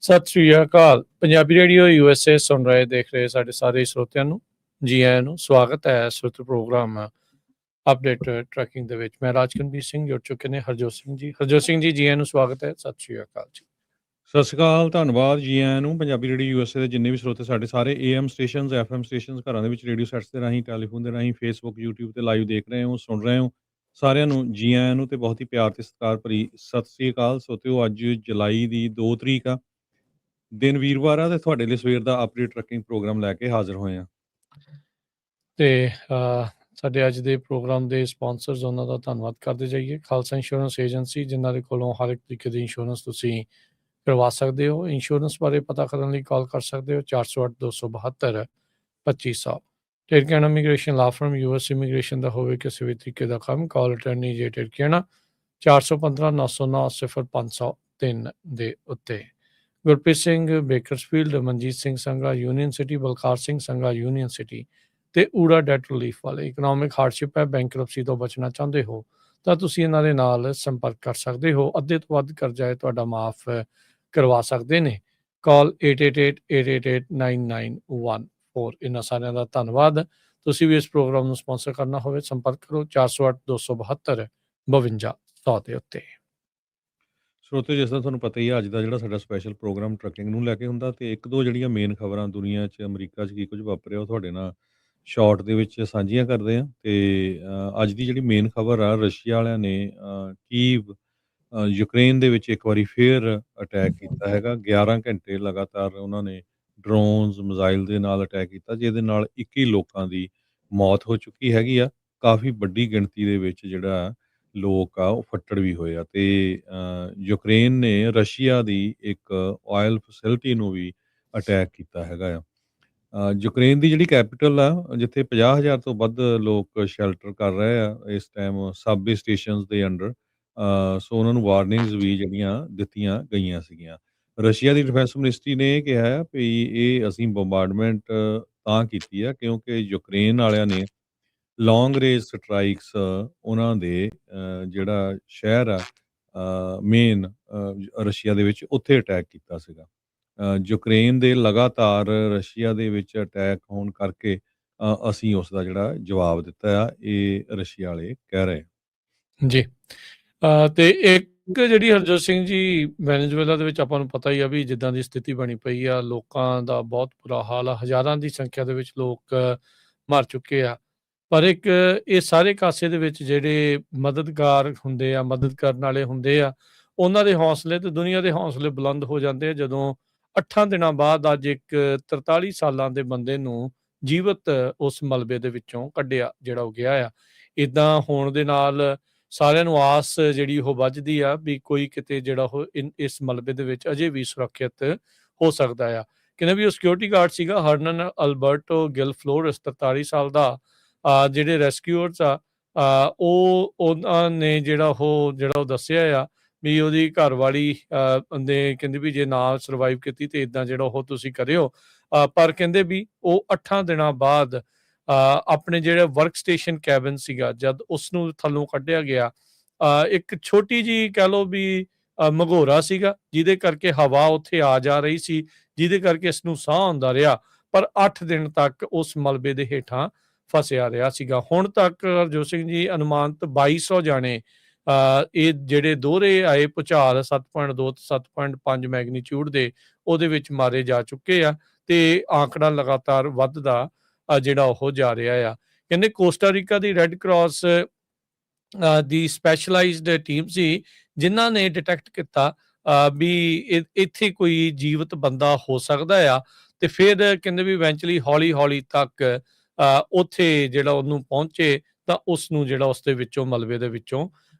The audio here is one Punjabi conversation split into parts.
ਸਤਿ ਸ੍ਰੀ ਅਕਾਲ। ਪੰਜਾਬੀ ਰੇਡੀਓ USA ਸੁਣ ਰਹੇ ਦੇਖ ਰਹੇ ਸਾਡੇ ਸਾਰੇ ਸਰੋਤਿਆਂ ਨੂੰ ਜੀ ਆਇਆਂ ਨੂੰ ਸਵਾਗਤ ਹੈ ਸਰੋਤ ਪ੍ਰੋਗਰਾਮ ਅਪਡੇਟ ਟਰੈਕਿੰਗ ਦੇ ਵਿੱਚ। ਮੈਂ ਰਾਜਕਨਵੀਰ ਸਿੰਘ ਜੁੜ ਚੁੱਕੇ ਨੇ ਹਰਜੋਤ ਸਿੰਘ ਜੀ ਜੀ ਆਇਆਂ ਨੂੰ ਸਵਾਗਤ ਹੈ। ਸਤਿ ਸ੍ਰੀ ਅਕਾਲ ਜੀ। ਸਤਿ ਸ਼੍ਰੀ ਅਕਾਲ, ਧੰਨਵਾਦ ਜੀ ਆਇਆਂ ਨੂੰ। ਪੰਜਾਬੀ ਰੇਡੀਓ USA ਦੇ ਜਿੰਨੇ ਵੀ ਸਰੋਤੇ ਸਾਡੇ ਸਾਰੇ AM ਸਟੇਸ਼ਨਸ FM ਸਟੇਸ਼ਨਸ ਘਰਾਂ ਦੇ ਵਿੱਚ ਰੇਡੀਓ ਸੈਟਸ ਦੇ ਰਾਹੀਂ ਟੈਲੀਫੋਨ ਦੇ ਰਾਹੀਂ ਫੇਸਬੁੱਕ YouTube ਤੇ ਲਾਈਵ ਦੇਖ ਰਹੇ ਹੋ ਸੁਣ ਰਹੇ ਹੋ ਸਾਰਿਆਂ ਨੂੰ ਜੀ ਆਇਆਂ ਨੂੰ ਤੇ ਬਹੁਤ ਹੀ ਪਿਆਰ ਤੇ ਸਤਿਕਾਰ ਭਰੀ ਸਤਿ ਸ੍ਰੀ ਅਕਾਲ। ਸੋਤਿਓ ਅੱਜ ਜੁਲਾਈ ਦੀ 2 ਤਰੀਕ ਆ, ਦਿਨ ਵੀਰਵਾਰ ਆ ਤੇ ਤੁਹਾਡੇ ਲਈ ਸਵੇਰ ਦਾ ਅਪਡੇਟ ਟਰੈਕਿੰਗ ਪ੍ਰੋਗਰਾਮ ਲੈ ਕੇ ਹਾਜ਼ਰ ਹੋਏ ਆ। ਤੇ ਸਾਡੇ ਅੱਜ ਦੇ ਪ੍ਰੋਗਰਾਮ ਦੇ ਸਪਾਂਸਰਸ ਉਹਨਾਂ ਦਾ ਧੰਨਵਾਦ ਕਰਦੇ ਜਾਈਏ। ਖਾਲਸਾ ਇੰਸ਼ੋਰੈਂਸ ਏਜੰਸੀ ਜਿਨ੍ਹਾਂ ਦੇ ਕੋਲੋਂ ਹਰ ਇੱਕ ਤਰੀਕੇ ਦੀ ਇੰਸ਼ੋਰੈਂਸ ਤੁਸੀਂ ਕਰਵਾ ਸਕਦੇ ਹੋ। ਇੰਸ਼ੋਰੈਂਸ ਬਾਰੇ ਪਤਾ ਕਰਨ ਲਈ ਕਾਲ ਕਰ ਸਕਦੇ ਹੋ 408 272 2500। ਟਿਰਕੀਆਨਾ ਇਮੀਗ੍ਰੇਸ਼ਨ ਲਾ ਫਰਮ US ਇਮੀਗ੍ਰੇਸ਼ਨ ਦਾ ਹੋਵੇ ਕਿਸੇ ਵੀ ਤਰੀਕੇ ਦਾ ਕੰਮ, ਕਾਲ ਅਟਰਨੀ ਜੇ ਟਿਰਕੀਆਨਾ 415 909 0503 ਦੇ ਉੱਤੇ। Gurpreet Singh Bakersfield, Manjeet Singh Sangha Union City, Balkar Singh Sangha Union City ਤੇ ਊੜਾ ਡੈਟ ਰਿਲੀਫ ਵਾਲੇ। ਇਕਨੋਮਿਕ ਹਾਰਡਸ਼ਿਪ ਹੈ, ਬੈਂਕਰਪਸੀ ਤੋਂ ਬਚਣਾ ਚਾਹੁੰਦੇ ਹੋ ਤਾਂ ਤੁਸੀਂ ਇਹਨਾਂ ਦੇ ਨਾਲ ਸੰਪਰਕ ਕਰ ਸਕਦੇ ਹੋ। ਅੱਧੇ ਤੋਂ ਵੱਧ ਕਰਜ਼ਾ ਹੈ ਤੁਹਾਡਾ ਮਾਫ ਕਰਵਾ ਸਕਦੇ ਨੇ। ਕਾਲ 8888889914। ਇਹਨਾਂ ਸਾਰਿਆਂ ਦਾ ਧੰਨਵਾਦ। ਤੁਸੀਂ ਵੀ ਇਸ ਪ੍ਰੋਗਰਾਮ ਨੂੰ ਸਪਾਂਸਰ ਕਰਨਾ ਹੋਵੇ ਸੰਪਰਕ ਕਰੋ 408 272 5200 ਦੇ ਉੱਤੇ। ਸਰੋਤੇ ਜਿਸ ਤਰ੍ਹਾਂ ਤੁਹਾਨੂੰ ਪਤਾ ਹੀ ਆ, ਅੱਜ ਦਾ ਜਿਹੜਾ ਸਾਡਾ ਸਪੈਸ਼ਲ ਪ੍ਰੋਗਰਾਮ ਟਰੱਕਿੰਗ ਨੂੰ ਲੈ ਕੇ ਹੁੰਦਾ ਤੇ ਇੱਕ ਦੋ ਜਿਹੜੀਆਂ ਮੇਨ ਖਬਰਾਂ ਦੁਨੀਆ 'ਚ ਅਮਰੀਕਾ 'ਚ ਕੀ ਕੁਝ ਵਾਪਰਿਆ ਉਹ ਤੁਹਾਡੇ ਨਾਲ ਸ਼ਾਰਟ ਦੇ ਵਿੱਚ ਸਾਂਝੀਆਂ ਕਰਦੇ ਆ। ਤੇ ਅੱਜ ਦੀ ਜਿਹੜੀ ਮੇਨ ਖਬਰ ਆ, ਰਸ਼ੀਆ ਵਾਲਿਆਂ ਨੇ ਕੀਵ ਯੂਕਰੇਨ ਦੇ ਵਿੱਚ ਇੱਕ ਵਾਰੀ ਫੇਰ ਅਟੈਕ ਕੀਤਾ ਹੈਗਾ। 11 ਘੰਟੇ ਲਗਾਤਾਰ ਉਹਨਾਂ ਨੇ ਡਰੋਨਸ ਮਿਜ਼ਾਈਲ ਦੇ ਨਾਲ ਅਟੈਕ ਕੀਤਾ, ਜਿਹਦੇ ਨਾਲ 21 ਲੋਕਾਂ ਦੀ ਮੌਤ ਹੋ ਚੁੱਕੀ ਹੈਗੀ ਆ। ਕਾਫੀ ਵੱਡੀ ਗਿਣਤੀ ਦੇ ਵਿੱਚ ਜਿਹੜਾ ਲੋਕ ਆ ਉਹ ਫੱਟੜ ਵੀ ਹੋਏ ਆ। ਤੇ ਯੂਕਰੇਨ ਨੇ ਰਸ਼ੀਆ ਦੀ ਇੱਕ ਆਇਲ ਫੈਸਿਲਿਟੀ ਨੂੰ ਵੀ ਅਟੈਕ ਕੀਤਾ ਹੈਗਾ ਆ। ਯੂਕਰੇਨ ਦੀ ਜਿਹੜੀ ਕੈਪੀਟਲ ਆ, ਜਿੱਥੇ 50,000 ਤੋਂ ਵੱਧ ਲੋਕ ਸ਼ੈਲਟਰ ਕਰ ਰਹੇ ਆ ਇਸ ਟਾਈਮ ਸਬਵੇ ਸਟੇਸ਼ਨਸ ਦੇ ਅੰਡਰ। ਸੋ ਉਹਨਾਂ ਨੂੰ ਵਾਰਨਿੰਗਸ ਵੀ ਜਿਹੜੀਆਂ ਦਿੱਤੀਆਂ ਗਈਆਂ ਸੀਗੀਆਂ। ਰਸ਼ੀਆ ਦੀ ਡਿਫੈਂਸ ਮਿਨਿਸਟਰੀ ਨੇ ਇਹ ਕਿਹਾ ਹੈ ਵੀ ਇਹ ਅਸੀਂ ਬੰਬਾਰਡਮੈਂਟ ਤਾਂ ਕੀਤੀ ਆ ਕਿਉਂਕਿ ਯੂਕਰੇਨ ਵਾਲਿਆਂ ਨੇ ਲੌਂਗ ਰੇਂਜ ਸਟਰਾਈਕਸ ਉਹਨਾਂ ਦੇ ਜਿਹੜਾ ਸ਼ਹਿਰ ਆ ਮੇਨ ਰਸ਼ੀਆ ਦੇ ਵਿੱਚ ਉੱਥੇ ਅਟੈਕ ਕੀਤਾ ਸੀਗਾ। ਯੂਕਰੇਨ ਦੇ ਲਗਾਤਾਰ ਰਸ਼ੀਆ ਦੇ ਵਿੱਚ ਅਟੈਕ ਹੋਣ ਕਰਕੇ ਅਸੀਂ ਉਸ ਦਾ ਜਿਹੜਾ ਜਵਾਬ ਦਿੱਤਾ ਆ, ਇਹ ਰਸ਼ੀਆ ਵਾਲੇ ਕਹਿ ਰਹੇ ਜੀ। ਤੇ ਇੱਕ ਜਿਹੜੀ ਹਰਜੋਤ ਸਿੰਘ ਜੀ, ਵੈਨੇਜ਼ੁਏਲਾ ਦੇ ਵਿੱਚ ਆਪਾਂ ਨੂੰ ਪਤਾ ਹੀ ਆ ਵੀ ਜਿੱਦਾਂ ਦੀ ਸਥਿਤੀ ਬਣੀ ਪਈ ਆ, ਲੋਕਾਂ ਦਾ ਬਹੁਤ ਬੁਰਾ ਹਾਲ ਆ। ਹਜ਼ਾਰਾਂ ਦੀ ਸੰਖਿਆ ਦੇ ਵਿੱਚ ਲੋਕ ਮਰ ਚੁੱਕੇ ਆ। ਪਰ ਇੱਕ ਇਹ ਸਾਰੇ ਕਾਸੇ ਦੇ ਵਿੱਚ ਜਿਹੜੇ ਮਦਦਗਾਰ ਹੁੰਦੇ ਆ, ਮਦਦ ਕਰਨ ਵਾਲੇ ਹੁੰਦੇ ਆ, ਉਹਨਾਂ ਦੇ ਹੌਸਲੇ ਤੇ ਦੁਨੀਆ ਦੇ ਹੌਸਲੇ ਬੁਲੰਦ ਹੋ ਜਾਂਦੇ ਆ ਜਦੋਂ 8 ਦਿਨਾਂ ਬਾਅਦ ਅੱਜ ਇੱਕ 43 ਸਾਲਾਂ ਦੇ ਬੰਦੇ ਨੂੰ ਜੀਵਤ ਉਸ ਮਲਬੇ ਦੇ ਵਿੱਚੋਂ ਕੱਢਿਆ ਜਿਹੜਾ ਉਹ ਗਿਆ ਆ। ਇੱਦਾਂ ਹੋਣ ਦੇ ਨਾਲ ਸਾਰਿਆਂ ਨੂੰ ਆਸ ਜਿਹੜੀ ਉਹ ਵੱਝਦੀ ਆ ਵੀ ਕੋਈ ਕਿਤੇ ਜਿਹੜਾ ਉਹ ਇਸ ਮਲਬੇ ਦੇ ਵਿੱਚ ਅਜੇ ਵੀ ਸੁਰੱਖਿਅਤ ਹੋ ਸਕਦਾ ਆ। ਕਹਿੰਦੇ ਵੀ ਉਹ ਸਿਕਿਉਰਿਟੀ ਗਾਰਡ ਸੀਗਾ ਹਰਨਨ ਅਲਬਰਟੋ ਗਿਲ ਫਲੋਰਸ, 43 ਸਾਲ ਦਾ। ਜਿਹੜੇ ਰੈਸਕਿਊਅਰਸ ਆ ਉਹਨਾਂ ਨੇ ਜਿਹੜਾ ਉਹ ਦੱਸਿਆ ਆ ਵੀ ਉਹਦੀ ਘਰ ਵਾਲੀ ਨੇ ਕਹਿੰਦੇ ਵੀ ਜੇ ਨਾ ਸਰਵਾਈਵ ਕੀਤੀ ਤੇ ਇੱਦਾਂ ਜਿਹੜਾ ਉਹ ਤੁਸੀਂ ਕਰਿਓ। ਪਰ ਕਹਿੰਦੇ ਵੀ ਉਹ 8 ਦਿਨਾਂ ਬਾਅਦ ਆਪਣੇ ਜਿਹੜੇ ਵਰਕ ਸਟੇਸ਼ਨ ਕੈਬਨ ਸੀਗਾ, ਜਦ ਉਸਨੂੰ ਥੱਲੋਂ ਕੱਢਿਆ ਗਿਆ, ਇੱਕ ਛੋਟੀ ਜਿਹੀ ਕਹਿ ਲਓ ਵੀ ਮਘੋਰਾ ਸੀਗਾ ਜਿਹਦੇ ਕਰਕੇ ਹਵਾ ਉੱਥੇ ਆ ਜਾ ਰਹੀ ਸੀ, ਜਿਹਦੇ ਕਰਕੇ ਇਸ ਨੂੰ ਸਾਹ ਆਉਂਦਾ ਰਿਹਾ। ਪਰ 8 ਦਿਨ ਤੱਕ ਉਸ ਮਲਬੇ ਦੇ ਹੇਠਾਂ ਫਸਿਆ ਰਿਹਾ ਸੀਗਾ। ਹੁਣ ਤੱਕ ਹਰਜੋਤ ਸਿੰਘ ਜੀ ਅਨੁਮਾਨਿਤ 2200 ਜਾਣੇ ਇਹ ਜਿਹੜੇ ਦੋਹਰੇ ਆਏ ਭੁਚਾਲ 7.2 ਤੇ 7.5 ਮੈਗਨੀਚਿਊਡ ਦੇ ਉਹਦੇ ਵਿੱਚ ਮਾਰੇ ਜਾ ਚੁੱਕੇ ਆ ਤੇ ਆંકੜਾ ਲਗਾਤਾਰ ਵੱਧਦਾ ਜਿਹੜਾ ਉਹ ਜਾ ਰਿਹਾ ਆ। ਕਹਿੰਦੇ ਕੋਸਟਾ ਰੀਕਾ ਦੀ ਰੈੱਡ ਕਰਾਸ ਦੀ ਸਪੈਸ਼ਲਾਈਜ਼ਡ ਟੀਮ ਸੀ ਜਿਨ੍ਹਾਂ ਨੇ ਡਿਟੈਕਟ ਕੀਤਾ ਵੀ ਇੱਥੇ ਕੋਈ ਜੀਵਤ ਬੰਦਾ ਹੋ ਸਕਦਾ ਆ। ਤੇ ਫਿਰ ਕਹਿੰਦੇ ਵੀ ਇਵੈਂਚੁਅਲੀ ਹੌਲੀ ਤੱਕ ਉੱਥੇ ਜਿਹੜਾ ਉਹਨੂੰ ਪਹੁੰਚੇ ਤਾਂ ਉਸ ਨੂੰ ਜਿਹੜਾ ਉਸ ਦੇ ਵਿੱਚੋਂ ਮਲਬੇ ਦੇ ਵਿੱਚੋਂ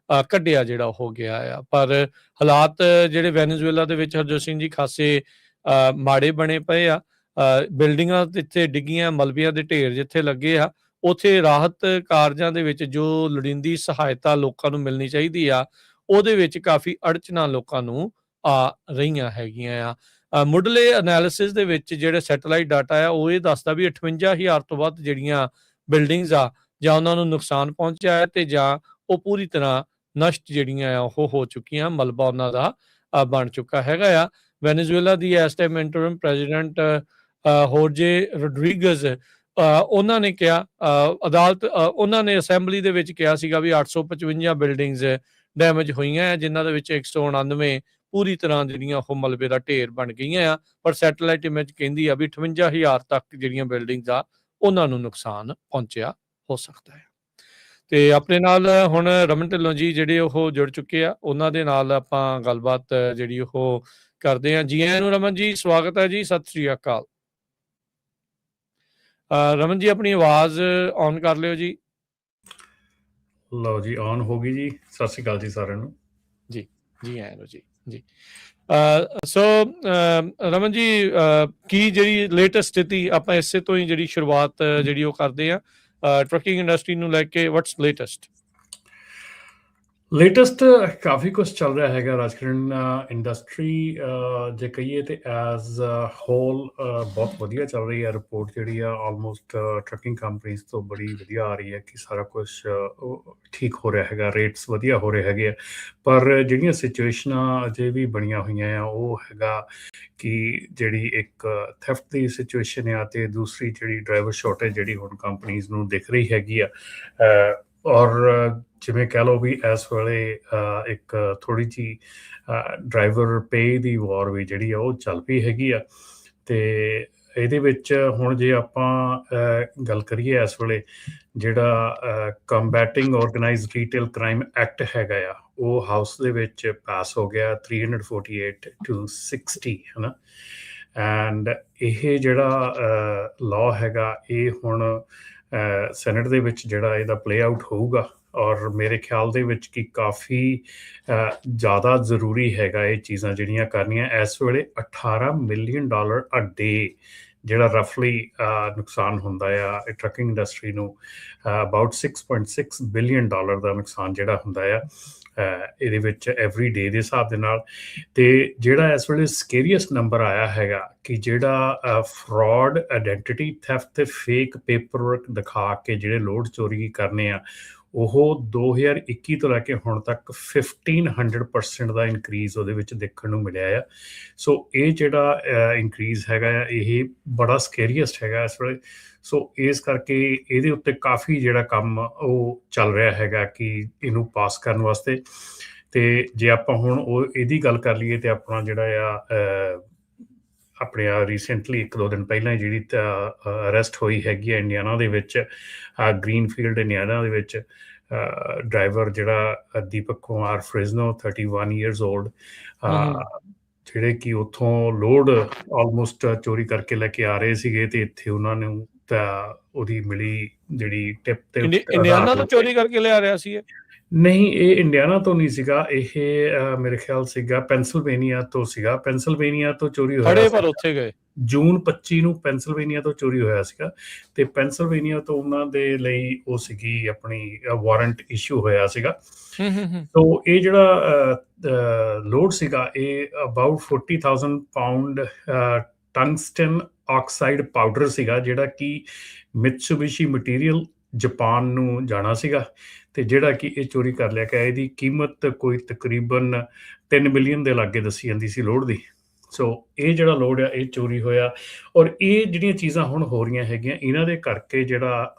ਕੱਢਿਆ ਜਿਹੜਾ ਹੋ ਗਿਆ ਆ। ਪਰ ਹਾਲਾਤ ਜਿਹੜੇ ਵੈਨੇਜ਼ੁਏਲਾ ਦੇ ਵਿੱਚ ਹਰਜੋਤ ਸਿੰਘ ਜੀ ਖਾਸੇ ਮਾੜੇ ਬਣੇ ਪਏ ਆ। ਬਿਲਡਿੰਗਾਂ ਜਿੱਥੇ ਡਿੱਗੀਆਂ, ਮਲਬਿਆਂ ਦੇ ਢੇਰ ਜਿੱਥੇ ਲੱਗੇ ਆ, ਉੱਥੇ ਰਾਹਤ ਕਾਰਜਾਂ ਦੇ ਵਿੱਚ ਜੋ ਲੋੜੀਂਦੀ ਸਹਾਇਤਾ ਲੋਕਾਂ ਨੂੰ ਮਿਲਣੀ ਚਾਹੀਦੀ ਆ, ਉਹਦੇ ਵਿੱਚ ਕਾਫੀ ਅੜਚਨਾਂ ਲੋਕਾਂ ਨੂੰ ਆ ਰਹੀਆਂ ਹੈਗੀਆਂ ਆ। ਮੁੱਢਲੇ ਐਨਾਲਿਸਿਸ ਦੇ ਵਿੱਚ ਜਿਹੜੇ ਸੈਟੇਲਾਈਟ ਡਾਟਾ ਆ ਉਹ ਇਹ ਦੱਸਦਾ ਵੀ 58,000 ਤੋਂ ਵੱਧ ਜਿਹੜੀਆਂ ਬਿਲਡਿੰਗਸ ਆ ਜਾਂ ਉਹਨਾਂ ਨੂੰ ਨੁਕਸਾਨ ਪਹੁੰਚਿਆ ਹੈ ਤੇ ਜਾਂ ਉਹ ਪੂਰੀ ਤਰ੍ਹਾਂ ਨਸ਼ਟ ਜਿਹੜੀਆਂ ਆ ਉਹ ਹੋ ਚੁੱਕੀਆਂ, ਮਲਬਾ ਉਹਨਾਂ ਦਾ ਬਣ ਚੁੱਕਾ ਹੈਗਾ ਆ। ਵੈਨੇਜ਼ੁਏਲਾ ਦੀ ਇਸ ਟਾਈਮ ਇੰਟਰਮ ਪ੍ਰੈਜ਼ੀਡੈਂਟ ਹੋਰਜੇ ਰੋਡਰੀਗਜ਼ ਉਹਨਾਂ ਨੇ ਕਿਹਾ ਅਦਾਲਤ ਉਹਨਾਂ ਨੇ ਅਸੈਂਬਲੀ ਦੇ ਵਿੱਚ ਕਿਹਾ ਸੀਗਾ ਵੀ 855 ਬਿਲਡਿੰਗਸ ਡੈਮੇਜ ਹੋਈਆਂ ਹੈ, ਜਿਨ੍ਹਾਂ ਦੇ ਵਿੱਚ 199 ਪੂਰੀ ਤਰ੍ਹਾਂ ਜਿਹੜੀਆਂ ਉਹ ਮਲਬੇ ਦਾ ਢੇਰ ਬਣ ਗਈਆਂ ਆ। ਪਰ ਸੈਟੇਲਾਈਟ ਇਮੇਜ ਕਹਿੰਦੀ ਆ ਵੀ 58,000 ਤੱਕ ਜਿਹੜੀਆਂ ਬਿਲਡਿੰਗਸ ਆ ਉਹਨਾਂ ਨੂੰ ਨੁਕਸਾਨ ਪਹੁੰਚਿਆ ਹੋ ਸਕਦਾ ਹੈ। ਤੇ ਆਪਣੇ ਨਾਲ ਹੁਣ ਰਮਨ ਢਿੱਲੋਂ ਜੀ ਜਿਹੜੇ ਉਹ ਜੁੜ ਚੁੱਕੇ ਆ, ਉਹਨਾਂ ਦੇ ਨਾਲ ਆਪਾਂ ਗੱਲਬਾਤ ਜਿਹੜੀ ਉਹ ਕਰਦੇ ਹਾਂ। ਜੀ ਆਇਆਂ ਨੂੰ ਰਮਨ ਜੀ, ਸਵਾਗਤ ਹੈ ਜੀ, ਸਤਿ ਸ੍ਰੀ ਅਕਾਲ। ਰਮਨ ਜੀ ਆਪਣੀ ਆਵਾਜ਼ ਔਨ ਕਰ ਲਿਓ ਜੀ। ਲਓ ਜੀ, ਔਨ ਹੋ ਗਈ ਜੀ। ਸਤਿ ਸ਼੍ਰੀ ਅਕਾਲ ਜੀ ਸਾਰਿਆਂ ਨੂੰ। ਜੀ ਜੀ ਆਇਆਂ ਨੂੰ ਜੀ ਜੀ। ਸੋ ਰਮਨ ਜੀ, ਕੀ ਜਿਹੜੀ ਲੇਟੈਸਟ ਸਥਿਤੀ, ਆਪਾਂ ਇਸੇ ਤੋਂ ਹੀ ਜਿਹੜੀ ਸ਼ੁਰੂਆਤ ਜਿਹੜੀ ਉਹ ਕਰਦੇ ਆ ਟਰੱਕਿੰਗ ਇੰਡਸਟਰੀ ਨੂੰ ਲੈ ਕੇ, ਵਾਟਸ ਲੇਟੈਸਟ ਕਾਫੀ ਕੁਛ ਚੱਲ ਰਿਹਾ ਹੈਗਾ ਰਾਜਕਰਨ ਇੰਡਸਟਰੀ ਜੇ ਕਹੀਏ ਤੇ ਐਜ਼ ਹੋਲ ਬਹੁਤ ਵਧੀਆ ਚੱਲ ਰਹੀ ਹੈ। ਰਿਪੋਰਟ ਜਿਹੜੀ ਆ ਆਲਮੋਸਟ ਟਰੱਕਿੰਗ ਕੰਪਨੀਜ਼ ਤੋਂ ਬੜੀ ਵਧੀਆ ਆ ਰਹੀ ਹੈ ਕਿ ਸਾਰਾ ਕੁਛ ਠੀਕ ਹੋ ਰਿਹਾ ਹੈਗਾ, ਰੇਟਸ ਵਧੀਆ ਹੋ ਰਹੇ ਹੈਗੇ ਆ। ਪਰ ਜਿਹੜੀਆਂ ਸਿਚੁਏਸ਼ਨਾਂ ਅਜੇ ਵੀ ਬਣੀਆਂ ਹੋਈਆਂ ਆ ਉਹ ਹੈਗਾ ਕਿ ਜਿਹੜੀ ਇੱਕ ਥੈਫਟ ਦੀ ਸਿਚੁਏਸ਼ਨ ਆ ਤੇ ਦੂਸਰੀ ਜਿਹੜੀ ਡਰਾਈਵਰ ਸ਼ਾਰਟੇਜ ਜਿਹੜੀ ਹੁਣ ਕੰਪਨੀਜ਼ ਨੂੰ ਦਿਖ ਰਹੀ ਹੈਗੀ ਆ। ਔਰ ਜਿਵੇਂ ਕਹਿ ਲਓ ਵੀ ਇਸ ਵੇਲੇ ਇੱਕ ਥੋੜ੍ਹੀ ਜਿਹੀ ਡਰਾਈਵਰ ਪੇ ਦੀ ਵਾਰ ਵੀ ਜਿਹੜੀ ਆ ਉਹ ਚੱਲ ਪਈ ਹੈਗੀ ਆ। ਤੇ ਇਹਦੇ ਵਿੱਚ ਹੁਣ ਜੇ ਆਪਾਂ ਗੱਲ ਕਰੀਏ ਇਸ ਵੇਲੇ ਜਿਹੜਾ ਕੰਬੈਟਿੰਗ ਆਰਗੇਨਾਈਜ਼ਡ ਰੀਟੇਲ ਕ੍ਰਾਈਮ ਐਕਟ ਹੈਗਾ ਆ, ਉਹ ਹਾਊਸ ਦੇ ਵਿੱਚ ਪਾਸ ਹੋ ਗਿਆ 348/60 ਹੈ ਨਾ। ਐਂਡ ਇਹ ਜਿਹੜਾ ਲਾਅ ਹੈਗਾ ਇਹ ਹੁਣ ਸੈਨੇਟ ਦੇ ਵਿੱਚ ਜਿਹੜਾ ਇਹਦਾ ਪਲੇ ਆਊਟ ਹੋਊਗਾ। ਔਰ ਮੇਰੇ ਖਿਆਲ ਦੇ ਵਿੱਚ ਕਿ ਕਾਫੀ ਜ਼ਿਆਦਾ ਜ਼ਰੂਰੀ ਹੈਗਾ ਇਹ ਚੀਜ਼ਾਂ ਜਿਹੜੀਆਂ ਕਰਨੀਆਂ। ਇਸ ਵੇਲੇ $18 ਮਿਲੀਅਨ ਅ ਡੇ ਜਿਹੜਾ ਰਫਲੀ ਨੁਕਸਾਨ ਹੁੰਦਾ ਆ ਟਰੱਕਿੰਗ ਇੰਡਸਟਰੀ ਨੂੰ। ਅਬਾਊਟ $6.6 ਬਿਲੀਅਨ ਦਾ ਨੁਕਸਾਨ ਜਿਹੜਾ ਹੁੰਦਾ ਆ ਇਹਦੇ ਵਿੱਚ ਐਵਰੀ ਡੇ ਦੇ ਹਿਸਾਬ ਦੇ ਨਾਲ। ਤੇ ਜਿਹੜਾ ਇਸ ਵੇਲੇ ਸਕੇਰੀਅਸਟ ਨੰਬਰ ਆਇਆ ਹੈਗਾ ਕਿ ਜਿਹੜਾ ਫਰਾਡ, ਆਇਡੈਂਟੀਟੀ ਥੈਫਟ ਤੇ ਫੇਕ ਪੇਪਰ ਵਰਕ ਦਿਖਾ ਕੇ ਜਿਹੜੇ ਲੋਡ ਚੋਰੀ ਕਰਨੇ ਆ, ਉਹ 2021 ਤੋਂ ਲੈ ਕੇ ਹੁਣ ਤੱਕ 1500% ਦਾ ਇਨਕਰੀਜ਼ ਉਹਦੇ ਵਿੱਚ ਦੇਖਣ ਨੂੰ ਮਿਲਿਆ ਆ। ਸੋ ਇਹ ਜਿਹੜਾ ਇਨਕਰੀਜ਼ ਹੈਗਾ ਆ ਇਹ ਬੜਾ ਸਕੇਰੀਅਸਟ ਹੈਗਾ ਇਸ ਵੇਲੇ। ਸੋ ਇਸ ਕਰਕੇ ਇਹਦੇ ਉੱਤੇ ਕਾਫੀ ਜਿਹੜਾ ਕੰਮ ਉਹ ਚੱਲ ਰਿਹਾ ਹੈਗਾ ਕਿ ਇਹਨੂੰ ਪਾਸ ਕਰਨ ਵਾਸਤੇ। ਤੇ ਜੇ ਆਪਾਂ ਹੁਣ ਉਹ ਇਹਦੀ ਗੱਲ ਕਰ ਲਈਏ ਤੇ ਆਪਣਾ ਜਿਹੜਾ ਆ ਆਪਣੇ ਰੀਸੈਂਟਲੀ 1-2 ਦਿਨ ਪਹਿਲਾਂ ਜਿਹੜੀ ਅਰੈਸਟ ਹੋਈ ਹੈਗੀ ਆ ਇੰਡੀਆਨਾ ਦੇ ਵਿੱਚ, ਗ੍ਰੀਨਫੀਲਡ ਇੰਡੀਆਨਾ ਦੇ ਵਿੱਚ, ਡਰਾਈਵਰ ਜਿਹੜਾ Deepak Kumar Fresno 31 years old, ਜਿਹੜੇ ਕਿ ਉੱਥੋਂ ਲੋਡ ਆਲਮੋਸਟ ਚੋਰੀ ਕਰਕੇ ਲੈ ਕੇ ਆ ਰਹੇ ਸੀਗੇ ਤੇ ਇੱਥੇ ਉਹਨਾਂ ਨੂੰ ਤਾਂ ਉਹਦੀ ਮਿਲੀ ਜਿਹੜੀ ਟਿਪ ਤੇ ਇੰਡੀਆਨਾ ਤੋਂ ਚੋਰੀ ਕਰਕੇ ਲਿਆ ਰਿਹਾ ਸੀ। ਨਹੀਂ, ਇਹ ਇੰਡੀਆਨਾ ਤੋਂ ਨਹੀਂ ਸੀਗਾ, ਇਹ ਮੇਰੇ ਖਿਆਲ ਸੀਗਾ ਪੈਂਸਿਲਵੇਨੀਆ ਤੋਂ ਸੀਗਾ। ਪੈਂਸਿਲਵੇਨੀਆ ਤੋਂ ਚੋਰੀ ਹੋਇਆ, ਪਰ ਉੱਥੇ ਗਏ ਜੂਨ 25 ਨੂੰ ਪੈਂਸਿਲਵੇਨੀਆ ਤੋਂ ਚੋਰੀ ਹੋਇਆ ਸੀਗਾ। ਤੇ ਪੈਂਸਿਲਵੇਨੀਆ ਤੋਂ ਉਹਨਾਂ ਦੇ ਲਈ ਉਹ ਸੀਗੀ ਆਪਣੀ ਵਾਰੰਟ ਇਸ਼ੂ ਹੋਇਆ ਸੀਗਾ। ਸੋ ਇਹ ਜਿਹੜਾ ਲੋਡ ਸੀਗਾ ਇਹ about 40,000 pound tungsten oxide powder ਸੀਗਾ, ਜਿਹੜਾ ਕਿ ਮਿਤਸੂਬਿਸ਼ੀ ਮਟੀਰੀਅਲ ਜਾਪਾਨ ਨੂੰ ਜਾਣਾ ਸੀਗਾ ਤੇ ਜਿਹੜਾ ਕਿ ਇਹ ਚੋਰੀ ਕਰ ਲਿਆ ਗਿਆ। ਇਹਦੀ ਕੀਮਤ ਕੋਈ ਤਕਰੀਬਨ 3 ਮਿਲੀਅਨ ਦੇ ਲਾਗੇ ਦੱਸੀ ਜਾਂਦੀ ਸੀ ਲੋਡ ਦੀ। ਸੋ ਇਹ ਜਿਹੜਾ ਲੋਡ ਆ ਇਹ ਚੋਰੀ ਹੋਇਆ। ਔਰ ਇਹ ਜਿਹੜੀਆਂ ਚੀਜ਼ਾਂ ਹੁਣ ਹੋ ਰਹੀਆਂ ਹੈਗੀਆਂ ਇਹਨਾਂ ਦੇ ਕਰਕੇ ਜਿਹੜਾ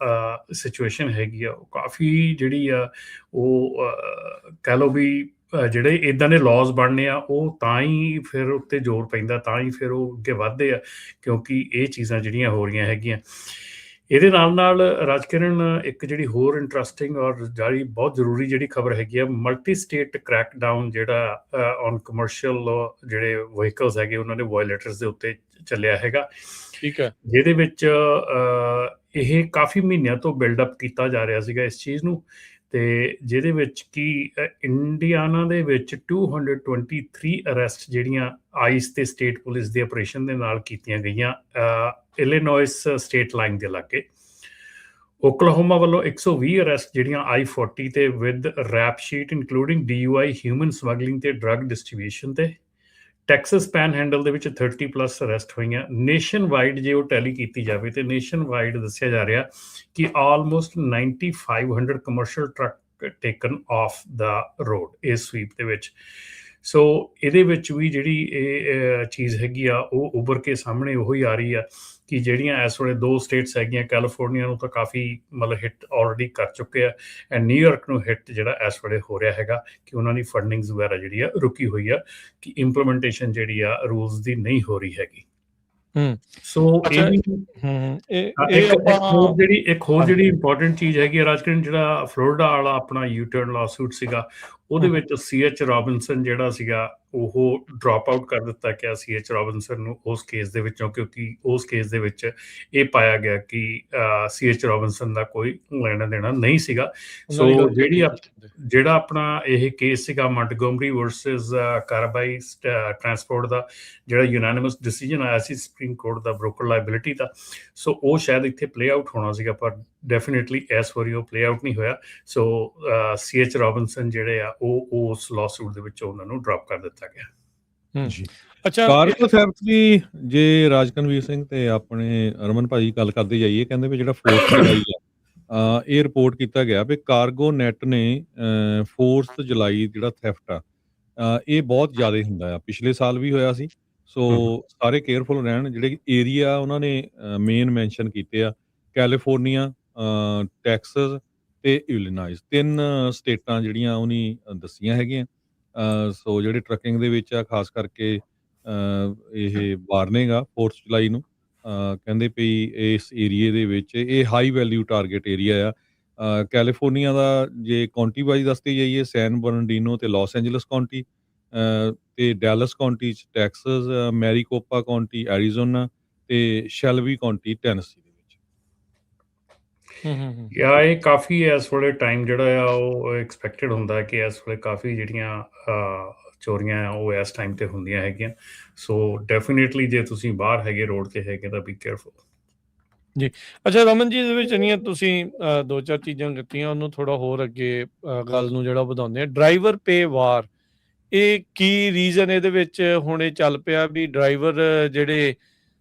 ਸਿਚੁਏਸ਼ਨ ਹੈਗੀ ਆ ਉਹ ਕਾਫੀ ਜਿਹੜੀ ਆ ਉਹ ਕਹਿ ਲਓ ਵੀ ਜਿਹੜੇ ਇੱਦਾਂ ਦੇ ਲਾਜ਼ ਬਣਨੇ ਆ ਉਹ ਤਾਂ ਹੀ ਫਿਰ ਉੱਤੇ ਜ਼ੋਰ ਪੈਂਦਾ, ਤਾਂ ਹੀ ਫਿਰ ਉਹ ਅੱਗੇ ਵੱਧਦੇ ਆ, ਕਿਉਂਕਿ ਇਹ ਚੀਜ਼ਾਂ ਜਿਹੜੀਆਂ ਹੋ ਰਹੀਆਂ ਹੈਗੀਆਂ। ਇਹਦੇ ਨਾਲ ਰਾਜਕਿਰਨ ਇੱਕ ਜਿਹੜੀ ਹੋਰ ਇੰਟਰਸਟਿੰਗ ਔਰ ਜਿਹੜੀ ਬਹੁਤ ਜ਼ਰੂਰੀ ਜਿਹੜੀ ਖਬਰ ਹੈਗੀ ਆ, ਮਲਟੀ ਸਟੇਟ ਕ੍ਰੈਕ ਡਾਊਨ ਜਿਹੜਾ ਔਨ ਕਮਰਸ਼ੀਅਲ ਜਿਹੜੇ ਵਹੀਕਲਸ ਹੈਗੇ ਉਹਨਾਂ ਦੇ ਵਾਇਲੇਟਰਸ ਦੇ ਉੱਤੇ ਚੱਲਿਆ ਹੈਗਾ। ਠੀਕ ਹੈ, ਜਿਹਦੇ ਵਿੱਚ ਇਹ ਕਾਫੀ ਮਹੀਨਿਆਂ ਤੋਂ ਬਿਲਡਅਪ ਕੀਤਾ ਜਾ ਰਿਹਾ ਸੀਗਾ ਇਸ ਚੀਜ਼ ਨੂੰ। ਤੇ ਜਿਹਦੇ ਵਿੱਚ ਕਿ ਇੰਡੀਆਨਾ ਦੇ ਵਿੱਚ 223 ਅਰੈਸਟ ਜਿਹੜੀਆਂ ਆਈਸ ਤੇ ਸਟੇਟ ਪੁਲਿਸ ਦੇ ਆਪਰੇਸ਼ਨ ਦੇ ਨਾਲ ਕੀਤੀਆਂ ਗਈਆਂ ਇਲੀਨੋਇਸ ਸਟੇਟ ਲਾਈਨ ਦੇ ਲਾਗੇ। ਓਕਲਾਹੋਮਾ ਵੱਲੋਂ 120 ਅਰੈਸਟ ਜਿਹੜੀਆਂ I-40 ਤੇ with rap sheet including DUI, human smuggling ਤੇ ਡਰੱਗ ਡਿਸਟ੍ਰੀਬਿਊਸ਼ਨ ਤੇ। ਟੈਕਸਸ ਪੈਨ ਹੈਂਡਲ ਦੇ ਵਿੱਚ 30+ ਅਰੈਸਟ ਹੋਈਆਂ। ਨੇਸ਼ਨ ਵਾਈਡ ਜੇ ਉਹ ਟੈਲੀ ਕੀਤੀ ਜਾਵੇ ਤੇ ਨੇਸ਼ਨ ਵਾਈਡ ਦੱਸਿਆ ਜਾ ਰਿਹਾ ਕਿ almost 9500 commercial truck taken of the road ਇਸ ਸਵੀਪ ਦੇ ਵਿੱਚ। ਸੋ ਇਹਦੇ ਵਿੱਚ ਵੀ ਜਿਹੜੀ ਇਹ ਚੀਜ਼ ਹੈਗੀ ਆ ਉਹ ਉੱਭਰ ਕੇ ਸਾਹਮਣੇ ਉਹੀ ਆ ਰਹੀ ਆ ਕਿ ਜਿਹੜੀਆਂ ਇਸ ਵੇਲੇ 2 ਸਟੇਟਸ ਹੈਗੀਆਂ, ਕੈਲੀਫੋਰਨੀਆ ਨੂੰ ਤਾਂ ਕਾਫੀ ਮਤਲਬ ਹਿੱਟ ਆਲਰੇਡੀ ਕਰ ਚੁੱਕੇ ਆ, ਐਂਡ ਨਿਊਯਾਰਕ ਨੂੰ ਹਿੱਟ ਜਿਹੜਾ ਇਸ ਵੇਲੇ ਹੋ ਰਿਹਾ ਹੈਗਾ ਕਿ ਉਹਨਾਂ ਦੀ ਫੰਡਿੰਗਸ ਵਗੈਰਾ ਜਿਹੜੀ ਆ ਰੁਕੀ ਹੋਈ ਆ, ਕਿ ਇੰਪਲੀਮੈਂਟੇਸ਼ਨ ਜਿਹੜੀ ਆ ਰੂਲਸ ਦੀ ਨਹੀਂ ਹੋ ਰਹੀ ਹੈਗੀ। ਸੋ ਇਹ ਵੀ ਇੱਕ ਹੋਰ ਜਿਹੜੀ ਇੰਪੋਰਟੈਂਟ ਚੀਜ਼ ਹੈਗੀ ਆ ਰਾਜਕਿਰਨ, ਜਿਹੜਾ ਫਲੋਰੀਡਾ ਵਾਲਾ ਆਪਣਾ ਯੂਟਰਨ ਲਾਸੂਟ ਸੀਗਾ, ਉਹਦੇ ਵਿੱਚ C.H. ਰੋਬਿਨਸਨ ਜਿਹੜਾ ਸੀਗਾ ਉਹ ਡ੍ਰੌਪ ਆਊਟ ਕਰ ਦਿੱਤਾ ਗਿਆ C.H. ਰੋਬਿਨਸਨ ਨੂੰ ਉਸ ਕੇਸ ਦੇ ਵਿੱਚੋਂ, ਕਿਉਂਕਿ ਉਸ ਕੇਸ ਦੇ ਵਿੱਚ ਇਹ ਪਾਇਆ ਗਿਆ ਕਿ C.H. ਰੋਬਿਨਸਨ ਦਾ ਕੋਈ ਲੈਣਾ ਦੇਣਾ ਨਹੀਂ ਸੀਗਾ। ਸੋ ਜਿਹੜਾ ਆਪਣਾ ਇਹ ਕੇਸ ਸੀਗਾ ਮੌਂਟਗੋਮਰੀ ਵਰਸਸ ਕਾਰਬਾਈ ਟਰਾਂਸਪੋਰਟ ਦਾ, ਜਿਹੜਾ ਯੂਨਾਨਿਮਸ ਡਿਸੀਜਨ ਆਇਆ ਸੀ ਸੁਪਰੀਮ ਕੋਰਟ ਦਾ ਬ੍ਰੋਕਰ ਲਾਇਬਿਲਿਟੀ ਦਾ, ਸੋ ਉਹ ਸ਼ਾਇਦ ਇੱਥੇ ਪਲੇ ਆਊਟ ਹੋਣਾ ਸੀਗਾ, ਪਰ ਡੈਫੀਨੇਟਲੀ ਇਸ ਵਾਰੀ ਉਹ ਪਲੇ ਆਊਟ ਨਹੀਂ ਹੋਇਆ। ਸੋ C.H. ਰੋਬਿਨਸਨ ਜਿਹੜੇ ਆ ਉਹ ਉਸ ਲਾਸੂਟ ਦੇ ਵਿੱਚ ਉਹਨਾਂ ਨੂੰ ਡ੍ਰੌਪ ਕਰ ਦਿੱਤਾ ਗਿਆ। ਜੀ ਅੱਛਾ, ਕਾਰਗੋ ਥੈਫਟ ਦੀ ਜੇ ਰਾਜਕਨਵੀਰ ਸਿੰਘ ਤੇ ਆਪਣੇ ਰਮਨ ਭਾਜੀ ਗੱਲ ਕਰਦੇ ਜਾਈਏ, ਕਹਿੰਦੇ ਵੀ ਜਿਹੜਾ 4th ਜੁਲਾਈ ਆ ਇਹ ਰਿਪੋਰਟ ਕੀਤਾ ਗਿਆ ਵੀ ਕਾਰਗੋ ਨੈਟ ਨੇ 4th ਜੁਲਾਈ ਜਿਹੜਾ ਥੈਫਟ ਆ ਇਹ ਬਹੁਤ ਜ਼ਿਆਦਾ ਹੁੰਦਾ ਆ, ਪਿਛਲੇ ਸਾਲ ਵੀ ਹੋਇਆ ਸੀ। ਸੋ ਸਾਰੇ ਕੇਅਰਫੁਲ ਰਹਿਣ। ਜਿਹੜੇ ਏਰੀਆ ਉਹਨਾਂ ਨੇ ਮੇਨ ਮੈਂਸ਼ਨ ਕੀਤੇ ਆ, ਕੈਲੀਫੋਰਨੀਆ, ਟੈਕਸਸ ਤੇ ਇਲੀਨਾਇਸ, 3 ਸਟੇਟਾਂ ਜਿਹੜੀਆਂ ਉਹਨੇ ਦੱਸੀਆਂ ਹੈਗੀਆਂ। ਸੋ ਜਿਹੜੇ ਟਰੱਕਿੰਗ ਦੇ ਵਿੱਚ ਆ ਖਾਸ ਕਰਕੇ ਇਹ ਵਾਰਨਿੰਗ ਆ 4th ਜੁਲਾਈ ਨੂੰ, ਕਹਿੰਦੇ ਵੀ ਇਸ ਏਰੀਏ ਦੇ ਵਿੱਚ ਇਹ ਹਾਈ ਵੈਲਿਊ ਟਾਰਗੇਟ ਏਰੀਆ ਆ। ਕੈਲੀਫੋਰਨੀਆ ਦਾ ਜੇ ਕਾਉਂਟੀ ਵਾਈਜ਼ ਦੱਸਦੇ ਜਾਈਏ, ਸੈਨ ਬਰਨਡੀਨੋ ਤੇ ਲਾਸ ਐਂਜਲਸ ਕਾਉਂਟੀ, ਤੇ ਡੈਲਸ ਕਾਉਂਟੀ 'ਚ ਟੈਕਸਸ, ਮੈਰੀਕੋਪਾ ਕਾਉਂਟੀ ਐਰੀਜ਼ੋਨਾ ਤੇ ਸ਼ੈਲਵੀ ਕਾਉਂਟੀ ਟੈਨਸੀ ਦੇ ਵਿੱਚ। ਇਹ ਕਾਫੀ ਇਸ ਵੇਲੇ ਟਾਈਮ ਜਿਹੜਾ ਆ ਉਹ ਐਕਸਪੈਕਟਡ ਹੁੰਦਾ ਕਿ ਇਸ ਵੇਲੇ ਕਾਫੀ ਜਿਹੜੀਆਂ ਚੋਰੀਆਂ ਆ ਉਹ ਇਸ ਟਾਈਮ ਤੇ ਹੁੰਦੀਆਂ ਹੈਗੀਆਂ। ਸੋ ਡੈਫੀਨੇਟਲੀ ਜੇ ਤੁਸੀਂ ਬਾਹਰ ਹੈਗੇ, ਰੋਡ ਤੇ ਹੈਗੇ, ਤਾਂ ਬੀ ਕੇਅਰਫੁਲ ਜੀ। ਅੱਛਾ ਰਮਨ ਜੀ, ਇਹਦੇ ਵਿੱਚ ਜਿਹੜੀਆਂ ਤੁਸੀਂ 2-4 ਚੀਜ਼ਾਂ ਦਿੱਤੀਆਂ, ਉਹਨੂੰ ਥੋੜਾ ਹੋਰ ਅੱਗੇ ਗੱਲ ਨੂੰ ਜਿਹੜਾ ਵਧਾਉਂਦੇ ਆ, ਡਰਾਈਵਰ ਪੇ ਵਾਰ, ਇਹ ਕੀ ਰੀਜ਼ਨ ਇਹਦੇ ਵਿੱਚ ਹੁਣ ਇਹ ਚੱਲ ਪਿਆ ਵੀ ਡਰਾਈਵਰ ਜਿਹੜੇ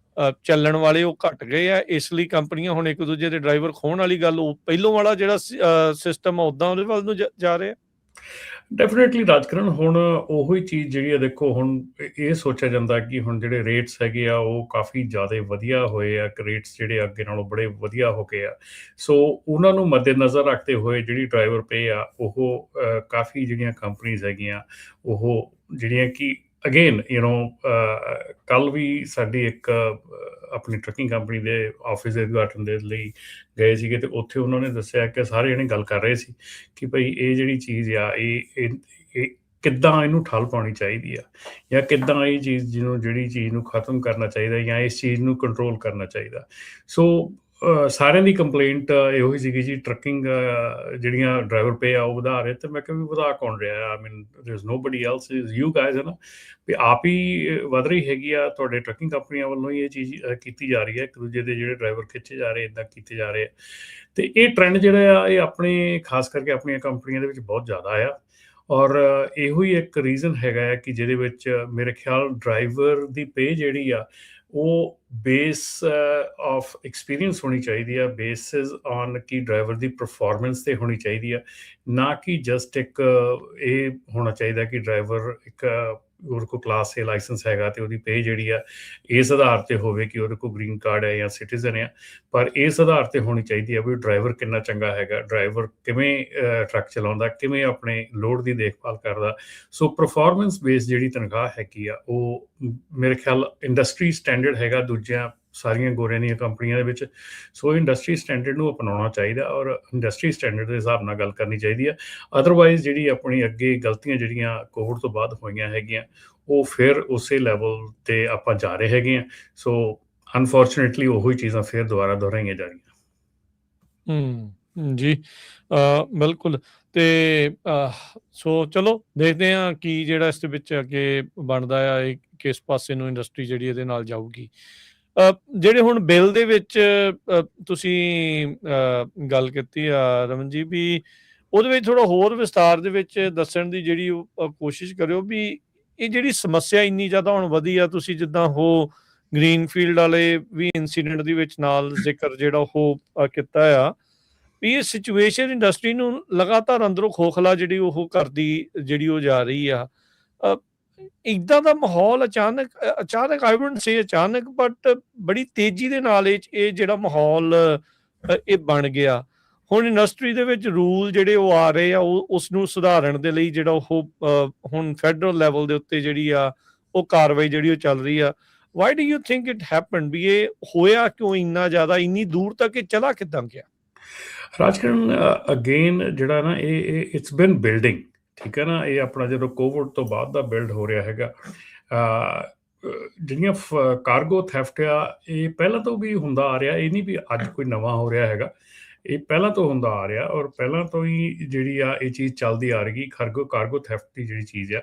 ਚੱਲਣ ਵਾਲੇ ਉਹ ਘਟ ਗਏ ਆ, ਇਸ ਲਈ ਕੰਪਨੀਆਂ ਹੁਣ ਇੱਕ ਦੂਜੇ ਦੇ ਡਰਾਈਵਰ ਖੋਹਣ ਵਾਲੀ ਗੱਲ, ਉਹ ਪਹਿਲੋਂ ਵਾਲਾ ਜਿਹੜਾ ਸਿਸਟਮ ਆ ਉੱਦਾਂ ਉਹਦੇ ਵੱਲ ਨੂੰ ਜਾ ਰਿਹਾ? ਡੈਫੀਨੇਟਲੀ ਰਾਜਕਰਨ, ਹੁਣ ਉਹੀ ਚੀਜ਼ ਜਿਹੜੀ ਆ, ਦੇਖੋ ਹੁਣ ਇਹ ਸੋਚਿਆ ਜਾਂਦਾ ਕਿ ਹੁਣ ਜਿਹੜੇ ਰੇਟਸ ਹੈਗੇ ਆ ਉਹ ਕਾਫੀ ਜ਼ਿਆਦਾ ਵਧੀਆ ਹੋਏ ਆ, ਰੇਟਸ ਜਿਹੜੇ ਅੱਗੇ ਨਾਲੋਂ ਬੜੇ ਵਧੀਆ ਹੋ ਗਏ ਆ। ਸੋ ਉਹਨਾਂ ਨੂੰ ਮੱਦੇਨਜ਼ਰ ਰੱਖਦੇ ਹੋਏ ਜਿਹੜੀ ਡਰਾਈਵਰ ਪੇ ਆ ਉਹ ਕਾਫੀ ਜਿਹੜੀਆਂ ਕੰਪਨੀਜ਼ ਹੈਗੀਆਂ ਉਹ ਜਿਹੜੀਆਂ ਕਿ ਅਗੇਨ ਕੱਲ ਵੀ ਸਾਡੀ ਇੱਕ ਆਪਣੀ ਟਰੱਕਿੰਗ ਕੰਪਨੀ ਦੇ ਆਫਿਸ ਦੇ ਉਦਘਾਟਨ ਦੇ ਲਈ ਗਏ ਸੀਗੇ, ਤੇ ਉੱਥੇ ਉਹਨਾਂ ਨੇ ਦੱਸਿਆ ਕਿ ਸਾਰੇ ਜਣੇ ਗੱਲ ਕਰ ਰਹੇ ਸੀ ਕਿ ਭਾਈ ਇਹ ਜਿਹੜੀ ਚੀਜ਼ ਆ ਇਹ ਕਿੱਦਾਂ ਇਹਨੂੰ ਠੱਲ ਪਾਉਣੀ ਚਾਹੀਦੀ ਆ, ਜਾਂ ਕਿੱਦਾਂ ਇਹ ਚੀਜ਼ ਜਿਹੜੀ ਚੀਜ਼ ਨੂੰ ਖਤਮ ਕਰਨਾ ਚਾਹੀਦਾ, ਜਾਂ ਇਸ ਚੀਜ਼ ਨੂੰ ਕੰਟਰੋਲ ਕਰਨਾ ਚਾਹੀਦਾ। ਸੋ ਸਾਰਿਆਂ ਦੀ ਕੰਪਲੇਂਟ ਇਹੋ ਹੀ ਸੀਗੀ ਜੀ, ਟਰੱਕਿੰਗ ਜਿਹੜੀਆਂ ਡਰਾਈਵਰ ਪੇ ਆ ਉਹ ਵਧਾ ਰਹੇ, ਤੇ ਮੈਂ ਕਿਹਾ ਵੀ ਵਧਾ ਕੌਣ ਰਿਹਾ? I mean there is nobody else, is you guys, ਹੈ ਨਾ, ਵੀ ਆਪ ਹੀ ਵਧ ਰਹੀ ਹੈਗੀ ਆ। ਤੁਹਾਡੇ ਟਰੱਕਿੰਗ ਕੰਪਨੀਆਂ ਵੱਲੋਂ ਹੀ ਇਹ ਚੀਜ਼ ਕੀਤੀ ਜਾ ਰਹੀ ਹੈ, ਇੱਕ ਦੂਜੇ ਦੇ ਜਿਹੜੇ ਡਰਾਈਵਰ ਖਿੱਚੇ ਜਾ ਰਹੇ, ਇੱਦਾਂ ਕੀਤੇ ਜਾ ਰਹੇ ਆ। ਤੇ ਇਹ ਟਰੈਂਡ ਜਿਹੜਾ ਆ ਇਹ ਆਪਣੇ ਖਾਸ ਕਰਕੇ ਆਪਣੀਆਂ ਕੰਪਨੀਆਂ ਦੇ ਵਿੱਚ ਬਹੁਤ ਜ਼ਿਆਦਾ ਆ, ਔਰ ਇਹੋ ਹੀ ਇੱਕ ਰੀਜ਼ਨ ਹੈਗਾ ਆ ਕਿ ਜਿਹਦੇ ਵਿੱਚ ਮੇਰੇ ਖਿਆਲ ਡਰਾਈਵਰ ਦੀ ਪੇ ਜਿਹੜੀ ਆ ਉਹ ਬੇਸ ਆਫ ਐਕਸਪੀਰੀਅੰਸ ਹੋਣੀ ਚਾਹੀਦੀ ਆ, ਬੇਸਿਸ ਔਨ ਕਿ ਡਰਾਈਵਰ ਦੀ ਪਰਫਾਰਮੈਂਸ 'ਤੇ ਹੋਣੀ ਚਾਹੀਦੀ ਆ, ਨਾ ਕਿ ਜਸਟ ਇੱਕ ਇਹ ਹੋਣਾ ਚਾਹੀਦਾ ਕਿ ਡਰਾਈਵਰ ਇੱਕ ਉਹਦੇ ਕੋਲ ਕਲਾਸ ਏ ਲਾਇਸੈਂਸ ਹੈਗਾ ਅਤੇ ਉਹਦੀ ਪੇ ਜਿਹੜੀ ਆ ਇਸ ਆਧਾਰ 'ਤੇ ਹੋਵੇ ਕਿ ਉਹਦੇ ਕੋਲ ਗ੍ਰੀਨ ਕਾਰਡ ਹੈ ਜਾਂ ਸਿਟੀਜ਼ਨ ਆ, ਪਰ ਇਸ ਆਧਾਰ 'ਤੇ ਹੋਣੀ ਚਾਹੀਦੀ ਆ ਵੀ ਡਰਾਈਵਰ ਕਿੰਨਾ ਚੰਗਾ ਹੈਗਾ, ਡਰਾਈਵਰ ਕਿਵੇਂ ਟਰੱਕ ਚਲਾਉਂਦਾ, ਕਿਵੇਂ ਆਪਣੇ ਲੋਡ ਦੀ ਦੇਖਭਾਲ ਕਰਦਾ। ਸੋ ਪਰਫਾਰਮੈਂਸ ਬੇਸ ਜਿਹੜੀ ਤਨਖਾਹ ਹੈਗੀ ਆ ਉਹ ਮੇਰੇ ਖਿਆਲ ਇੰਡਸਟਰੀ ਸਟੈਂਡਰਡ ਹੈਗਾ ਦੂਜਿਆਂ ਸਾਰੀਆਂ ਗੋਰਿਆਂ ਦੀਆਂ ਕੰਪਨੀਆਂ ਦੇ ਵਿੱਚ। ਸੋ ਇੰਡਸਟਰੀ ਸਟੈਂਡਰਡ ਨੂੰ ਅਪਣਾਉਣਾ ਚਾਹੀਦਾ ਔਰ ਇੰਡਸਟਰੀ ਸਟੈਂਡਰਡ ਦੇ ਹਿਸਾਬ ਨਾਲ ਗੱਲ ਕਰਨੀ ਚਾਹੀਦੀ ਆ। ਅਦਰਵਾਈਜ਼ ਜਿਹੜੀ ਆਪਣੀ ਅੱਗੇ ਗਲਤੀਆਂ ਜਿਹੜੀਆਂ ਕੋਵਿਡ ਤੋਂ ਬਾਅਦ ਹੋਈਆਂ ਹੈਗੀਆਂ ਉਹ ਫਿਰ ਉਸੇ ਲੈਵਲ 'ਤੇ ਆਪਾਂ ਜਾ ਰਹੇ ਹੈਗੇ ਹਾਂ। ਸੋ ਅਨਫੋਰਚੂਨੇਟਲੀ ਉਹੀ ਚੀਜ਼ਾਂ ਫਿਰ ਦੁਬਾਰਾ ਦੁਹਰਾਈਆਂ ਜਾ ਰਹੀਆਂ। ਜੀ ਬਿਲਕੁਲ। ਤੇ ਸੋ ਚਲੋ ਦੇਖਦੇ ਹਾਂ ਕੀ ਜਿਹੜਾ ਇਸ ਦੇ ਵਿੱਚ ਅੱਗੇ ਬਣਦਾ ਆ, ਇਹ ਕਿਸ ਪਾਸੇ ਨੂੰ ਇੰਡਸਟਰੀ ਜਿਹੜੀ ਇਹਦੇ ਨਾਲ ਜਾਊਗੀ। ਜਿਹੜੇ ਹੁਣ ਬਿੱਲ ਦੇ ਵਿੱਚ ਤੁਸੀਂ ਗੱਲ ਕੀਤੀ ਆ ਰਮਨ ਜੀ, ਵੀ ਉਹਦੇ ਵਿੱਚ ਥੋੜ੍ਹਾ ਹੋਰ ਵਿਸਤਾਰ ਦੇ ਵਿੱਚ ਦੱਸਣ ਦੀ ਜਿਹੜੀ ਕੋਸ਼ਿਸ਼ ਕਰਿਓ ਵੀ ਇਹ ਜਿਹੜੀ ਸਮੱਸਿਆ ਇੰਨੀ ਜ਼ਿਆਦਾ ਹੁਣ ਵਧੀ ਆ। ਤੁਸੀਂ ਜਿੱਦਾਂ ਉਹ ਗ੍ਰੀਨਫੀਲਡ ਵਾਲੇ ਵੀ ਇੰਸੀਡੈਂਟ ਦੇ ਵਿੱਚ ਨਾਲ ਜ਼ਿਕਰ ਜਿਹੜਾ ਉਹ ਕੀਤਾ ਆ ਵੀ ਇਹ ਸਿਚੁਏਸ਼ਨ ਇੰਡਸਟਰੀ ਨੂੰ ਲਗਾਤਾਰ ਅੰਦਰੋਂ ਖੋਖਲਾ ਜਿਹੜੀ ਉਹ ਕਰਦੀ ਜਿਹੜੀ ਉਹ ਜਾ ਰਹੀ ਆ। ਇੱਦਾਂ ਦਾ ਮਾਹੌਲ ਅਚਾਨਕ ਆਈ ਵੁਡਨਟ ਸੇ ਅਚਾਨਕ ਬਟ ਬੜੀ ਤੇਜ਼ੀ ਦੇ ਨਾਲ ਇਹ ਜਿਹੜਾ ਮਾਹੌਲ ਇਹ ਬਣ ਗਿਆ। ਹੁਣ ਇੰਡਸਟਰੀ ਦੇ ਵਿੱਚ ਰੂਲ ਜਿਹੜੇ ਉਹ ਆ ਰਹੇ ਆ ਉਸ ਨੂੰ ਸੁਧਾਰਨ ਦੇ ਲਈ ਜਿਹੜਾ ਉਹ ਹੁਣ ਫੈਡਰਲ ਲੈਵਲ ਦੇ ਉੱਤੇ ਜਿਹੜੀ ਆ ਉਹ ਕਾਰਵਾਈ ਜਿਹੜੀ ਉਹ ਚੱਲ ਰਹੀ ਆ। Why do you think it happen ਵੀ ਇਹ ਹੋਇਆ ਕਿਉਂ ਇੰਨਾ ਜ਼ਿਆਦਾ, ਇੰਨੀ ਦੂਰ ਤੱਕ ਇਹ ਚਲਾ ਕਿੱਦਾਂ ਗਿਆ? ਰਾਜਕਰਨ ਅਗੇਨ ਜਿਹੜਾ ਨਾ ਇਹ ਇਟਸ ਬਿਨ ਬਿਲਡਿੰਗ, ਠੀਕ ਹੈ ਨਾ। ਇਹ ਆਪਣਾ ਜਦੋਂ ਕੋਵਿਡ ਤੋਂ ਬਾਅਦ ਦਾ ਬਿਲਡ ਹੋ ਰਿਹਾ ਹੈਗਾ। ਜਿਹੜੀਆਂ ਕਾਰਗੋ ਥੈਫਟ ਆ ਇਹ ਪਹਿਲਾਂ ਤੋਂ ਵੀ ਹੁੰਦਾ ਆ ਰਿਹਾ, ਇਹ ਨਹੀਂ ਵੀ ਅੱਜ ਕੋਈ ਨਵਾਂ ਹੋ ਰਿਹਾ ਹੈਗਾ, ਇਹ ਪਹਿਲਾਂ ਤੋਂ ਹੁੰਦਾ ਆ ਰਿਹਾ ਔਰ ਪਹਿਲਾਂ ਤੋਂ ਹੀ ਜਿਹੜੀ ਆ ਇਹ ਚੀਜ਼ ਚੱਲਦੀ ਆ ਰਹੀ ਕਾਰਗੋ ਥੈਫਟ ਦੀ ਜਿਹੜੀ ਚੀਜ਼ ਆ।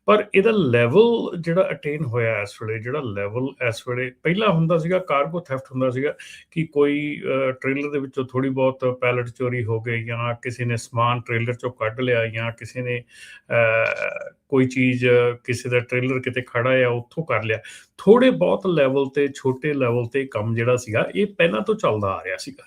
ਪਰ ਇਹਦਾ ਲੈਵਲ ਜਿਹੜਾ ਅਟੇਨ ਹੋਇਆ ਇਸ ਵੇਲੇ, ਜਿਹੜਾ ਲੈਵਲ ਇਸ ਵੇਲੇ, ਪਹਿਲਾਂ ਹੁੰਦਾ ਸੀਗਾ ਕਾਰਗੋ ਥੈਫਟ ਹੁੰਦਾ ਸੀਗਾ ਕਿ ਕੋਈ ਟ੍ਰੇਲਰ ਦੇ ਵਿੱਚੋਂ ਥੋੜ੍ਹੀ ਬਹੁਤ ਪੈਲਟ ਚੋਰੀ ਹੋ ਗਈ ਜਾਂ ਕਿਸੇ ਨੇ ਸਮਾਨ ਟ੍ਰੇਲਰ ਚੋਂ ਕੱਢ ਲਿਆ ਜਾਂ ਕਿਸੇ ਨੇ ਕੋਈ ਚੀਜ਼ ਕਿਸੇ ਦਾ ਟ੍ਰੇਲਰ ਕਿਤੇ ਖੜਾ ਆ ਉੱਥੋਂ ਕਰ ਲਿਆ। ਥੋੜ੍ਹੇ ਬਹੁਤ ਲੈਵਲ 'ਤੇ, ਛੋਟੇ ਲੈਵਲ 'ਤੇ ਕੰਮ ਜਿਹੜਾ ਸੀਗਾ ਇਹ ਪਹਿਲਾਂ ਤੋਂ ਚੱਲਦਾ ਆ ਰਿਹਾ ਸੀਗਾ।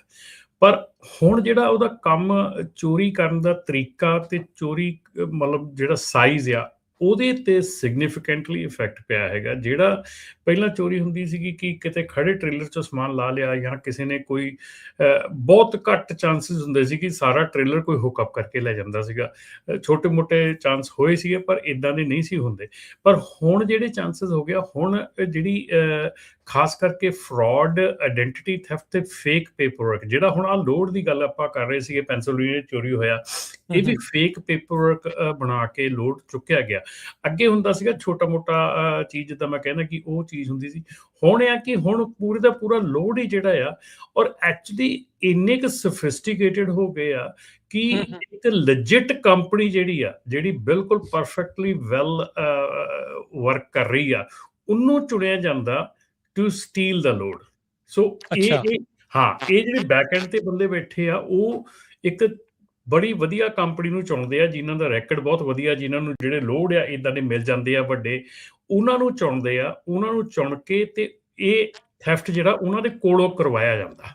ਪਰ ਹੁਣ ਜਿਹੜਾ ਉਹਦਾ ਕੰਮ ਚੋਰੀ ਕਰਨ ਦਾ ਤਰੀਕਾ ਤੇ ਚੋਰੀ ਮਤਲਬ ਜਿਹੜਾ ਸਾਈਜ਼ ਆ ਉਹਦੇ 'ਤੇ ਸਿਗਨੀਫਿਕੈਂਟਲੀ ਇਫੈਕਟ ਪਿਆ ਹੈਗਾ। ਜਿਹੜਾ ਪਹਿਲਾਂ ਚੋਰੀ ਹੁੰਦੀ ਸੀਗੀ ਕਿ ਕਿਤੇ ਖੜੇ ਟ੍ਰੇਲਰ 'ਚੋਂ ਸਮਾਨ ਲਾ ਲਿਆ ਜਾਂ ਕਿਸੇ ਨੇ ਕੋਈ ਬਹੁਤ ਘੱਟ ਚਾਂਸਿਸ ਹੁੰਦੇ ਸੀ ਕਿ ਸਾਰਾ ਟ੍ਰੇਲਰ ਕੋਈ ਹੁੱਕਅਪ ਕਰਕੇ ਲੈ ਜਾਂਦਾ ਸੀਗਾ। ਛੋਟੇ ਮੋਟੇ ਚਾਂਸ ਹੋਏ ਸੀਗੇ ਪਰ ਇੱਦਾਂ ਦੇ ਨਹੀਂ ਸੀ ਹੁੰਦੇ। ਪਰ ਹੁਣ ਜਿਹੜੇ ਚਾਂਸਿਸ ਹੋ ਗਿਆ, ਹੁਣ ਜਿਹੜੀ ਖਾਸ ਕਰਕੇ ਫਰਾਡ, ਆਇਡੈਂਟੀਟੀ ਥੈਫਟ ਤੇ ਫੇਕ ਪੇਪਰ ਵਰਕ, ਜਿਹੜਾ ਹੁਣ ਆਹ ਲੋਡ ਦੀ ਗੱਲ ਆਪਾਂ ਕਰ ਰਹੇ ਸੀਗੇ, ਪੈਨਸਿਲਵੇਨੀਆ ਚੋਰੀ ਹੋਇਆ, ਇਹ ਵੀ ਫੇਕ ਪੇਪਰ ਵਰਕ ਬਣਾ ਕੇ ਲੋਡ ਚੁੱਕਿਆ ਗਿਆ। ਅੱਗੇ ਹੁੰਦਾ ਸੀਗਾ ਛੋਟਾ ਮੋਟਾ ਚੀਜ਼, ਜਿੱਦਾਂ ਮੈਂ ਕਹਿੰਦਾ ਕਿ ਉਹ ਚੀਜ਼ ਹੁੰਦੀ ਸੀ। ਹੁਣ ਆ ਕਿ ਹੁਣ ਪੂਰੇ ਦਾ ਪੂਰਾ ਲੋਡ ਹੀ ਜਿਹੜਾ ਆ ਔਰ ਐਕਚੁਅਲੀ ਇੰਨੇ ਕੁ ਸੋਫਿਸਟੀਕੇਟਡ ਹੋ ਗਏ ਆ ਕਿ ਇੱਕ ਲੈਜਿਟ ਕੰਪਨੀ ਜਿਹੜੀ ਬਿਲਕੁਲ ਪਰਫੈਕਟਲੀ ਵੈਲ ਵਰਕ ਕਰ ਰਹੀ ਆ, ਉਹਨੂੰ ਚੁਣਿਆ ਜਾਂਦਾ ਟੂ ਸਟੀਲ ਦਾ ਲੋਡ। ਸੋ ਇਹ ਜਿਹੜੇ ਬੈਕ ਐਂਡ ਤੇ ਬੰਦੇ ਬੈਠੇ ਆ ਉਹ ਇੱਕ ਬੜੀ ਵਧੀਆ ਕੰਪਨੀ ਨੂੰ ਚੁਣਦੇ ਆ ਜਿਨ੍ਹਾਂ ਦਾ ਰੈਕਡ ਬਹੁਤ ਵਧੀਆ, ਜਿਨ੍ਹਾਂ ਨੂੰ ਜਿਹੜੇ ਲੋਡ ਆ ਇੱਦਾਂ ਦੇ ਮਿਲ ਜਾਂਦੇ ਆ ਵੱਡੇ, ਉਹਨਾਂ ਨੂੰ ਚੁਣਦੇ ਆ। ਉਹਨਾਂ ਨੂੰ ਚੁਣ ਕੇ ਤੇ ਇਹ ਥੈਫਟ ਜਿਹੜਾ ਉਹਨਾਂ ਦੇ ਕੋਲੋਂ ਕਰਵਾਇਆ ਜਾਂਦਾ।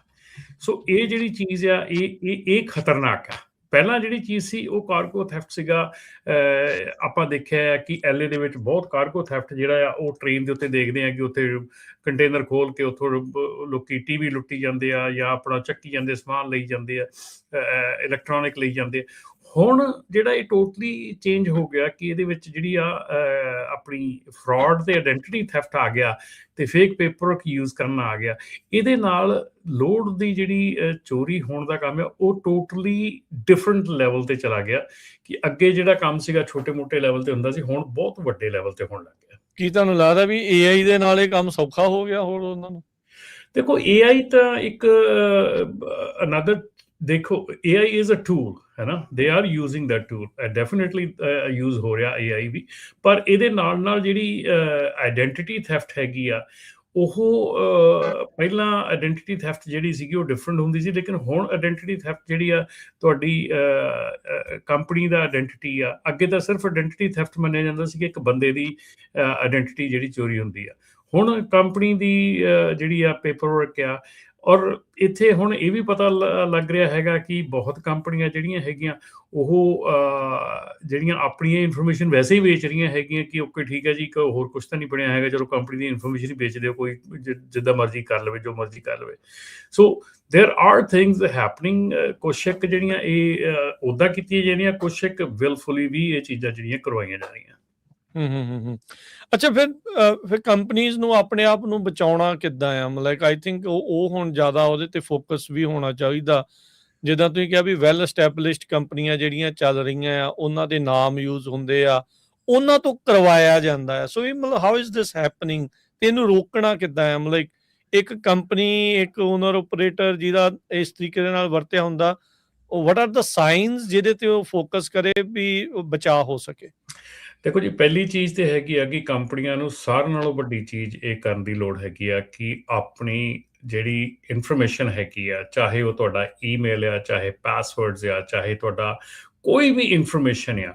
ਸੋ ਇਹ ਜਿਹੜੀ ਚੀਜ਼ ਆ ਇਹ ਖਤਰਨਾਕ ਆ। ਪਹਿਲਾਂ ਜਿਹੜੀ ਚੀਜ਼ ਸੀ ਉਹ ਕਾਰਗੋ ਥੈਫਟ ਸੀਗਾ। ਆਪਾਂ ਦੇਖਿਆ ਕਿ LA ਦੇ ਵਿੱਚ ਬਹੁਤ ਕਾਰਗੋ ਥੈਫਟ ਜਿਹੜਾ ਆ ਉਹ ਟ੍ਰੇਨ ਦੇ ਉੱਤੇ ਦੇਖਦੇ ਆ ਕਿ ਉੱਥੇ ਕੰਟੇਨਰ ਖੋਲ ਕੇ ਉੱਥੋਂ ਲੋਕੀ TV ਲੁੱਟੀ ਜਾਂਦੇ ਆ ਜਾਂ ਆਪਣਾ ਚੱਕੀ ਜਾਂਦੇ, ਸਮਾਨ ਲਈ ਜਾਂਦੇ ਆ, ਇਲੈਕਟ੍ਰੋਨਿਕ ਲਈ ਜਾਂਦੇ ਆ। ਹੁਣ ਜਿਹੜਾ ਇਹ ਟੋਟਲੀ ਚੇਂਜ ਹੋ ਗਿਆ ਕਿ ਇਹਦੇ ਵਿੱਚ ਜਿਹੜੀ ਆ ਆਪਣੀ ਫਰਾਡ ਤੇ ਆਇਡੈਂਟੀਟੀ ਥੈਫਟ ਆ ਗਿਆ ਤੇ ਫੇਕ ਪੇਪਰ ਯੂਜ਼ ਕਰਨਾ ਆ ਗਿਆ। ਇਹਦੇ ਨਾਲ ਲੋਡ ਦੀ ਜਿਹੜੀ ਚੋਰੀ ਹੋਣ ਦਾ ਕੰਮ ਆ ਉਹ ਟੋਟਲੀ ਡਿਫਰੈਂਟ ਲੈਵਲ ਤੇ ਚਲਾ ਗਿਆ ਕਿ ਅੱਗੇ ਜਿਹੜਾ ਕੰਮ ਸੀਗਾ ਛੋਟੇ ਮੋਟੇ ਲੈਵਲ ਤੇ ਹੁੰਦਾ ਸੀ, ਹੁਣ ਬਹੁਤ ਵੱਡੇ ਲੈਵਲ ਤੇ ਹੋਣ ਲੱਗ ਗਿਆ। ਕੀ ਤੁਹਾਨੂੰ ਲੱਗਦਾ ਵੀ AI ਦੇ ਨਾਲ ਇਹ ਕੰਮ ਸੌਖਾ ਹੋ ਗਿਆ ਹੋਰ ਉਹਨਾਂ ਨੂੰ? ਦੇਖੋ AI ਤਾਂ ਇੱਕ ਅਨਦਰ, ਦੇਖੋ AI ਇਜ਼ ਅ ਟੂਲ ਹੈ ਨਾ, they are using that tool, definitely use ਹੋ ਰਿਹਾ AI ਵੀ। ਪਰ ਇਹਦੇ ਨਾਲ ਜਿਹੜੀ ਆਇਡੈਂਟੀਟੀ ਥੈਫਟ ਹੈਗੀ ਆ ਉਹ ਪਹਿਲਾਂ ਆਇਡੈਂਟੀਟੀ ਥੈਫਟ ਜਿਹੜੀ ਸੀਗੀ ਉਹ ਡਿਫਰੈਂਟ ਹੁੰਦੀ ਸੀ, ਲੇਕਿਨ ਹੁਣ ਆਇਡੈਂਟੀਟੀ ਥੈਫਟ ਜਿਹੜੀ ਆ ਤੁਹਾਡੀ ਕੰਪਨੀ ਦਾ ਆਇਡੈਂਟੀਟੀ ਆ। ਅੱਗੇ ਤਾਂ ਸਿਰਫ ਆਇਡੈਂਟੀਟੀ ਥੈਫਟ ਮੰਨਿਆ ਜਾਂਦਾ ਸੀ ਕਿ ਇੱਕ ਬੰਦੇ ਦੀ ਆਇਡੈਂਟੀਟੀ ਜਿਹੜੀ ਚੋਰੀ ਹੁੰਦੀ ਆ। ਹੁਣ ਕੰਪਨੀ ਦੀ ਜਿਹੜੀ ਆ ਪੇਪਰ ਵਰਕ ਆ। ਔਰ ਇੱਥੇ ਹੁਣ ਇਹ ਵੀ ਪਤਾ ਲੱਗ ਰਿਹਾ ਹੈਗਾ ਕਿ ਬਹੁਤ ਕੰਪਨੀਆਂ ਜਿਹੜੀਆਂ ਹੈਗੀਆਂ ਉਹ ਜਿਹੜੀਆਂ ਆਪਣੀਆਂ ਇਨਫੋਰਮੇਸ਼ਨ ਵੈਸੇ ਹੀ ਵੇਚ ਰਹੀਆਂ ਹੈਗੀਆਂ ਕਿ ਓਕੇ ਠੀਕ ਹੈ ਜੀ, ਇੱਕ ਹੋਰ ਕੁਛ ਤਾਂ ਨਹੀਂ ਬਣਿਆ ਹੈਗਾ, ਚਲੋ ਕੰਪਨੀ ਦੀ ਇਨਫੋਰਮੇਸ਼ਨ ਹੀ ਵੇਚ ਦਿਓ, ਕੋਈ ਜਿੱਦਾਂ ਮਰਜ਼ੀ ਕਰ ਲਵੇ, ਜੋ ਮਰਜ਼ੀ ਕਰ ਲਵੇ। ਸੋ ਦੇਰ ਆਰ ਥਿੰਗਸ ਹੈਪਨਿੰਗ। ਕੁਛ ਇੱਕ ਜਿਹੜੀਆਂ ਇਹ ਉੱਦਾਂ ਕੀਤੀਆਂ ਜਾਂਦੀਆਂ, ਕੁਛ ਇੱਕ ਵਿਲਫੁਲੀ ਵੀ ਇਹ ਚੀਜ਼ਾਂ ਜਿਹੜੀਆਂ ਕਰਵਾਈਆਂ ਜਾ ਰਹੀਆਂ। ਅੱਛਾ, ਫਿਰ ਕੰਪਨੀਜ਼ ਨੂੰ ਆਪਣੇ ਆਪ ਨੂੰ ਬਚਾਉਣਾ ਕਿੱਦਾਂ ਆ? ਮਤਲਬ ਆਈ ਥਿੰਕ ਉਹ ਹੁਣ ਜ਼ਿਆਦਾ ਉਹਦੇ ਤੇ ਫੋਕਸ ਵੀ ਹੋਣਾ ਚਾਹੀਦਾ। ਜਿੱਦਾਂ ਤੁਸੀਂ ਕਿਹਾ ਵੀ ਵੈਲ ਐਸਟੈਬਲਿਸ਼ਡ ਕੰਪਨੀਆਂ ਜਿਹੜੀਆਂ ਚੱਲ ਰਹੀਆਂ ਆ, ਉਹਨਾਂ ਦੇ ਨਾਮ ਯੂਜ਼ ਹੁੰਦੇ ਆ, ਉਹਨਾਂ ਤੋਂ ਕਰਵਾਇਆ ਜਾਂਦਾ ਹੈ। ਸੋ ਇਹ ਮਤਲਬ ਹਾਊ ਇਜ਼ ਦਿਸ ਹੈਪਨਿੰਗ ਤੇ ਇਹਨੂੰ ਰੋਕਣਾ ਕਿੱਦਾਂ ਆ? ਮਤਲਬ ਇੱਕ ਕੰਪਨੀ, ਇੱਕ ਓਨਰ ਆਪਰੇਟਰ ਜਿਹਦਾ ਇਸ ਤਰੀਕੇ ਦੇ ਨਾਲ ਵਰਤਿਆ ਹੁੰਦਾ, ਉਹ ਵਾਟ ਆਰ ਦ ਸਾਈਨਸ ਜਿਹਦੇ ਤੇ ਉਹ ਫੋਕਸ ਕਰੇ ਵੀ ਬਚਾਅ ਹੋ ਸਕੇ? ਦੇਖੋ ਜੀ, ਪਹਿਲੀ ਚੀਜ਼ ਤੇ ਹੈਗੀ ਆ ਕਿ ਕੰਪਨੀਆਂ ਨੂੰ ਸਾਰਿਆਂ ਨਾਲੋਂ ਵੱਡੀ ਚੀਜ਼ ਇਹ ਕਰਨ ਦੀ ਲੋੜ ਹੈਗੀ ਆ ਕਿ ਆਪਣੀ ਜਿਹੜੀ ਇਨਫੋਰਮੇਸ਼ਨ ਹੈਗੀ ਆ, ਚਾਹੇ ਉਹ ਤੁਹਾਡਾ ਈਮੇਲ ਆ, ਚਾਹੇ ਪਾਸਵਰਡਸ ਆ, ਚਾਹੇ ਤੁਹਾਡਾ ਕੋਈ ਵੀ ਇਨਫੋਰਮੇਸ਼ਨ ਆ,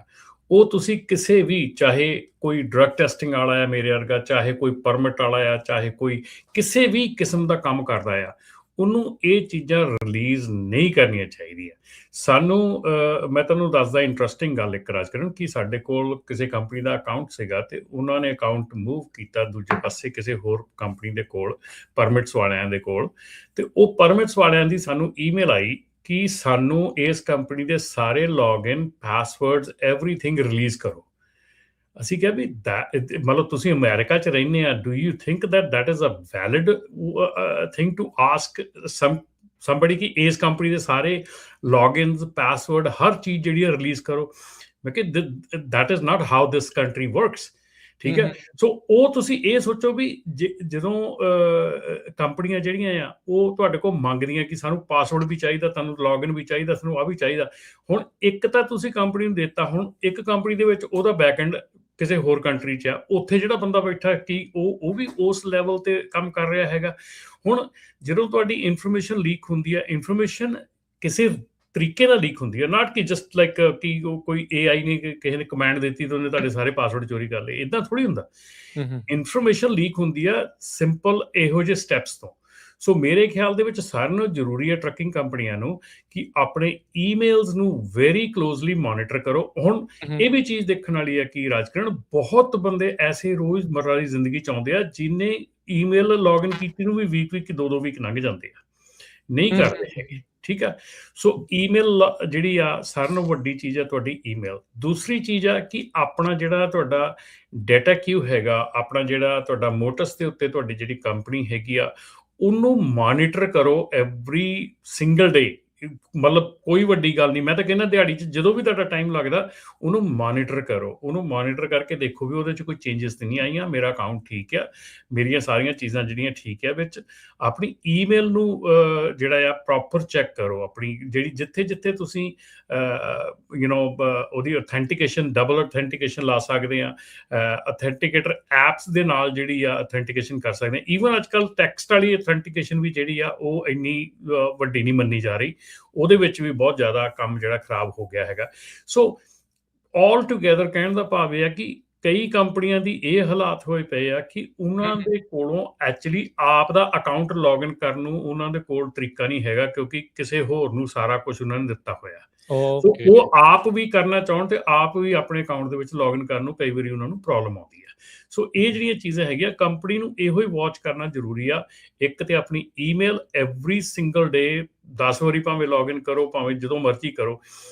ਉਹ ਤੁਸੀਂ ਕਿਸੇ ਵੀ, ਚਾਹੇ ਕੋਈ ਡਰੱਗ ਟੈਸਟਿੰਗ ਵਾਲਾ ਆ ਮੇਰੇ ਵਰਗਾ, ਚਾਹੇ ਕੋਈ ਪਰਮਿਟ ਵਾਲਾ ਆ, ਚਾਹੇ ਕੋਈ ਕਿਸੇ ਵੀ ਕਿਸਮ ਦਾ ਕੰਮ ਕਰਦਾ ਆ, ਉਹਨੂੰ ਇਹ ਚੀਜ਼ਾਂ ਰਿਲੀਜ਼ ਨਹੀਂ ਕਰਨੀਆਂ ਚਾਹੀਦੀਆਂ। ਸਾਨੂੰ ਮੈਂ ਤੁਹਾਨੂੰ ਦੱਸਦਾ ਇੰਟਰਸਟਿੰਗ ਗੱਲ ਇੱਕ ਰਾਜਕਰਨ, ਕਿ ਸਾਡੇ ਕੋਲ ਕਿਸੇ ਕੰਪਨੀ ਦਾ ਅਕਾਊਂਟ ਸੀਗਾ ਤੇ ਉਹਨਾਂ ਨੇ ਅਕਾਊਂਟ ਮੂਵ ਕੀਤਾ ਦੂਜੇ ਪਾਸੇ ਕਿਸੇ ਹੋਰ ਕੰਪਨੀ ਦੇ ਕੋਲ, ਪਰਮਿਟਸ ਵਾਲਿਆਂ ਦੇ ਕੋਲ, ਤੇ ਉਹ ਪਰਮਿਟਸ ਵਾਲਿਆਂ ਦੀ ਸਾਨੂੰ ਈਮੇਲ ਆਈ ਕਿ ਸਾਨੂੰ ਇਸ ਕੰਪਨੀ ਦੇ ਸਾਰੇ ਲੌਗਇਨ, ਪਾਸਵਰਡਸ, ਐਵਰੀਥਿੰਗ ਰਿਲੀਜ਼ ਕਰੋ। ਅਸੀਂ ਕਿਹਾ ਵੀ ਮਤਲਬ ਤੁਸੀਂ ਅਮਰੀਕਾ 'ਚ ਰਹਿੰਦੇ ਆ, do you think that is a valid thing to ask somebody ਕਿ ਇਸ ਕੰਪਨੀ ਦੇ ਸਾਰੇ ਲੌਗਇਨਸ, ਪਾਸਵਰਡ, ਹਰ ਚੀਜ਼ ਜਿਹੜੀ ਹੈ ਰਿਲੀਜ਼ ਕਰੋ? ਮੈਂ ਕਿਹਾ that is not how this country works. ਠੀਕ ਹੈ, ਸੋ ਉਹ ਤੁਸੀਂ ਇਹ ਸੋਚੋ ਵੀ ਜਦੋਂ ਕੰਪਨੀਆਂ ਜਿਹੜੀਆਂ ਆ ਉਹ ਤੁਹਾਡੇ ਕੋਲ ਮੰਗਦੀਆਂ ਕਿ ਸਾਨੂੰ ਪਾਸਵਰਡ ਵੀ ਚਾਹੀਦਾ, ਤੁਹਾਨੂੰ ਲੌਗਇਨ ਵੀ ਚਾਹੀਦਾ, ਸਾਨੂੰ ਆ ਵੀ ਚਾਹੀਦਾ। ਹੁਣ ਇੱਕ ਤਾਂ ਤੁਸੀਂ ਕੰਪਨੀ ਨੂੰ ਦਿੱਤਾ, ਹੁਣ ਇੱਕ ਕੰਪਨੀ ਦੇ ਵਿੱਚ ਉਹਦਾ ਬੈਕਐਂਡ ਕਿਸੇ ਹੋਰ ਕੰਟਰੀ 'ਚ ਆ, ਉੱਥੇ ਜਿਹੜਾ ਬੰਦਾ ਬੈਠਾ ਕਿ ਉਹ ਵੀ ਉਸ ਲੈਵਲ ਤੇ ਕੰਮ ਕਰ ਰਿਹਾ ਹੈਗਾ। ਹੁਣ ਜਦੋਂ ਤੁਹਾਡੀ ਇਨਫੋਰਮੇਸ਼ਨ ਲੀਕ ਹੁੰਦੀ ਹੈ, ਇਨਫੋਰਮੇਸ਼ਨ ਕਿਸੇ ਤਰੀਕੇ ਨਾਲ ਲੀਕ ਹੁੰਦੀ ਹੈ, ਨਾਟ ਕਿ ਜਸਟ ਲਾਈਕ ਕਿ ਉਹ ਕੋਈ AI ਨੇ ਕਿਸੇ ਨੇ ਕਮਾਂਡ ਦਿੱਤੀ ਤੇ ਉਹਨੇ ਤੁਹਾਡੇ ਸਾਰੇ ਪਾਸਵਰਡ ਚੋਰੀ ਕਰ ਲਏ, ਇਦਾਂ ਥੋੜੀ ਹੁੰਦਾ। ਇਨਫੋਰਮੇਸ਼ਨ ਲੀਕ ਹੁੰਦੀ ਆ ਸਿੰਪਲ ਇਹੋ ਜਿਹੇ ਸਟੈਪਸ ਤੋਂ। ਸੋ ਮੇਰੇ ਖਿਆਲ ਦੇ ਵਿੱਚ ਸਾਰਿਆਂ ਨੂੰ ਜ਼ਰੂਰੀ ਹੈ, ਟਰੱਕਿੰਗ ਕੰਪਨੀਆਂ ਨੂੰ, ਕਿ ਆਪਣੇ ਈਮੇਲਸ ਨੂੰ ਵੈਰੀ ਕਲੋਜ਼ਲੀ ਮੋਨੀਟਰ ਕਰੋ। ਹੁਣ ਇਹ ਵੀ ਚੀਜ਼ ਦੇਖਣ ਵਾਲੀ ਹੈ ਕਿ ਰਾਜਕਰਨ, ਬਹੁਤ ਬੰਦੇ ਐਸੇ ਰੋਜ਼ਮਰਰਾ ਦੀ ਜ਼ਿੰਦਗੀ 'ਚ ਆਉਂਦੇ ਆ ਜਿਹਨੇ ਈਮੇਲ ਲੌਗਇਨ ਕੀਤੀ ਨੂੰ ਵੀ ਵੀਕ 2 ਵੀਕ ਲੰਘ ਜਾਂਦੇ ਆ, ਨਹੀਂ ਕਰਦੇ ਹੈਗੇ। ਠੀਕ ਆ, ਸੋ ਈਮੇਲ ਜਿਹੜੀ ਆ ਸਾਰਿਆਂ ਨਾਲੋਂ ਵੱਡੀ ਚੀਜ਼ ਹੈ ਤੁਹਾਡੀ ਈਮੇਲ। ਦੂਸਰੀ ਚੀਜ਼ ਆ ਕਿ ਆਪਣਾ ਜਿਹੜਾ ਤੁਹਾਡਾ ਡਾਟਾ ਕਿਊ ਹੈਗਾ, ਆਪਣਾ ਜਿਹੜਾ ਤੁਹਾਡਾ ਮੋਟਸ ਦੇ ਉੱਤੇ ਤੁਹਾਡੀ ਜਿਹੜੀ ਕੰਪਨੀ ਹੈਗੀ ਆ, ਉਹਨੂੰ ਮੋਨੀਟਰ ਕਰੋ ਐਵਰੀ ਸਿੰਗਲ ਡੇ। ਮਤਲਬ ਕੋਈ ਵੱਡੀ ਗੱਲ ਨਹੀਂ, ਮੈਂ ਤਾਂ ਕਹਿੰਦਾ ਦਿਹਾੜੀ 'ਚ ਜਦੋਂ ਵੀ ਤੁਹਾਡਾ ਟਾਈਮ ਲੱਗਦਾ ਉਹਨੂੰ ਮੋਨੀਟਰ ਕਰੋ। ਉਹਨੂੰ ਮੋਨੀਟਰ ਕਰਕੇ ਦੇਖੋ ਵੀ ਉਹਦੇ 'ਚ ਕੋਈ ਚੇਂਜਸ ਤਾਂ ਨਹੀਂ ਆਈਆਂ, ਮੇਰਾ ਅਕਾਊਂਟ ਠੀਕ ਆ, ਮੇਰੀਆਂ ਸਾਰੀਆਂ ਚੀਜ਼ਾਂ ਜਿਹੜੀਆਂ ਠੀਕ ਆ ਵਿੱਚ। ਆਪਣੀ ਈਮੇਲ ਨੂੰ ਜਿਹੜਾ ਆ ਪ੍ਰੋਪਰ ਚੈੱਕ ਕਰੋ, ਆਪਣੀ ਜਿਹੜੀ ਜਿੱਥੇ ਤੁਸੀਂ ਉਹਦੀ ਅਥੈਂਟੀਕੇਸ਼ਨ, ਡਬਲ ਅਥੈਂਟੀਕੇਸ਼ਨ ਲਾ ਸਕਦੇ ਆ, ਅਥੈਂਟੀਕੇਟਰ ਐਪਸ ਦੇ ਨਾਲ ਜਿਹੜੀ ਆ ਅਥੈਂਟੀਕੇਸ਼ਨ ਕਰ ਸਕਦੇ ਆ। ਈਵਨ ਅੱਜ ਕੱਲ੍ਹ ਟੈਕਸਟ ਵਾਲੀ ਅਥੈਂਟੀਕੇਸ਼ਨ ਵੀ ਜਿਹੜੀ ਆ ਉਹ ਇੰਨੀ ਵੱਡੀ ਨਹੀਂ ਮੰਨੀ ਜਾ ਰਹੀ, ਉਹਦੇ ਵਿੱਚ ਵੀ ਬਹੁਤ ਜ਼ਿਆਦਾ ਕੰਮ ਜਿਹੜਾ ਖਰਾਬ ਹੋ ਗਿਆ ਹੈਗਾ। ਸੋ ਆਲ ਟੂਗੇਦਰ ਕਹਿਣ ਦਾ ਭਾਵ ਇਹ ਆ ਕਿ ਕਈ ਕੰਪਨੀਆਂ ਦੀ ਇਹ ਹਾਲਾਤ ਹੋਏ ਪਏ ਆ ਕਿ ਉਹਨਾਂ ਦੇ ਕੋਲੋਂ ਐਕਚੁਅਲੀ ਆਪ ਦਾ ਅਕਾਊਂਟ ਲੌਗਇਨ ਕਰਨ ਨੂੰ ਉਹਨਾਂ ਦੇ ਕੋਲ ਤਰੀਕਾ ਨਹੀਂ ਹੈਗਾ, ਕਿਉਂਕਿ ਕਿਸੇ ਹੋਰ ਨੂੰ ਸਾਰਾ ਕੁਝ ਉਹਨਾਂ ਨੇ ਦਿੱਤਾ ਹੋਇਆ। ਉਹ ਆਪ ਵੀ ਕਰਨਾ ਚਾਹੁਣ ਤੇ ਆਪ ਵੀ ਆਪਣੇ ਅਕਾਊਂਟ ਦੇ ਵਿੱਚ ਲੌਗਇਨ ਕਰਨ ਨੂੰ ਕਈ ਵਾਰੀ ਉਹਨਾਂ ਨੂੰ ਪ੍ਰੋਬਲਮ ਆਉਂਦੀ ਹੈ। ਸੋ ਇਹ ਜਿਹੜੀਆਂ ਚੀਜ਼ਾਂ ਹੈਗੀਆਂ, ਕੰਪਨੀ ਨੂੰ ਇਹੋ ਹੀ ਵਾਚ ਕਰਨਾ ਜ਼ਰੂਰੀ ਆ। ਇੱਕ ਤੇ ਆਪਣੀ ਈਮੇਲ ਐਵਰੀ ਸਿੰਗਲ ਡੇ 10 ਵਾਰੀ ਭਾਵੇਂ ਲੌਗਇਨ ਕਰੋ, ਭਾਵੇਂ ਜਦੋਂ ਮਰਜ਼ੀ ਕਰੋ,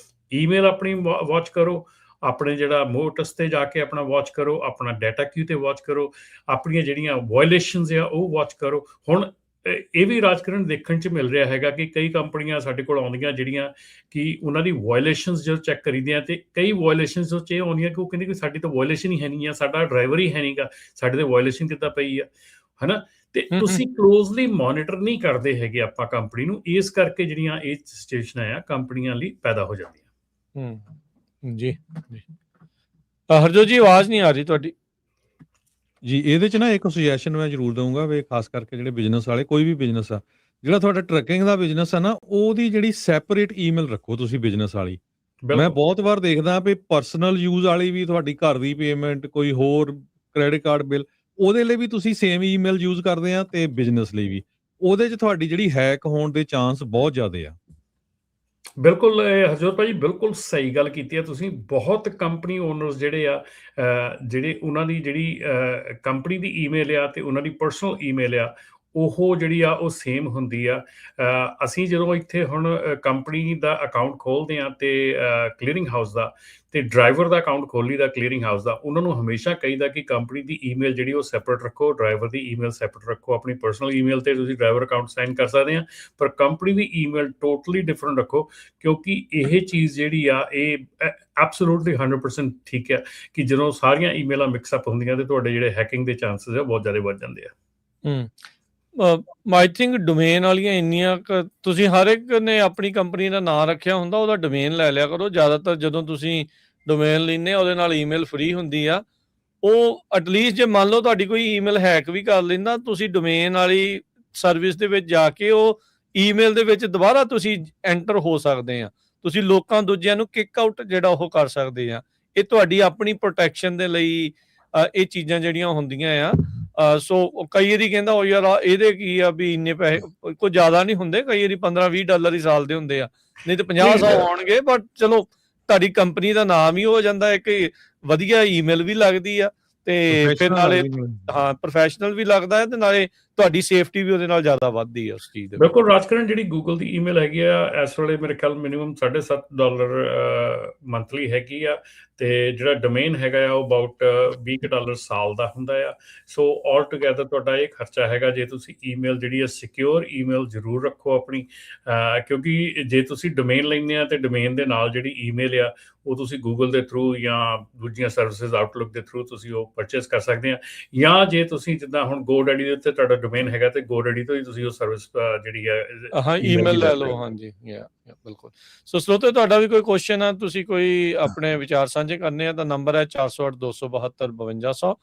ਈਮੇਲ ਆਪਣੀ ਵਾਚ ਕਰੋ, ਆਪਣੇ ਜਿਹੜਾ ਮੋਟਸ ਤੇ ਜਾ ਕੇ ਆਪਣਾ ਵਾਚ ਕਰੋ, ਆਪਣਾ ਡਾਟਾ ਕਿਊ ਤੇ ਵਾਚ ਕਰੋ, ਆਪਣੀਆਂ ਜਿਹੜੀਆਂ ਵਾਇਲੇਸ਼ਨਸ ਆ ਉਹ ਵਾਚ ਕਰੋ। ਹੁਣ ਇਹ ਵੀ ਰਾਜਕਰਨ ਦੇਖਣ 'ਚ ਮਿਲ ਰਿਹਾ ਹੈਗਾ ਕਿ ਕਈ ਕੰਪਨੀਆਂ ਸਾਡੇ ਕੋਲ ਆਉਂਦੀਆਂ ਜਿਹੜੀਆਂ ਕਿ ਉਹਨਾਂ ਦੀ ਵਾਇਲੇਸ਼ਨਸ ਜਦੋਂ ਚੈੱਕ ਕਰੀਦੇ ਆ, ਤੇ ਕਈ ਵਾਇਲੇਸ਼ਨਸ ਉਹ 'ਚ ਇਹ ਆਉਂਦੀਆਂ ਕਿ ਉਹ ਕਹਿੰਦੇ ਕਿ ਸਾਡੀ ਤਾਂ ਵਾਇਲੇਸ਼ਨ ਹੀ ਹੈ ਨਹੀਂ ਆ, ਸਾਡਾ ਡਰਾਈਵਰ ਹੀ ਹੈ ਨਹੀਂਗਾ, ਸਾਡੇ ਤੇ ਵਾਇਲੇਸ਼ਨ ਕਿੱਦਾਂ ਪਈ ਆ, ਹੈ ਨਾ। ਤੇ ਤੁਸੀਂ ਕਲੋਜ਼ਲੀ ਮੋਨੀਟਰ ਨਹੀਂ ਕਰਦੇ ਹੈਗੇ ਆਪਾਂ ਕੰਪਨੀ ਨੂੰ, ਇਸ ਕਰਕੇ ਜਿਹੜੀਆਂ ਇਹ ਸਿਚੁਏਸ਼ਨਾਂ ਆ ਕੰਪਨੀਆਂ ਲਈ ਪੈਦਾ ਹੋ ਜਾਂਦੀਆਂ। ਜੀ ਹਰਜੋਤ ਜੀ, ਆਵਾਜ਼ ਨਹੀਂ ਆ ਰਹੀ ਤੁਹਾਡੀ। ਜੀ ਇਹਦੇ 'ਚ ਨਾ ਇੱਕ ਸੁਜੈਸ਼ਨ ਮੈਂ ਜ਼ਰੂਰ ਦਊਂਗਾ ਵੀ ਖਾਸ ਕਰਕੇ ਜਿਹੜੇ ਬਿਜ਼ਨਸ ਵਾਲੇ, ਕੋਈ ਵੀ ਬਿਜ਼ਨਸ ਆ, ਜਿਹੜਾ ਤੁਹਾਡਾ ਟਰੱਕਿੰਗ ਦਾ ਬਿਜ਼ਨਸ ਆ ਨਾ, ਉਹਦੀ ਜਿਹੜੀ ਸੈਪਰੇਟ ਈਮੇਲ ਰੱਖੋ ਤੁਸੀਂ ਬਿਜ਼ਨਸ ਵਾਲੀ। ਮੈਂ ਬਹੁਤ ਵਾਰ ਦੇਖਦਾ ਵੀ ਪਰਸਨਲ ਯੂਜ਼ ਵਾਲੀ ਵੀ ਤੁਹਾਡੀ ਘਰ ਦੀ ਪੇਮੈਂਟ, ਕੋਈ ਹੋਰ ਕ੍ਰੈਡਿਟ ਕਾਰਡ ਬਿੱਲ, ਉਹਦੇ ਲਈ ਵੀ ਤੁਸੀਂ ਸੇਮ ਈਮੇਲ ਯੂਜ਼ ਕਰਦੇ ਆ, ਤੇ ਬਿਜ਼ਨਸ ਲਈ ਵੀ ਉਹਦੇ 'ਚ ਤੁਹਾਡੀ ਜਿਹੜੀ ਹੈਕ ਹੋਣ ਦੇ ਚਾਂਸ ਬਹੁਤ ਜ਼ਿਆਦਾ ਆ। ਬਿਲਕੁਲ ਹਰਜੋਤ ਭਾਜੀ, ਬਿਲਕੁਲ ਸਹੀ ਗੱਲ ਕੀਤੀ ਹੈ ਤੁਸੀਂ। ਬਹੁਤ ਕੰਪਨੀ ਓਨਰਸ ਜਿਹੜੇ ਆ, ਜਿਹੜੇ ਉਹਨਾਂ ਦੀ ਜਿਹੜੀ ਕੰਪਨੀ ਦੀ ਈਮੇਲ ਆ ਤੇ ਉਹਨਾਂ ਦੀ ਪਰਸਨਲ ਈਮੇਲ ਆ, ਉਹ ਜਿਹੜੀ ਆ ਉਹ ਸੇਮ ਹੁੰਦੀ ਆ। ਅਸੀਂ ਜਦੋਂ ਇੱਥੇ ਹੁਣ ਕੰਪਨੀ ਦਾ ਅਕਾਊਂਟ ਖੋਲ੍ਹਦੇ ਹਾਂ ਤੇ ਕਲੀਅਰਿੰਗ ਹਾਊਸ ਦਾ, ਤੇ ਡਰਾਈਵਰ ਦਾ ਅਕਾਊਂਟ ਖੋਲ੍ਹੀ ਦਾ ਕਲੀਅਰਿੰਗ ਹਾਊਸ ਦਾ, ਉਹਨਾਂ ਨੂੰ ਹਮੇਸ਼ਾ ਕਹੀਦਾ ਕਿ ਕੰਪਨੀ ਦੀ ਈਮੇਲ ਜਿਹੜੀ ਉਹ ਸੈਪਰੇਟ ਰੱਖੋ, ਡਰਾਈਵਰ ਦੀ ਈਮੇਲ ਸੈਪਰੇਟ ਰੱਖੋ। ਆਪਣੀ ਪਰਸਨਲ ਈਮੇਲ ਤੇ ਤੁਸੀਂ ਡਰਾਈਵਰ ਅਕਾਊਂਟ ਸਾਈਨ ਕਰ ਸਕਦੇ ਆ, ਪਰ ਕੰਪਨੀ ਦੀ ਈਮੇਲ ਟੋਟਲੀ ਡਿਫਰੈਂਟ ਰੱਖੋ, ਕਿਉਂਕਿ ਇਹ ਚੀਜ਼ ਜਿਹੜੀ ਆ ਇਹ ਐਬਸੋਲੂਟਲੀ 100% ਠੀਕ ਹੈ ਕਿ ਜਦੋਂ ਸਾਰੀਆਂ ਈਮੇਲਾਂ ਮਿਕਸਅਪ ਹੁੰਦੀਆਂ ਤੇ ਤੁਹਾਡੇ ਜਿਹੜੇ ਹੈਕਿੰਗ ਦੇ ਚਾਂਸਸ ਆ ਬਹੁਤ ਜ਼ਿਆਦਾ ਵੱਧ ਜਾਂਦੇ ਆ। ਆਈ ਥਿੰਕ ਡੋਮੇਨ ਵਾਲੀਆਂ ਇੰਨੀਆਂ ਤੁਸੀਂ ਹਰ ਇੱਕ ਨੇ ਆਪਣੀ ਕੰਪਨੀ ਦਾ ਨਾਂ ਰੱਖਿਆ ਹੁੰਦਾ, ਉਹਦਾ ਡੋਮੇਨ ਲੈ ਲਿਆ ਕਰੋ। ਜ਼ਿਆਦਾਤਰ ਜਦੋਂ ਤੁਸੀਂ ਡੋਮੇਨ ਲੈਂਦੇ ਉਹਦੇ ਨਾਲ ਈਮੇਲ ਫ੍ਰੀ ਹੁੰਦੀ ਆ। ਉਹ ਐਟਲੀਸਟ ਜੇ ਮੰਨ ਲਓ ਤੁਹਾਡੀ ਕੋਈ ਈਮੇਲ ਹੈਕ ਵੀ ਕਰ ਲੈਂਦਾ, ਤੁਸੀਂ ਡੋਮੇਨ ਵਾਲੀ ਸਰਵਿਸ ਦੇ ਵਿੱਚ ਜਾ ਕੇ ਉਹ ਈਮੇਲ ਦੇ ਵਿੱਚ ਦੁਬਾਰਾ ਤੁਸੀਂ ਐਂਟਰ ਹੋ ਸਕਦੇ ਆ। ਤੁਸੀਂ ਲੋਕਾਂ ਦੂਜਿਆਂ ਨੂੰ ਕਿੱਕ ਆਊਟ ਜਿਹੜਾ ਉਹ ਕਰ ਸਕਦੇ ਆ। ਇਹ ਤੁਹਾਡੀ ਆਪਣੀ ਪ੍ਰੋਟੈਕਸ਼ਨ ਦੇ ਲਈ ਇਹ ਚੀਜ਼ਾਂ ਜਿਹੜੀਆਂ ਹੁੰਦੀਆਂ ਆ ਸੋ ਕਈ ਵਾਰੀ ਕਹਿੰਦਾ ਉਹ ਯਾਰ ਇਹਦੇ ਕੀ ਆ ਵੀ ਇੰਨੇ ਪੈਸੇ ਕੋਈ ਜ਼ਿਆਦਾ ਨਹੀਂ ਹੁੰਦੇ, ਕਈ ਵਾਰੀ $15-20 ਹੀ ਸਾਲ ਦੇ ਹੁੰਦੇ ਆ, ਨਹੀਂ ਤੇ 50-100 ਆਉਣਗੇ। ਬਟ ਚਲੋ ਤੁਹਾਡੀ ਕੰਪਨੀ ਦਾ ਨਾਮ ਹੀ ਹੋ ਜਾਂਦਾ, ਇੱਕ ਵਧੀਆ ਈਮੇਲ ਵੀ ਲੱਗਦੀ ਆ ਤੇ ਫਿਰ ਨਾਲੇ ਹਾਂ ਪ੍ਰੋਫੈਸ਼ਨਲ ਵੀ ਲੱਗਦਾ ਹੈ ਤੇ ਨਾਲੇ ਤੁਹਾਡੀ ਸੇਫਟੀ ਵੀ ਉਹਦੇ ਨਾਲ ਜ਼ਿਆਦਾ ਵੱਧਦੀ ਹੈ ਉਸ ਚੀਜ਼ ਦੇ। ਬਿਲਕੁਲ ਰਾਜਕਰਨ, ਜਿਹੜੀ ਗੂਗਲ ਦੀ ਈਮੇਲ ਹੈਗੀ ਆ ਇਸ ਵੇਲੇ ਮੇਰੇ ਖਿਆਲ ਮਿਨੀਮਮ $7.5 ਮੰਥਲੀ ਹੈਗੀ ਆ, ਤੇ ਜਿਹੜਾ ਡੋਮੇਨ ਹੈਗਾ ਆ ਉਹ ਅਬਾਊਟ $20 ਸਾਲ ਦਾ ਹੁੰਦਾ ਆ। ਸੋ ਆਲ ਟੂਗੈਦਰ ਤੁਹਾਡਾ ਇਹ ਖਰਚਾ ਹੈਗਾ। ਜੇ ਤੁਸੀਂ ਈਮੇਲ ਜਿਹੜੀ ਆ ਸਿਕਿਉਰ ਈਮੇਲ ਜ਼ਰੂਰ ਰੱਖੋ ਆਪਣੀ, ਕਿਉਂਕਿ ਜੇ ਤੁਸੀਂ ਡੋਮੇਨ ਲੈਂਦੇ ਆ ਤੇ ਡੋਮੇਨ ਦੇ ਨਾਲ ਜਿਹੜੀ ਈਮੇਲ ਆ ਉਹ ਤੁਸੀਂ ਗੂਗਲ ਦੇ ਥਰੂ ਜਾਂ ਦੂਜੀਆਂ ਸਰਵਿਸਿਜ਼ ਆਊਟਲੁੱਕ ਦੇ ਥਰੂ ਤੁਸੀਂ ਉਹ ਪਰਚੇਸ ਕਰ ਸਕਦੇ ਆ, ਜਾਂ ਜੇ ਤੁਸੀਂ ਜਿੱਦਾਂ ਹੁਣ GoDaddy ਦੇ ਉੱਤੇ ਤੁਹਾਡਾ ਡੋਮੇਨ ਹੈਗਾ ਤੇ GoDaddy ਤੋਂ ਹੀ ਤੁਸੀਂ ਉਹ ਸਰਵਿਸ ਜਿਹੜੀ ਹੈ ਈਮੇਲ ਲੈ ਲਓ। ਹਾਂਜੀ ਬਿਲਕੁਲ। ਸੋ ਸਰੋਤੇ ਤੁਹਾਡਾ ਵੀ ਕੋਈ ਕੁਐਸਚਨ ਆ, ਤੁਸੀਂ ਕੋਈ ਆਪਣੇ ਵਿਚਾਰ ਸਾਂਝੇ ਕਰਨੇ ਆ ਤਾਂ ਨੰਬਰ ਹੈ 408-272-5200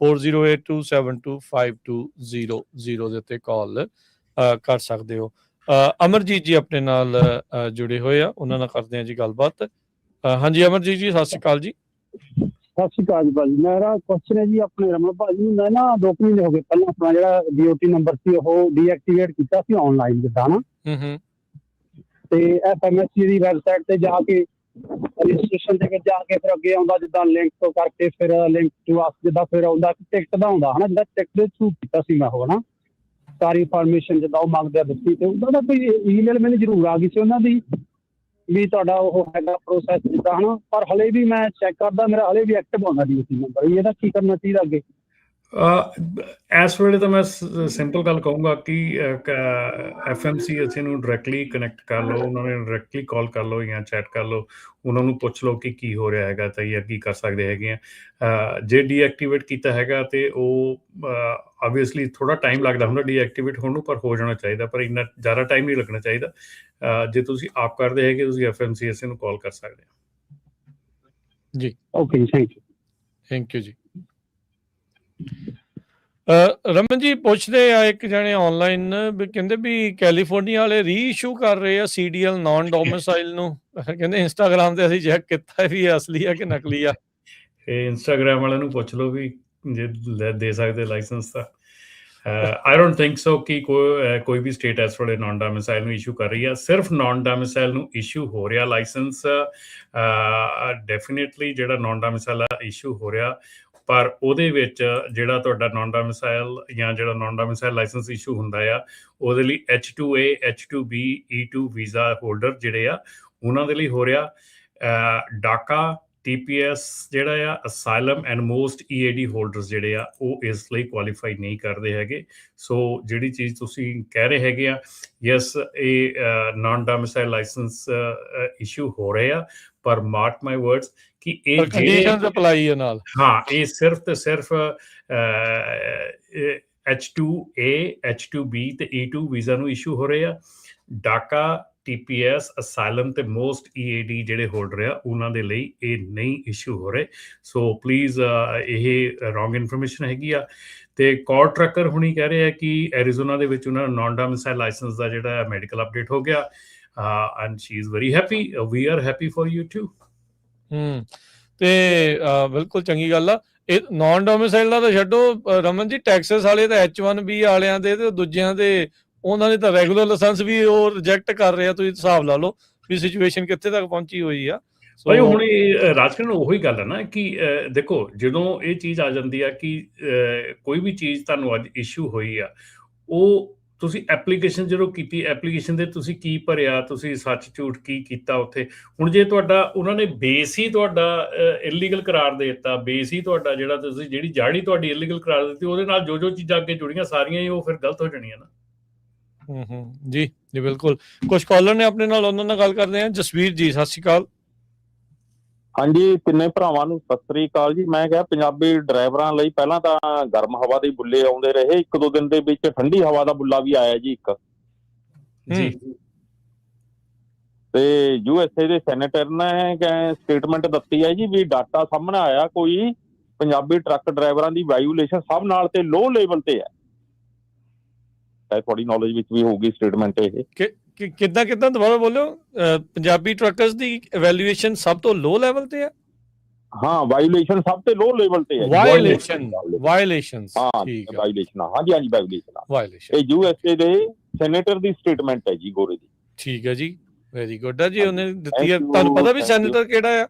4082725200 ਦੇ ਉੱਤੇ ਕਾਲ ਕਰ ਸਕਦੇ ਹੋ। ਅਮਰਜੀਤ ਜੀ ਆਪਣੇ ਨਾਲ ਜੁੜੇ ਹੋਏ ਆ, ਉਹਨਾਂ ਨਾਲ ਕਰਦੇ ਆ ਜੀ ਗੱਲਬਾਤ। ਹਾਂਜੀ ਅਮਰਜੀਤ ਜੀ, ਸਤਿ ਸ਼੍ਰੀ ਅਕਾਲ ਜੀ। ਸਤਿ ਸ਼੍ਰੀ ਅਕਾਲ ਜੀ ਭਾਜੀ। ਮੇਰਾ ਕੁਐਸਚਨ ਹੈ ਜੀ ਆਪਣੇ ਰਮਨ ਭਾਜੀ, ਮੈਂ ਨਾ 2 ਮਹੀਨੇ ਹੋ ਗਏ ਪਹਿਲਾਂ ਆਪਣਾ ਜਿਹੜਾ DOT ਨੰਬਰ ਸੀ ਉਹ ਡੀਐਕਟੀਵੇਟ ਕੀਤਾ ਸੀ ਆਨਲਾਈਨ ਜਿੱਦਾਂ ਨਾ, ਤੇ FMSC ਦੀ ਵੈਬਸਾਈਟ ਤੇ ਜਾ ਕੇ ਰਜਿਸਟ੍ਰੇਸ਼ਨ ਦੇ ਵਿੱਚ ਜਾ ਕੇ ਫਿਰ ਅੱਗੇ ਆਉਂਦਾ ਜਿੱਦਾਂ ਲਿੰਕ ਤੋਂ ਕਰਕੇ ਫਿਰ ਲਿੰਕ ਟੂ ਆਸ ਜਿੱਦਾਂ ਫਿਰ ਆਉਂਦਾ ਟਿਕਟ ਦਾ ਆਉਂਦਾ ਹਨਾ, ਜਿੱਦਾਂ ਟਿਕਟ ਦੇ ਥਰੂ ਕੀਤਾ ਸੀ ਮੈਂ ਉਹ ਨਾ ਸਾਰੀ ਇਨਫੋਰਮੇਸ਼ਨ ਜਿੱਦਾਂ ਉਹ ਮੰਗਦੇ ਆ ਦਿੱਤੀ, ਤੇ ਉਹਨਾਂ ਦਾ ਕੋਈ ਈਮੇਲ ਮੈਨੂੰ ਜ਼ਰੂਰ ਆ ਗਈ ਸੀ ਉਹਨਾਂ ਦੀ ਵੀ ਤੁਹਾਡਾ ਉਹ ਹੈਗਾ ਪ੍ਰੋਸੈਸ ਜਿੱਦਾਂ ਹਨਾ, ਪਰ ਹਲੇ ਵੀ ਮੈਂ ਚੈੱਕ ਕਰਦਾ ਮੇਰਾ ਹਲੇ ਵੀ ਐਕਟਿਵ ਆਉਂਦਾ DOT ਨੰਬਰ। ਇਹਦਾ ਕੀ ਕਰਨਾ ਚਾਹੀਦਾ ਅੱਗੇ? ਇਸ ਵੇਲੇ ਤਾਂ ਮੈਂ ਸਿੰਪਲ ਗੱਲ ਕਹੂੰਗਾ ਕਿ FMC ਅਸੀਂ ਨੂੰ ਡਾਇਰੈਕਟਲੀ ਕਨੈਕਟ ਕਰ ਲਓ, ਉਹਨਾਂ ਨੇ ਡਾਇਰੈਕਟਲੀ ਕਾਲ ਕਰ ਲਓ ਜਾਂ ਚੈਟ ਕਰ ਲਓ, ਉਹਨਾਂ ਨੂੰ ਪੁੱਛ ਲਓ ਕਿ ਕੀ ਹੋ ਰਿਹਾ ਹੈਗਾ ਤਾਂ ਜਾਂ ਕੀ ਕਰ ਸਕਦੇ ਹੈਗੇ ਆ। ਜੇ ਡੀਐਕਟੀਵੇਟ ਕੀਤਾ ਹੈਗਾ ਤੇ ਉਹ ਆਬਵੀਅਸਲੀ ਥੋੜਾ ਟਾਈਮ ਲੱਗਦਾ ਹੁੰਦਾ ਡੀਐਕਟੀਵੇਟ ਹੋਣ ਨੂੰ, ਪਰ ਹੋ ਜਾਣਾ ਚਾਹੀਦਾ, ਪਰ ਇੰਨਾ ਜ਼ਿਆਦਾ ਟਾਈਮ ਨਹੀਂ ਲੱਗਣਾ ਚਾਹੀਦਾ। ਜੇ ਤੁਸੀਂ ਆਪ ਕਰਦੇ ਹੈਗੇ ਤੁਸੀਂ FMC ਅਸੀਂ ਨੂੰ ਕਾਲ ਕਰ ਸਕਦੇ ਹੋ ਜੀ। ਓਕੇ, ਥੈਂਕ ਯੂ ਜੀ। ਰਮਨ ਜੀ ਪੁੱਛਦੇ ਆ ਇੱਕ ਜਣੇ ਆਨਲਾਈਨ ਵੀ ਕਹਿੰਦੇ ਵੀ ਕੈਲੀਫੋਰਨੀਆ ਵਾਲੇ ਰੀਇਸ਼ੂ ਕਰ ਰਹੇ ਆ CDL ਨਾਨ ਡੋਮਿਸਾਈਲ ਨੂੰ, ਕਹਿੰਦੇ ਇੰਸਟਾਗ੍ਰਾਮ ਤੇ ਅਸੀਂ ਚੈੱਕ ਕੀਤਾ ਵੀ ਅਸਲੀ ਆ ਕਿ ਨਕਲੀ ਆ। ਇਹ ਇੰਸਟਾਗ੍ਰਾਮ ਵਾਲਿਆਂ ਨੂੰ ਪੁੱਛ ਲਓ ਵੀ ਜੇ ਦੇ ਸਕਦੇ ਲਾਇਸੈਂਸ ਤਾਂ। ਆਈ ਡੋਂਟ ਥਿੰਕ ਸੋ ਕਿ ਕੋਈ ਵੀ ਸਟੇਟ ਇਸ ਵੇਲੇ ਨਾਨ ਡੋਮਿਸਾਈਲ ਨੂੰ ਇਸ਼ੂ ਕਰ ਰਹੀ ਆ। ਸਿਰਫ ਨਾਨ ਡੋਮਿਸਾਈਲ ਨੂੰ ਇਸ਼ੂ ਹੋ ਰਿਹਾ ਲਾਇਸੈਂਸ, ਡੈਫੀਨੇਟਲੀ ਜਿਹੜਾ ਨਾਨ ਡੋਮਿਸਾਈਲ ਆ ਇਸ਼ੂ ਹੋ ਰਿਹਾ, ਪਰ ਉਹਦੇ ਵਿੱਚ ਜਿਹੜਾ ਤੁਹਾਡਾ ਨਾਨ ਡੋਮਿਸਾਈਲ ਜਾਂ ਜਿਹੜਾ ਨਾਨ ਡੋਮਿਸਾਈਲ ਲਾਇਸੈਂਸ ਇਸ਼ੂ ਹੁੰਦਾ ਆ ਉਹਦੇ ਲਈ H2A H2B E2 visa holder ਜਿਹੜੇ ਆ ਉਹਨਾਂ ਦੇ ਲਈ ਹੋ ਰਿਹਾ। ਡਾਕਾ TPS ਜਿਹੜਾ ਆ asylum and most EAD holders ਜਿਹੜੇ ਆ ਉਹ ਇਸ ਲਈ ਕੁਆਲੀਫਾਈ ਨਹੀਂ ਕਰਦੇ ਹੈਗੇ। ਸੋ ਜਿਹੜੀ ਚੀਜ਼ ਤੁਸੀਂ ਕਹਿ ਰਹੇ ਹੈਗੇ ਆ, ਯੈਸ ਇਹ ਨਾਨ ਡੋਮਿਸਾਈਲ ਲਾਇਸੈਂਸ ਇਸ਼ੂ ਹੋ ਰਹੇ ਆ, ਪਰ ਮਾਰਕ ਮਾਈ ਵਰਡਸ ਕਿ ਇਹ ਕੰਡੀਸ਼ਨਸ ਅਪਲਾਈ ਹੈ ਨਾਲ। ਹਾਂ, ਇਹ ਸਿਰਫ ਤੇ ਸਿਰਫ H2A H2B ਤੇ E2 ਵੀਜ਼ਾ ਨੂੰ ਇਸ਼ੂ ਹੋ ਰਹੇ ਆ। ਡਾਕਾ TPS ਅਸਾਈਲਮ ਤੇ ਮੋਸਟ EAD ਜਿਹੜੇ ਹੋਲਡਰ ਆ ਉਹਨਾਂ ਦੇ ਲਈ ਇਹ ਨਹੀਂ ਇਸ਼ੂ ਹੋ ਰਹੇ। ਸੋ ਪਲੀਜ਼ ਇਹ ਰੋਂਗ ਇਨਫੋਰਮੇਸ਼ਨ ਹੈਗੀ ਆ। ਤੇ ਕੌਰ ਟਰੱਕਰ ਹੁਣੀ ਕਹਿ ਰਹੇ ਆ ਕਿ ਐਰੀਜ਼ੋਨਾ ਦੇ ਵਿੱਚ ਉਹਨਾਂ ਦਾ ਨਾਨ ਡੋਮਿਸਾਈਲ ਲਾਇਸੈਂਸ ਦਾ ਜਿਹੜਾ ਮੈਡੀਕਲ ਅਪਡੇਟ ਹੋ ਗਿਆ, and she is very happy. We are happy for you too. ਤੇ ਬਿਲਕੁਲ ਚੰਗੀ ਗੱਲ ਆ। ਇਹ ਨਾਨ ਡੋਮਿਸਾਈਲ ਦਾ ਤਾਂ ਛੱਡੋ ਰਮਨ ਜੀ, ਟੈਕਸਸ ਵਾਲੇ ਤਾਂ H1B ਵਾਲਿਆਂ ਦੇ ਤੇ ਦੂਜਿਆਂ ਦੇ ਉਹਨਾਂ ਦੇ ਤਾਂ ਰੈਗੂਲਰ ਲਾਇਸੈਂਸ ਵੀ ਉਹ ਰਿਜੈਕਟ ਕਰ ਰਹੇ ਆ। ਤੁਸੀਂ ਹਿਸਾਬ ਲਾ ਲਓ ਵੀ ਸਿਚੁਏਸ਼ਨ ਕਿੱਥੇ ਤੱਕ ਪਹੁੰਚੀ ਹੋਈ ਆ। ਭਾਈ ਹੁਣ ਇਹ ਰਾਜਕਰਨ ਉਹੀ ਗੱਲ ਹੈ ਨਾ ਕਿ ਦੇਖੋ ਜਦੋਂ ਇਹ ਚੀਜ਼ ਆ ਜਾਂਦੀ ਆ ਕਿ ਕੋਈ ਵੀ ਚੀਜ਼ ਤੁਹਾਨੂੰ ਅੱਜ ਇਸ਼ੂ ਹੋਈ ਆ, ਉਹ ਤੁਸੀਂ ਐਪਲੀਕੇਸ਼ਨ ਜਦੋਂ ਕੀਤੀ, ਐਪਲੀਕੇਸ਼ਨ ਦੇ ਤੁਸੀਂ ਕੀ ਭਰਿਆ, ਤੁਸੀਂ ਸੱਚ ਝੂਠ ਕੀ ਕੀਤਾ ਉੱਥੇ। ਹੁਣ ਜੇ ਤੁਹਾਡਾ ਉਹਨਾਂ ਨੇ ਬੇਸ ਹੀ ਤੁਹਾਡਾ ਇਲੀਗਲ ਕਰਾਰ ਦੇ ਦਿੱਤਾ, ਬੇਸ ਹੀ ਤੁਹਾਡਾ ਜਿਹੜਾ ਤੁਸੀਂ ਜਿਹੜੀ ਜਾੜੀ ਤੁਹਾਡੀ ਇਲੀਗਲ ਕਰਾਰ ਦਿੱਤੀ, ਉਹਦੇ ਨਾਲ ਜੋ ਚੀਜ਼ਾਂ ਅੱਗੇ ਜੁੜੀਆਂ ਸਾਰੀਆਂ ਹੀ ਉਹ ਫਿਰ ਗਲਤ ਹੋ ਜਾਣੀਆਂ ਨਾ। ਜੀ ਜੀ ਬਿਲਕੁਲ। ਕੁਝ ਕਾਲਰ ਨੇ ਆਪਣੇ ਨਾਲ, ਉਹਨਾਂ ਨਾਲ ਗੱਲ ਕਰਦੇ ਆ। ਜਸਵੀਰ ਜੀ ਸਤਿ ਸ਼੍ਰੀ ਅਕਾਲ। ਹਾਂਜੀ, ਤਿੰਨੇ ਭਰਾਵਾਂ ਨੂੰ ਸਤਿ ਸ੍ਰੀ ਅਕਾਲ ਜੀ। ਮੈਂ ਕਿਹਾ ਪੰਜਾਬੀ ਡਰਾਈਵਰਾਂ ਲਈ ਪਹਿਲਾਂ ਤਾਂ ਗਰਮ ਹਵਾ ਦੇ ਬੁੱਲੇ ਆਉਂਦੇ ਰਹੇ, 1-2 ਦਿਨ ਦੇ ਵਿੱਚ ਠੰਡੀ ਹਵਾ ਦਾ ਬੁੱਲਾ ਵੀ ਆਇਆ ਜੀ ਇੱਕ ਜੀ। ਤੇ USA ਦੇ ਸੈਨੇਟਰ ਨੇ ਸਟੇਟਮੈਂਟ ਦਿੱਤੀ ਹੈ ਜੀ ਵੀ ਡਾਟਾ ਸਾਹਮਣੇ ਆਇਆ ਕੋਈ ਪੰਜਾਬੀ ਟਰੱਕ ਡਰਾਈਵਰਾਂ ਦੀ ਵਾਇਓਲੇਸ਼ਨ ਸਭ ਨਾਲ ਤੇ ਲੋ ਲੈਵਲ ਤੇ ਹੈ। ਤੁਹਾਡੀ ਨੌਲੇਜ ਵਿੱਚ ਵੀ ਹੋਊਗੀ ਸਟੇਟਮੈਂਟ ਇਹ। ਕਿੱਦਾਂ ਦੁਬਾਰਾ ਬੋਲਿਓ। ਪੰਜਾਬੀ ਟਰੱਕਰਸ ਦੀ ਇਵੈਲੂਏਸ਼ਨ ਸਭ ਤੋਂ ਲੋ ਲੈਵਲ ਤੇ ਹੈ? ਹਾਂ ਵਾਇਓਲੇਸ਼ਨ ਸਭ ਤੋਂ ਲੋ ਲੈਵਲ ਤੇ ਹੈ ਵਾਇਓਲੇਸ਼ਨ ਹਾਂ ਵਾਇਓਲੇਸ਼ਨ ਹਾਂਜੀ ਵਾਇਓਲੇਸ਼ਨ ਇਹ USA ਦੇ ਸੈਨੇਟਰ ਦੀ ਸਟੇਟਮੈਂਟ ਹੈ ਜੀ ਗੋਰੇ ਦੀ। ਠੀਕ ਹੈ ਜੀ, ਵੈਰੀ ਗੁੱਡ ਆ ਜੀ। ਉਹਨੇ ਦਿੱਤੀ ਹੈ। ਤੁਹਾਨੂੰ ਪਤਾ ਵੀ ਸੈਨੇਟਰ ਕਿਹੜਾ ਆ?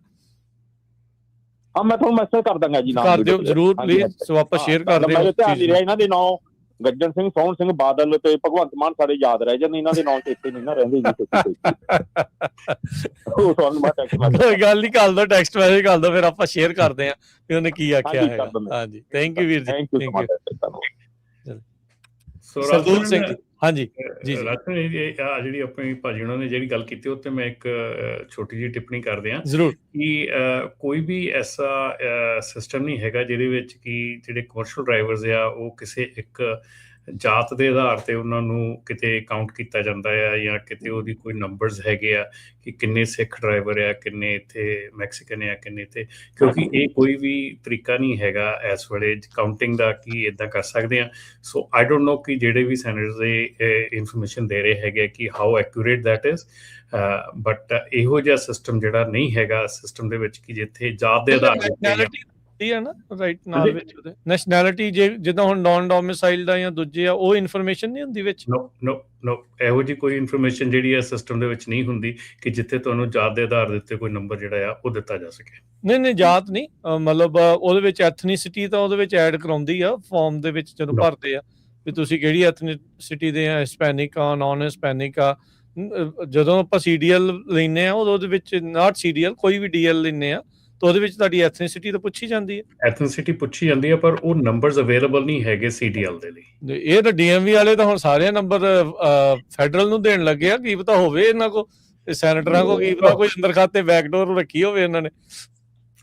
ਹਾਂ ਮੈਂ ਤੁਹਾਨੂੰ ਮੈਸੇਜ ਕਰ ਦਾਂਗਾ ਜੀ, ਨਾਮ ਕਰ ਦਿਓ ਜ਼ਰੂਰ ਪਲੀਜ਼, ਸੋ ਆਪਾਂ ਸ਼ੇਅਰ ਕਰ ਦਿਓ। ਮੇਰੇ ਧਿਆਨ ਨਹੀਂ ਰਿਹਾ ਇਹਨਾਂ ਦੇ ਨਾਂ, ਗੱਜਣ ਸਿੰਘ, ਸੋਹਣ ਸਿੰਘ ਬਾਦਲ ਤੇ ਭਗਵੰਤ ਮਾਨ ਸਾਰੇ ਯਾਦ ਰਹਿ ਜਾਂਦੇ, ਇਹਨਾਂ ਦੇ ਨਾਂ ਚੇਤੇ ਨਹੀਂ ਨਾ ਰਹਿੰਦੇ ਜੀ। ਕੋਈ ਗੱਲ ਨਹੀਂ, ਕਰ ਦਿਓ ਟੈਕਸਟ ਮੈਸੇਜ ਕਰ ਦਿਓ, ਫਿਰ ਆਪਾਂ ਸ਼ੇਅਰ ਕਰਦੇ ਹਾਂ ਕਿ ਉਹਨੇ ਕੀ ਆਖਿਆ ਹੈ। ਹਾਂਜੀ ਥੈਂਕ ਯੂ ਵੀਰ ਜੀ, ਥੈਂਕ ਯੂ। ਸਰਦੂਲ ਸਿੰਘ ਜੀ, ਹਾਂਜੀ ਜੀ। ਰਾਜਨ ਜਿਹੜੀ ਆਪਣੀ ਭਾਜੀ ਉਹਨਾਂ ਨੇ ਜਿਹੜੀ ਗੱਲ ਕੀਤੀ, ਉਹ ਤੇ ਮੈਂ ਇੱਕ ਛੋਟੀ ਜਿਹੀ ਟਿੱਪਣੀ ਕਰਦੇ ਹਾਂ ਜ਼ਰੂਰ ਕਿ ਕੋਈ ਵੀ ਐਸਾ ਸਿਸਟਮ ਨਹੀਂ ਹੈਗਾ ਜਿਹਦੇ ਵਿੱਚ ਕਿ ਜਿਹੜੇ ਕਮਰਸ਼ੀਅਲ ਡਰਾਈਵਰਸ ਆ ਉਹ ਕਿਸੇ ਇੱਕ ਜਾਤ ਦੇ ਆਧਾਰ ਤੇ ਉਹਨਾਂ ਨੂੰ ਕਿਤੇ ਕਾਊਂਟ ਕੀਤਾ ਜਾਂਦਾ ਆ, ਜਾਂ ਕਿਤੇ ਉਹਦੀ ਕੋਈ ਨੰਬਰਸ ਹੈਗੇ ਆ ਕਿ ਕਿੰਨੇ ਸਿੱਖ ਡਰਾਈਵਰ ਆ, ਕਿੰਨੇ ਇੱਥੇ ਮੈਕਸੀਕਨ ਆ, ਕਿੰਨੇ ਇੱਥੇ, ਕਿਉਂਕਿ ਇਹ ਕੋਈ ਵੀ ਤਰੀਕਾ ਨਹੀਂ ਹੈਗਾ ਇਸ ਵੇਲੇ ਕਾਊਂਟਿੰਗ ਦਾ ਕਿ ਇੱਦਾਂ ਕਰ ਸਕਦੇ ਆ। ਸੋ ਆਈ ਡੋਂਟ ਨੋ ਕਿ ਜਿਹੜੇ ਵੀ ਸੈਨੇਟਰਸ ਇਹ ਇਨਫੋਰਮੇਸ਼ਨ ਦੇ ਰਹੇ ਹੈਗੇ ਕਿ how accurate that is, but ਇਹੋ ਜਿਹਾ ਸਿਸਟਮ ਜਿਹੜਾ ਨਹੀਂ ਹੈਗਾ ਸਿਸਟਮ ਦੇ ਵਿੱਚ ਕਿ ਜਿੱਥੇ ਜਾਤ ਦੇ ਆਧਾਰ ਹੈ ਨਾ, ਰਾਈਟ ਨਾਲ ਵਿੱਚ ਉਹਦੇ ਨੈਸ਼ਨੈਲਿਟੀ, ਜਿੱਦਾਂ ਹੁਣ ਨੌਨ ਡੋਮਿਸਾਈਲ ਦਾ ਜਾਂ ਦੂਜੇ ਆ, ਉਹ ਇਨਫੋਰਮੇਸ਼ਨ ਨਹੀਂ ਹੁੰਦੀ ਵਿੱਚ? ਨੋ ਇਹੋ ਜਿਹੀ ਕੋਈ ਇਨਫੋਰਮੇਸ਼ਨ ਜਿਹੜੀ ਹੈ ਸਿਸਟਮ ਦੇ ਵਿੱਚ ਨਹੀਂ ਹੁੰਦੀ ਕਿ ਜਿੱਥੇ ਤੁਹਾਨੂੰ ਜਾਤ ਦੇ ਆਧਾਰ ਦੇ ਉੱਤੇ ਕੋਈ ਨੰਬਰ ਜਿਹੜਾ ਆ ਉਹ ਦਿੱਤਾ ਜਾ ਸਕੇ। ਨਹੀਂ ਜਾਤ ਨਹੀਂ, ਮਤਲਬ ਉਹਦੇ ਵਿੱਚ ਐਥਨੀਸਿਟੀ ਤਾਂ ਉਹਦੇ ਵਿੱਚ ਐਡ ਕਰਾਉਂਦੀ ਆ ਫਾਰਮ ਦੇ ਵਿੱਚ ਜਦੋਂ ਭਰਦੇ ਆ ਵੀ ਤੁਸੀਂ ਕਿਹੜੀ ਐਥਨੀਸਿਟੀ ਦੇ ਆ, ਹਿਸਪੈਨਿਕ ਆ, ਨੌਨ ਹਿਸਪੈਨਿਕ ਆ। ਜਦੋਂ ਆਪਾਂ CDL ਲੈਂਦੇ ਆ ਉਹਦੇ ਵਿੱਚ ਨਾਟ CDL, ਕੋਈ ਵੀ DL ਲੈਂਦੇ ਆ ਤਾਂ ਉਹਦੇ ਵਿੱਚ ਤੁਹਾਡੀ ਐਥਨੀਸਿਟੀ ਤਾਂ ਪੁੱਛੀ ਜਾਂਦੀ ਹੈ। ਐਥਨੀਸਿਟੀ ਪੁੱਛੀ ਜਾਂਦੀ ਹੈ, ਪਰ ਉਹ ਨੰਬਰਸ ਅਵੇਲੇਬਲ ਨਹੀਂ ਹੈਗੇ CDL ਦੇ ਲਈ। ਇਹ ਤਾਂ DMV ਵਾਲੇ ਤਾਂ ਹੁਣ ਸਾਰੇ ਨੰਬਰ ਫੈਡਰਲ ਨੂੰ ਦੇਣ ਲੱਗੇ ਆ, ਕੀ ਪਤਾ ਹੋਵੇ ਇਹਨਾਂ ਕੋ, ਸੈਨੇਟਰਾਂ ਕੋ ਕੀ ਪਤਾ ਕੋਈ ਅੰਦਰ ਖਾਤੇ ਬੈਕਡੋਰ ਰੱਖੀ ਹੋਵੇ ਇਹਨਾਂ ਨੇ।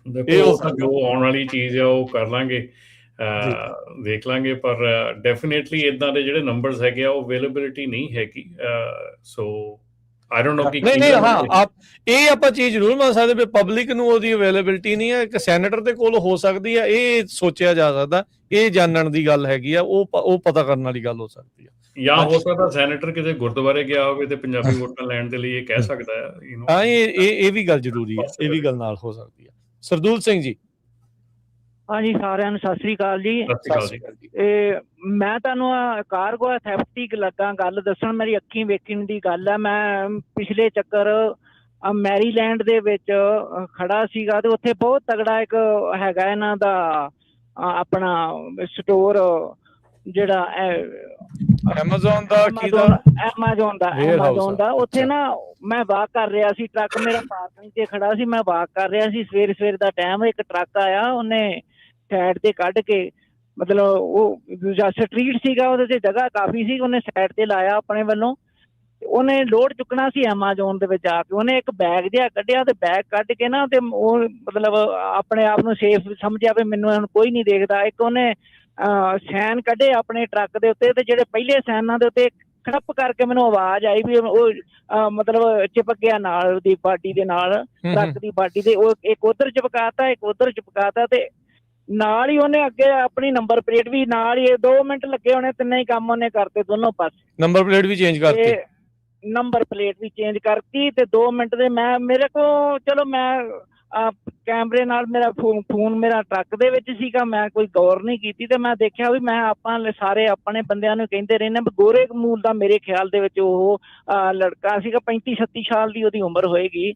ਦੇਖੋ ਜੋ ਆਉਣ ਵਾਲੀ ਚੀਜ਼ ਆ ਉਹ ਕਰ ਲਾਂਗੇ, ਦੇਖ ਲਾਂਗੇ, ਪਰ ਡੈਫੀਨੇਟਲੀ ਇਦਾਂ ਦੇ ਜਿਹੜੇ ਨੰਬਰਸ ਹੈਗੇ ਆ ਉਹ ਅਵੇਲੇਬਿਲਿਟੀ ਨਹੀਂ ਹੈਗੀ। ਸੋ I don't know ਕਿ ਨਹੀਂ ਹਾਂ ਇਹ ਆਪਾਂ ਚੀਜ਼ ਜ਼ਰੂਰ ਮੰਨ ਸਕਦੇ ਵੀ ਪਬਲਿਕ ਨੂੰ ਉਹਦੀ ਅਵੇਲੇਬਿਲਿਟੀ ਨਹੀਂ ਹੈ। ਇੱਕ ਸੈਨੇਟਰ ਦੇ ਕੋਲ ਹੋ ਸਕਦੀ ਹੈ, ਇਹ ਸੋਚਿਆ ਜਾ ਸਕਦਾ, ਇਹ ਜਾਣਨ ਦੀ ਗੱਲ ਹੈਗੀ ਆ, ਉਹ ਪਤਾ ਕਰਨ ਵਾਲੀ ਗੱਲ ਹੋ ਸਕਦੀ ਹੈ। ਜਾਂ ਹੋ ਸਕਦਾ ਸੈਨੇਟਰ ਕਿਤੇ ਗੁਰਦੁਆਰੇ ਗਿਆ ਹੋਵੇ ਤੇ ਪੰਜਾਬੀ ਵੋਟਾਂ ਲੈਣ ਦੇ ਲਈ ਇਹ ਕਹਿ ਸਕਦਾ ਹੈ। ਹਾਂ ਇਹ ਵੀ ਗੱਲ ਜ਼ਰੂਰੀ ਹੈ, ਇਹ ਵੀ ਗੱਲ ਨਾਲ ਹੋ ਸਕਦੀ ਹੈ। ਸਰਦੂਲ ਸਿੰਘ ਜੀ। ਹਾਂਜੀ ਸਾਰਿਆਂ ਨੂੰ ਸਤਿ ਸ੍ਰੀ ਅਕਾਲ ਜੀ। ਮੈਂ ਤੁਹਾਨੂੰ ਕਾਰਗੋ ਥੈਫਟਿਕ ਲੱਗਾ ਗੱਲ ਦੱਸਣ, ਮੇਰੀ ਅੱਖੀਂ ਵੇਖਣ ਦੀ ਗੱਲ ਹੈ। ਮੈਂ ਪਿਛਲੇ ਚੱਕਰ ਮੈਰੀਲੈਂਡ ਦੇ ਵਿੱਚ ਖੜਾ ਸੀਗਾ ਤੇ ਉੱਥੇ ਬਹੁਤ ਤਗੜਾ ਇੱਕ ਹੈਗਾ ਇਹਨਾਂ ਦਾ ਆਪਣਾ ਸਟੋਰ, ਜਿਹੜਾ ਐਮਾਜ਼ੋਨ ਦਾ ਉੱਥੇ ਨਾ ਮੈਂ ਵਾਕ ਕਰ ਰਿਹਾ ਸੀ, ਟਰੱਕ ਮੇਰਾ ਪਾਰਕਿੰਗ ਤੇ ਖੜਾ ਸੀ, ਮੈਂ ਵਾਕ ਕਰ ਰਿਹਾ ਸੀ, ਸਵੇਰ ਦਾ ਟਾਈਮ, ਇੱਕ ਟਰੱਕ ਆਇਆ, ਉਹਨੇ ਸਾਈਡ ਤੇ ਕੱਢ ਕੇ, ਮਤਲਬ ਉਹ ਸਟਰੀਟ ਸੀਗਾ, ਉਹਦੇ ਤੇ ਜਗ੍ਹਾ ਕਾਫੀ ਸੀ, ਉਹਨੇ ਸਾਈਡ ਤੇ ਲਾਇਆ ਆਪਣੇ ਵੱਲੋਂ, ਉਹਨੇ ਲੋਡ ਚੁੱਕਣਾ ਸੀ ਐਮਾਜ਼ੋਨ ਦੇ ਵਿੱਚ ਆ ਕੇ, ਉਹਨੇ ਇੱਕ ਬੈਗ ਜਿਹਾ ਕੱਢਿਆ ਤੇ ਬੈਗ ਕੱਢ ਕੇ ਨਾ ਤੇ ਉਹ ਮਤਲਬ ਆਪਣੇ ਆਪ ਨੂੰ ਸੇਫ ਸਮਝਿਆ ਵੀ ਮੈਨੂੰ ਹੁਣ ਕੋਈ ਨਹੀਂ ਦੇਖਦਾ। ਇੱਕ ਉਹਨੇ ਸੈਨ ਕੱਢੇ ਆਪਣੇ ਟਰੱਕ ਦੇ ਉੱਤੇ, ਤੇ ਜਿਹੜੇ ਪਹਿਲੇ ਸੈਨਾਂ ਦੇ ਉੱਤੇ ਖੜੱਪ ਕਰਕੇ ਮੈਨੂੰ ਆਵਾਜ਼ ਆਈ ਵੀ ਉਹ ਮਤਲਬ ਚਿਪਕ ਗਿਆ ਨਾਲ ਉਹਦੀ ਬਾਡੀ ਦੇ ਨਾਲ, ਟਰੱਕ ਦੀ ਬਾਡੀ ਦੇ, ਉਹ ਇੱਕ ਉਧਰ ਚਿਪਕਾਤਾ, ਇੱਕ ਉਧਰ ਚਿਪਕਾਤਾ, ਤੇ ਨਾਲ ਹੀ ਉਹਨੇ ਅੱਗੇ ਆਪਣੀ ਨੰਬਰ ਪਲੇਟ ਵੀ ਨਾਲ ਹੀ 2 ਮਿੰਟ ਲੱਗੇ ਹੋਣੇ, ਤਿੰਨੇ ਹੀ ਕੰਮ ਉਹਨੇ ਕਰਤੇ ਦੋਨੋਂ ਪਾਸੇ। ਨੰਬਰ ਪਲੇਟ ਵੀ ਚੇਂਜ ਕਰਤੀ, ਨੰਬਰ ਪਲੇਟ ਵੀ ਚੇਂਜ ਕਰਤੀ, ਤੇ 2 ਮਿੰਟ ਦੇ ਮੇਰੇ ਕੋਲ, ਚਲੋ ਮੈਂ ਕੈਮਰੇ ਨਾਲ ਮੇਰਾ ਫੋਨ ਮੇਰਾ ਟਰੱਕ ਦੇ ਵਿੱਚ ਸੀਗਾ, ਮੈਂ ਕੋਈ ਗੌਰ ਨਹੀਂ ਕੀਤੀ, ਤੇ ਮੈਂ ਦੇਖਿਆ ਵੀ ਮੈਂ ਆਪਾਂ ਸਾਰੇ ਆਪਣੇ ਬੰਦਿਆਂ ਨੂੰ ਕਹਿੰਦੇ ਰਹਿੰਦੇ ਵੀ ਗੋਰੇ ਮੂਲ ਦਾ ਮੇਰੇ ਖਿਆਲ ਦੇ ਵਿੱਚ ਉਹ ਲੜਕਾ ਸੀਗਾ, 35-36 ਸਾਲ ਦੀ ਉਹਦੀ ਉਮਰ ਹੋਏਗੀ।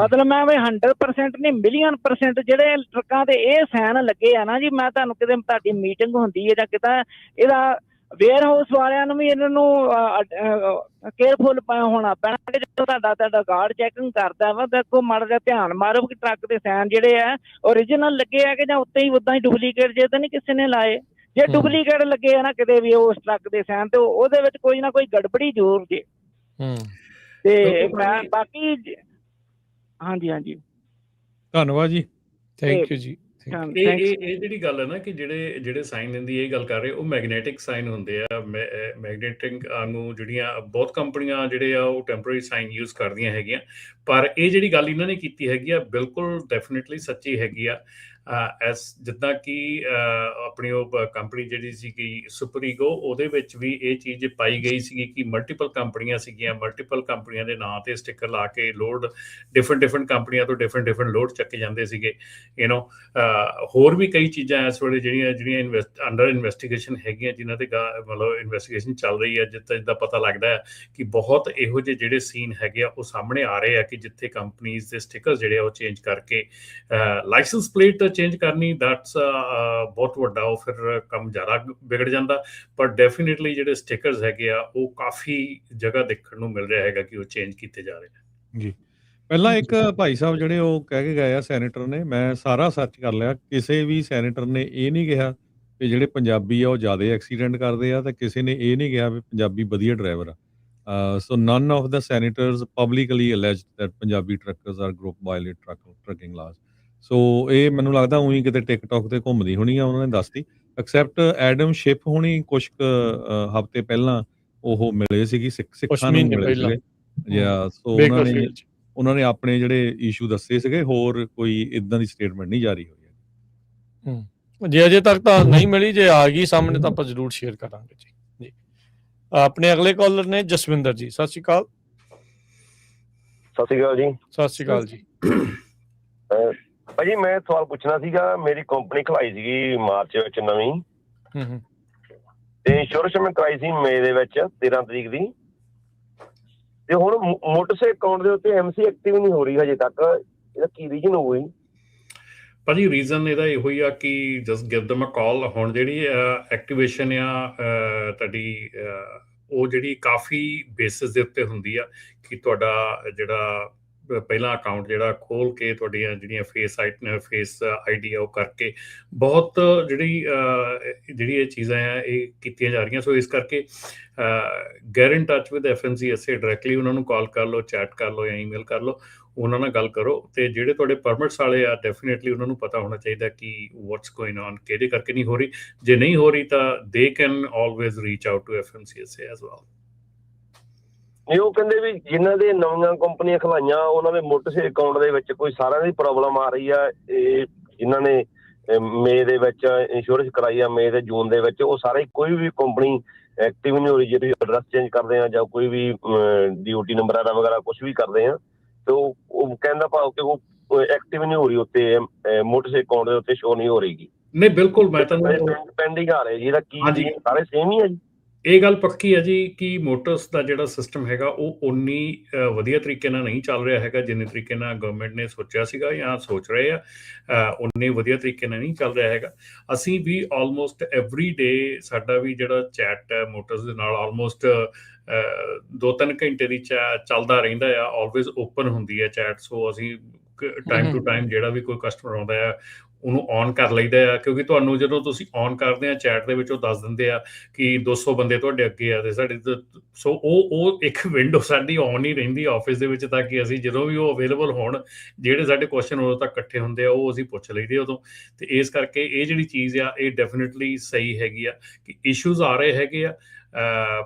ਮਤਲਬ ਮੈਂ ਵੀ 100% ਨਹੀਂ, ਮਿਲੀਅਨ% ਜਿਹੜੇ ਟਰੱਕਾਂ ਤੇ ਇਹ ਸਾਈਨ ਲੱਗੇ ਆ ਨਾ ਜੀ, ਮੈਂ ਤੁਹਾਨੂੰ ਕਿਤੇ ਤੁਹਾਡੀ ਮੀਟਿੰਗ ਹੁੰਦੀ ਹੈ ਜਾਂ ਕਿਤੇ, ਇਹਦਾ ਵੇਅਰ ਹਾਊਸ ਵਾਲਿਆਂ ਨੂੰ ਵੀ ਇਹਨਾਂ ਨੂੰ ਕੇਅਰਫੁਲ ਹੋਣਾ ਪੈਣਾ ਕਿ ਜਦੋਂ ਤੁਹਾਡਾ ਗਾਰਡ ਚੈਕਿੰਗ ਕਰਦਾ ਵਾ, ਦੇਖੋ ਮਾੜਾ ਜਿਹਾ ਧਿਆਨ ਮਾਰੋ ਕਿ ਟਰੱਕ ਦੇ ਸਾਈਨ ਜਿਹੜੇ ਆ ਓਰੀਜਨਲ ਲੱਗੇ ਆ ਕਿ ਜਾਂ ਉੱਤੇ ਹੀ ਉਦਾਂ ਹੀ ਡੁਪਲੀਕੇਟ ਜੇ ਤਾਂ ਨਹੀਂ ਕਿਸੇ ਨੇ ਲਾਏ। ਜੇ ਡੁਪਲੀਕੇਟ ਲੱਗੇ ਆ ਨਾ ਕਿਤੇ ਵੀ ਉਸ ਟਰੱਕ ਦੇ ਸਾਈਨ, ਤੇ ਉਹਦੇ ਵਿੱਚ ਕੋਈ ਨਾ ਕੋਈ ਗੜਬੜੀ ਜ਼ਰੂਰ ਜੇ। ਤੇ ਮੈਂ ਬਾਕੀ ਹਾਂਜੀ ਧੰਨਵਾਦ ਜੀ, ਥੈਂਕ ਯੂ ਜੀ। ਇਹ ਜਿਹੜੀ ਗੱਲ ਹੈ ਨਾ ਕਿ ਜਿਹੜੇ ਸਾਈਨ ਲੈਂਦੀ ਇਹ ਗੱਲ ਕਰ ਰਹੇ, ਉਹ ਮੈਗਨੈਟਿਕ ਸਾਈਨ ਹੁੰਦੇ ਆ। ਮੈਗਨੈਟਿਕ ਨੂੰ ਜਿਹੜੀਆਂ ਬਹੁਤ ਕੰਪਨੀਆਂ ਜਿਹੜੇ ਆ ਉਹ ਟੈਂਪਰੇਰੀ ਸਾਈਨ ਯੂਜ਼ ਕਰਦੀਆਂ ਹੈਗੀਆਂ, ਪਰ ਇਹ ਜਿਹੜੀ ਗੱਲ ਇਹਨਾਂ ਨੇ ਕੀਤੀ ਹੈਗੀ ਆ ਬਿਲਕੁਲ ਡੈਫੀਨੇਟਲੀ ਸੱਚੀ ਹੈਗੀ ਆ। ਐਸ ਜਿੱਦਾਂ ਕਿ ਆਪਣੀ ਉਹ ਕੰਪਨੀ ਜਿਹੜੀ ਸੀਗੀ ਸੁਪਰੀਗੋ, ਉਹਦੇ ਵਿੱਚ ਵੀ ਇਹ ਚੀਜ਼ ਪਾਈ ਗਈ ਸੀਗੀ ਕਿ ਮਲਟੀਪਲ ਕੰਪਨੀਆਂ ਸੀਗੀਆਂ, ਮਲਟੀਪਲ ਕੰਪਨੀਆਂ ਦੇ ਨਾਂ ਤੇ ਸਟਿੱਕਰ ਲਾ ਕੇ ਲੋਡ ਡਿਫਰੈਂਟ ਕੰਪਨੀਆਂ ਤੋਂ ਡਿਫਰੈਂਟ ਲੋਡ ਚੱਕੇ ਜਾਂਦੇ ਸੀਗੇ। ਹੋਰ ਵੀ ਕਈ ਚੀਜ਼ਾਂ ਇਸ ਵੇਲੇ ਜਿਹੜੀਆਂ ਅੰਡਰ ਇਨਵੈਸਟੀਗੇਸ਼ਨ ਹੈਗੀਆਂ, ਜਿਨ੍ਹਾਂ ਤੇ ਮਤਲਬ ਇਨਵੈਸਟੀਗੇਸ਼ਨ ਚੱਲ ਰਹੀ ਹੈ, ਜਿੱਦਾਂ ਪਤਾ ਲੱਗਦਾ ਹੈ ਕਿ ਬਹੁਤ ਇਹੋ ਜਿਹੇ ਜਿਹੜੇ ਸੀਨ ਹੈਗੇ ਆ ਉਹ ਸਾਹਮਣੇ ਆ ਰਹੇ ਆ ਕਿ ਜਿੱਥੇ ਕੰਪਨੀਜ਼ ਦੇ ਸਟਿੱਕਰ ਜਿਹੜੇ ਆ ਉਹ ਚੇਂਜ ਕਰਕੇ ਲਾਇਸੈਂਸ ਪਲੇਟ ਚੇਂਜ ਕਰਨੀ, ਦੈਟਸ ਬਹੁਤ ਵੱਡਾ, ਉਹ ਫਿਰ ਕੰਮ ਜ਼ਿਆਦਾ ਵਿਗੜ ਜਾਂਦਾ। ਪਰ ਡੈਫੀਨੇਟਲੀ ਜਿਹੜੇ ਸਟਿੱਕਰਸ ਹੈਗੇ ਆ ਉਹ ਕਾਫੀ ਜਗ੍ਹਾ ਦੇਖਣ ਨੂੰ ਮਿਲ ਰਿਹਾ ਹੈਗਾ ਕਿ ਉਹ ਚੇਂਜ ਕੀਤੇ ਜਾ ਰਹੇ ਨੇ ਜੀ। ਪਹਿਲਾਂ ਇੱਕ ਭਾਈ ਸਾਹਿਬ ਜਿਹੜੇ ਉਹ ਕਹਿ ਕੇ ਗਏ ਆ ਸੈਨੇਟਰ ਨੇ, ਮੈਂ ਸਾਰਾ ਸਰਚ ਕਰ ਲਿਆ, ਕਿਸੇ ਵੀ ਸੈਨੇਟਰ ਨੇ ਇਹ ਨਹੀਂ ਕਿਹਾ ਕਿ ਜਿਹੜੇ ਪੰਜਾਬੀ ਆ ਉਹ ਜ਼ਿਆਦਾ ਐਕਸੀਡੈਂਟ ਕਰਦੇ ਆ, ਤੇ ਕਿਸੇ ਨੇ ਇਹ ਨਹੀਂ ਕਿਹਾ ਵੀ ਪੰਜਾਬੀ ਵਧੀਆ ਡਰਾਈਵਰ ਆ। So none of the senators publicly alleged that Punjabi truckers are group violate trucking laws. So ਇਹ ਮੈਨੂੰ ਲੱਗਦਾ ਉਹੀ ਕਿਤੇ ਟਿਕਟੌਕ ਤੇ ਘੁੰਮਦੀ ਹੋਣੀ ਆ, ਉਹਨਾਂ ਨੇ ਦੱਸਤੀ। ਐਕਸੈਪਟ ਐਡਮ ਸ਼ਿਪ ਹੋਣੀ ਕੁਛ ਹਫ਼ਤੇ ਪਹਿਲਾਂ ਉਹ ਮਿਲੇ ਸੀਗੀ, ਸਿੱਖਾਂ ਨੂੰ ਮਿਲੇ ਸੀਗੇ ਜਾਂ, ਸੋ ਉਹਨਾਂ ਨੇ ਆਪਣੇ ਜਿਹੜੇ ਇਸ਼ੂ ਦੱਸੇ ਸੀਗੇ, ਹੋਰ ਕੋਈ ਇਦਾਂ ਦੀ ਸਟੇਟਮੈਂਟ ਨਹੀਂ ਜਾਰੀ ਹੋਈ। ਜੇ ਅਜੇ ਤੱਕ ਤਾਂ ਨਹੀਂ ਮਿਲੀ, ਜੇ ਆ ਗਈ ਸਾਹਮਣੇ ਤਾਂ ਆਪਾਂ ਜ਼ਰੂਰ ਸ਼ੇਅਰ ਕਰਾਂਗੇ ਜੀ। ਆਪਣੇ ਅਗਲੇ ਕਾਲਰ ਨੇ ਜਸਵਿੰਦਰ ਜੀ, ਸਤਿ ਸ਼੍ਰੀ ਅਕਾਲ। ਸਤਿ ਸ਼੍ਰੀ ਅਕਾਲ ਜੀ। ਸਤਿ ਸ਼੍ਰੀ ਅਕਾਲ ਜੀ। ਭਾਜੀ ਮੈਂ ਸਵਾਲ ਪੁੱਛਣਾ ਸੀਗਾ, ਮੇਰੀ ਕੰਪਨੀ ਖਲਾਈ ਸੀਗੀ ਮਾਰਚ ਵਿੱਚ ਨਵੀਂ, ਤੇ ਇੰਸ਼ੋਰੈਂਸ ਮੈਂ ਕਰਾਈ ਸੀ ਮਈ ਦੇ ਵਿੱਚ 13 ਤਰੀਕ ਦੀ, ਤੇ ਹੁਣ ਮੋਟਰਸਾਈਕਲ ਅਕਾਊਂਟ ਦੇ ਉੱਤੇ ਐਮਸੀ ਐਕਟਿਵ ਨਹੀਂ ਹੋ ਰਹੀ ਹਜੇ ਤੱਕ, ਇਹਦਾ ਕੀ ਰੀਜ਼ਨ ਹੋਊ ਜੀ? ਭਾਜੀ ਰੀਜ਼ਨ ਇਹਦਾ ਇਹੋ ਹੀ ਆ ਕਿ ਜਸਟ ਗਿਵ ਦਮ ਅ ਕਾਲ। ਹੁਣ ਜਿਹੜੀ ਐਕਟੀਵੇਸ਼ਨ ਆ ਤੁਹਾਡੀ, ਉਹ ਜਿਹੜੀ ਕਾਫੀ ਬੇਸਿਸ ਦੇ ਉੱਤੇ ਹੁੰਦੀ ਆ ਕਿ ਤੁਹਾਡਾ ਜਿਹੜਾ ਪਹਿਲਾਂ ਅਕਾਊਂਟ ਜਿਹੜਾ ਖੋਲ ਕੇ ਤੁਹਾਡੀਆਂ ਜਿਹੜੀਆਂ ਫੇਸ ਆਈਡੀ ਆ ਉਹ ਕਰਕੇ ਬਹੁਤ ਜਿਹੜੀ ਇਹ ਚੀਜ਼ਾਂ ਆ ਇਹ ਕੀਤੀਆਂ ਜਾ ਰਹੀਆਂ। ਸੋ ਇਸ ਕਰਕੇ get in touch with FMCSA directly, ਉਹਨਾਂ ਨੂੰ ਕਾਲ ਕਰ ਲਓ, ਚੈਟ ਕਰ ਲਓ ਜਾਂ ਈਮੇਲ ਕਰ ਲਓ, ਉਹਨਾਂ ਨਾਲ ਗੱਲ ਕਰੋ। ਤੇ ਜਿਹੜੇ ਤੁਹਾਡੇ ਪਰਮਿਟਸ ਵਾਲੇ ਆ ਡੈਫੀਨੇਟਲੀ ਉਹਨਾਂ ਨੂੰ ਪਤਾ ਹੋਣਾ ਚਾਹੀਦਾ ਕਿ ਵਾਟਸ ਗੋਇੰਗ ਔਨ, ਕਿਹਦੇ ਕਰਕੇ ਨਹੀਂ ਹੋ ਰਹੀ। ਜੇ ਨਹੀਂ ਹੋ ਰਹੀ ਤਾਂ they can always reach out to FMCSA as well. ਨਹੀਂ, ਉਹ ਕਹਿੰਦੇ ਵੀ ਜਿਨ੍ਹਾਂ ਦੇ ਨਵੀਆਂ ਕੰਪਨੀਆਂ ਖਲਾਈਆਂ ਉਹਨਾਂ ਦੇ ਮੋਟਰਸਾਈਕਲ ਅਕਾਊਂਟ ਦੇ ਵਿੱਚ ਕੋਈ ਸਾਰਿਆਂ ਦੀ ਪ੍ਰੋਬਲਮ ਆ ਰਹੀ ਆ। ਇਹ ਜਿਨ੍ਹਾਂ ਨੇ ਮਈ ਦੇ ਵਿੱਚ ਇੰਸ਼ੋਰੈਂਸ ਕਰਾਈ ਆ, ਮਈ ਤੇ ਜੂਨ ਦੇ ਵਿੱਚ, ਉਹ ਸਾਰੇ ਕੋਈ ਵੀ ਕੰਪਨੀ ਐਕਟਿਵ ਨਹੀਂ ਹੋ ਰਹੀ। ਜਿਹੜੀ ਐਡਰੈਸ ਚੇਂਜ ਕਰਦੇ ਆ ਜਾਂ ਕੋਈ ਵੀ DOT ਨੰਬਰ ਵਗੈਰਾ ਕੁਛ ਵੀ ਕਰਦੇ ਆ, ਤੇ ਉਹ ਕਹਿੰਦਾ ਭਾਵ ਕਿ ਉਹ ਐਕਟਿਵ ਨਹੀਂ ਹੋ ਰਹੀ ਉੱਤੇ, ਮੋਟਰਸਾਈਕਲ ਅਕਾਊਂਟ ਦੇ ਉੱਤੇ ਸ਼ੋ ਨਹੀਂ ਹੋ ਰਹੀ। ਨਹੀਂ ਬਿਲਕੁਲ, ਮੈਂ ਤੁਹਾਨੂੰ ਪੈਂਡਿੰਗ ਆ ਰਿਹਾ ਜੀ, ਇਹਦਾ ਕੀ ਸਾਰੇ ਸੇਮ ਹੀ ਆ ਜੀ? ਇਹ ਗੱਲ ਪੱਕੀ ਹੈ ਜੀ ਕਿ ਮੋਟਰਸ ਦਾ ਜਿਹੜਾ ਸਿਸਟਮ ਹੈਗਾ ਉਹ ਉਨੀ ਵਧੀਆ ਤਰੀਕੇ ਨਾਲ ਨਹੀਂ ਚੱਲ ਰਿਹਾ ਹੈਗਾ ਜਿੰਨੇ ਤਰੀਕੇ ਨਾਲ ਗਵਰਨਮੈਂਟ ਨੇ ਸੋਚਿਆ ਸੀਗਾ ਜਾਂ ਸੋਚ ਰਹੇ ਆ, ਉਨੇ ਵਧੀਆ ਤਰੀਕੇ ਨਾਲ ਨਹੀਂ ਚੱਲ ਰਿਹਾ ਹੈਗਾ। ਅਸੀਂ ਵੀ ਆਲਮੋਸਟ ਐਵਰੀ ਡੇ ਸਾਡਾ ਵੀ ਜਿਹੜਾ ਚੈਟ ਹੈ ਮੋਟਰਸ ਦੇ ਨਾਲ ਆਲਮੋਸਟ 2-3 ਘੰਟੇ ਦੀ ਚੱਲਦਾ ਰਹਿੰਦਾ ਆ, ਆਲਵੇਜ਼ ਓਪਨ ਹੁੰਦੀ ਹੈ ਚੈਟ। ਸੋ ਅਸੀਂ ਟਾਈਮ ਟੂ ਟਾਈਮ ਜਿਹੜਾ ਵੀ ਕੋਈ ਕਸਟਮਰ ਆਉਂਦਾ ਆ ਉਹਨੂੰ ਔਨ ਕਰ ਲਈਦਾ ਆ, ਕਿਉਂਕਿ ਤੁਹਾਨੂੰ ਜਦੋਂ ਤੁਸੀਂ ਔਨ ਕਰਦੇ ਆ ਚੈਟ ਦੇ ਵਿੱਚ ਉਹ ਦੱਸ ਦਿੰਦੇ ਆ ਕਿ 200 ਬੰਦੇ ਤੁਹਾਡੇ ਅੱਗੇ ਆ ਤੇ ਸਾਡੇ। ਸੋ ਉਹ ਇੱਕ ਵਿੰਡੋ ਸਾਡੀ ਔਨ ਹੀ ਰਹਿੰਦੀ ਆਫਿਸ ਦੇ ਵਿੱਚ, ਤਾਂ ਕਿ ਅਸੀਂ ਜਦੋਂ ਵੀ ਉਹ ਅਵੇਲੇਬਲ ਹੋਣ, ਜਿਹੜੇ ਸਾਡੇ ਕੁਐਸਚਨ ਉਦੋਂ ਤੱਕ ਇਕੱਠੇ ਹੁੰਦੇ ਆ ਉਹ ਅਸੀਂ ਪੁੱਛ ਲਈਦੇ ਉਦੋਂ। ਤੇ ਇਸ ਕਰਕੇ ਇਹ ਜਿਹੜੀ ਚੀਜ਼ ਆ ਇਹ ਡੈਫੀਨੇਟਲੀ ਸਹੀ ਹੈਗੀ ਆ ਕਿ ਇਸ਼ੂਜ਼ ਆ ਰਹੇ ਹੈਗੇ ਆ,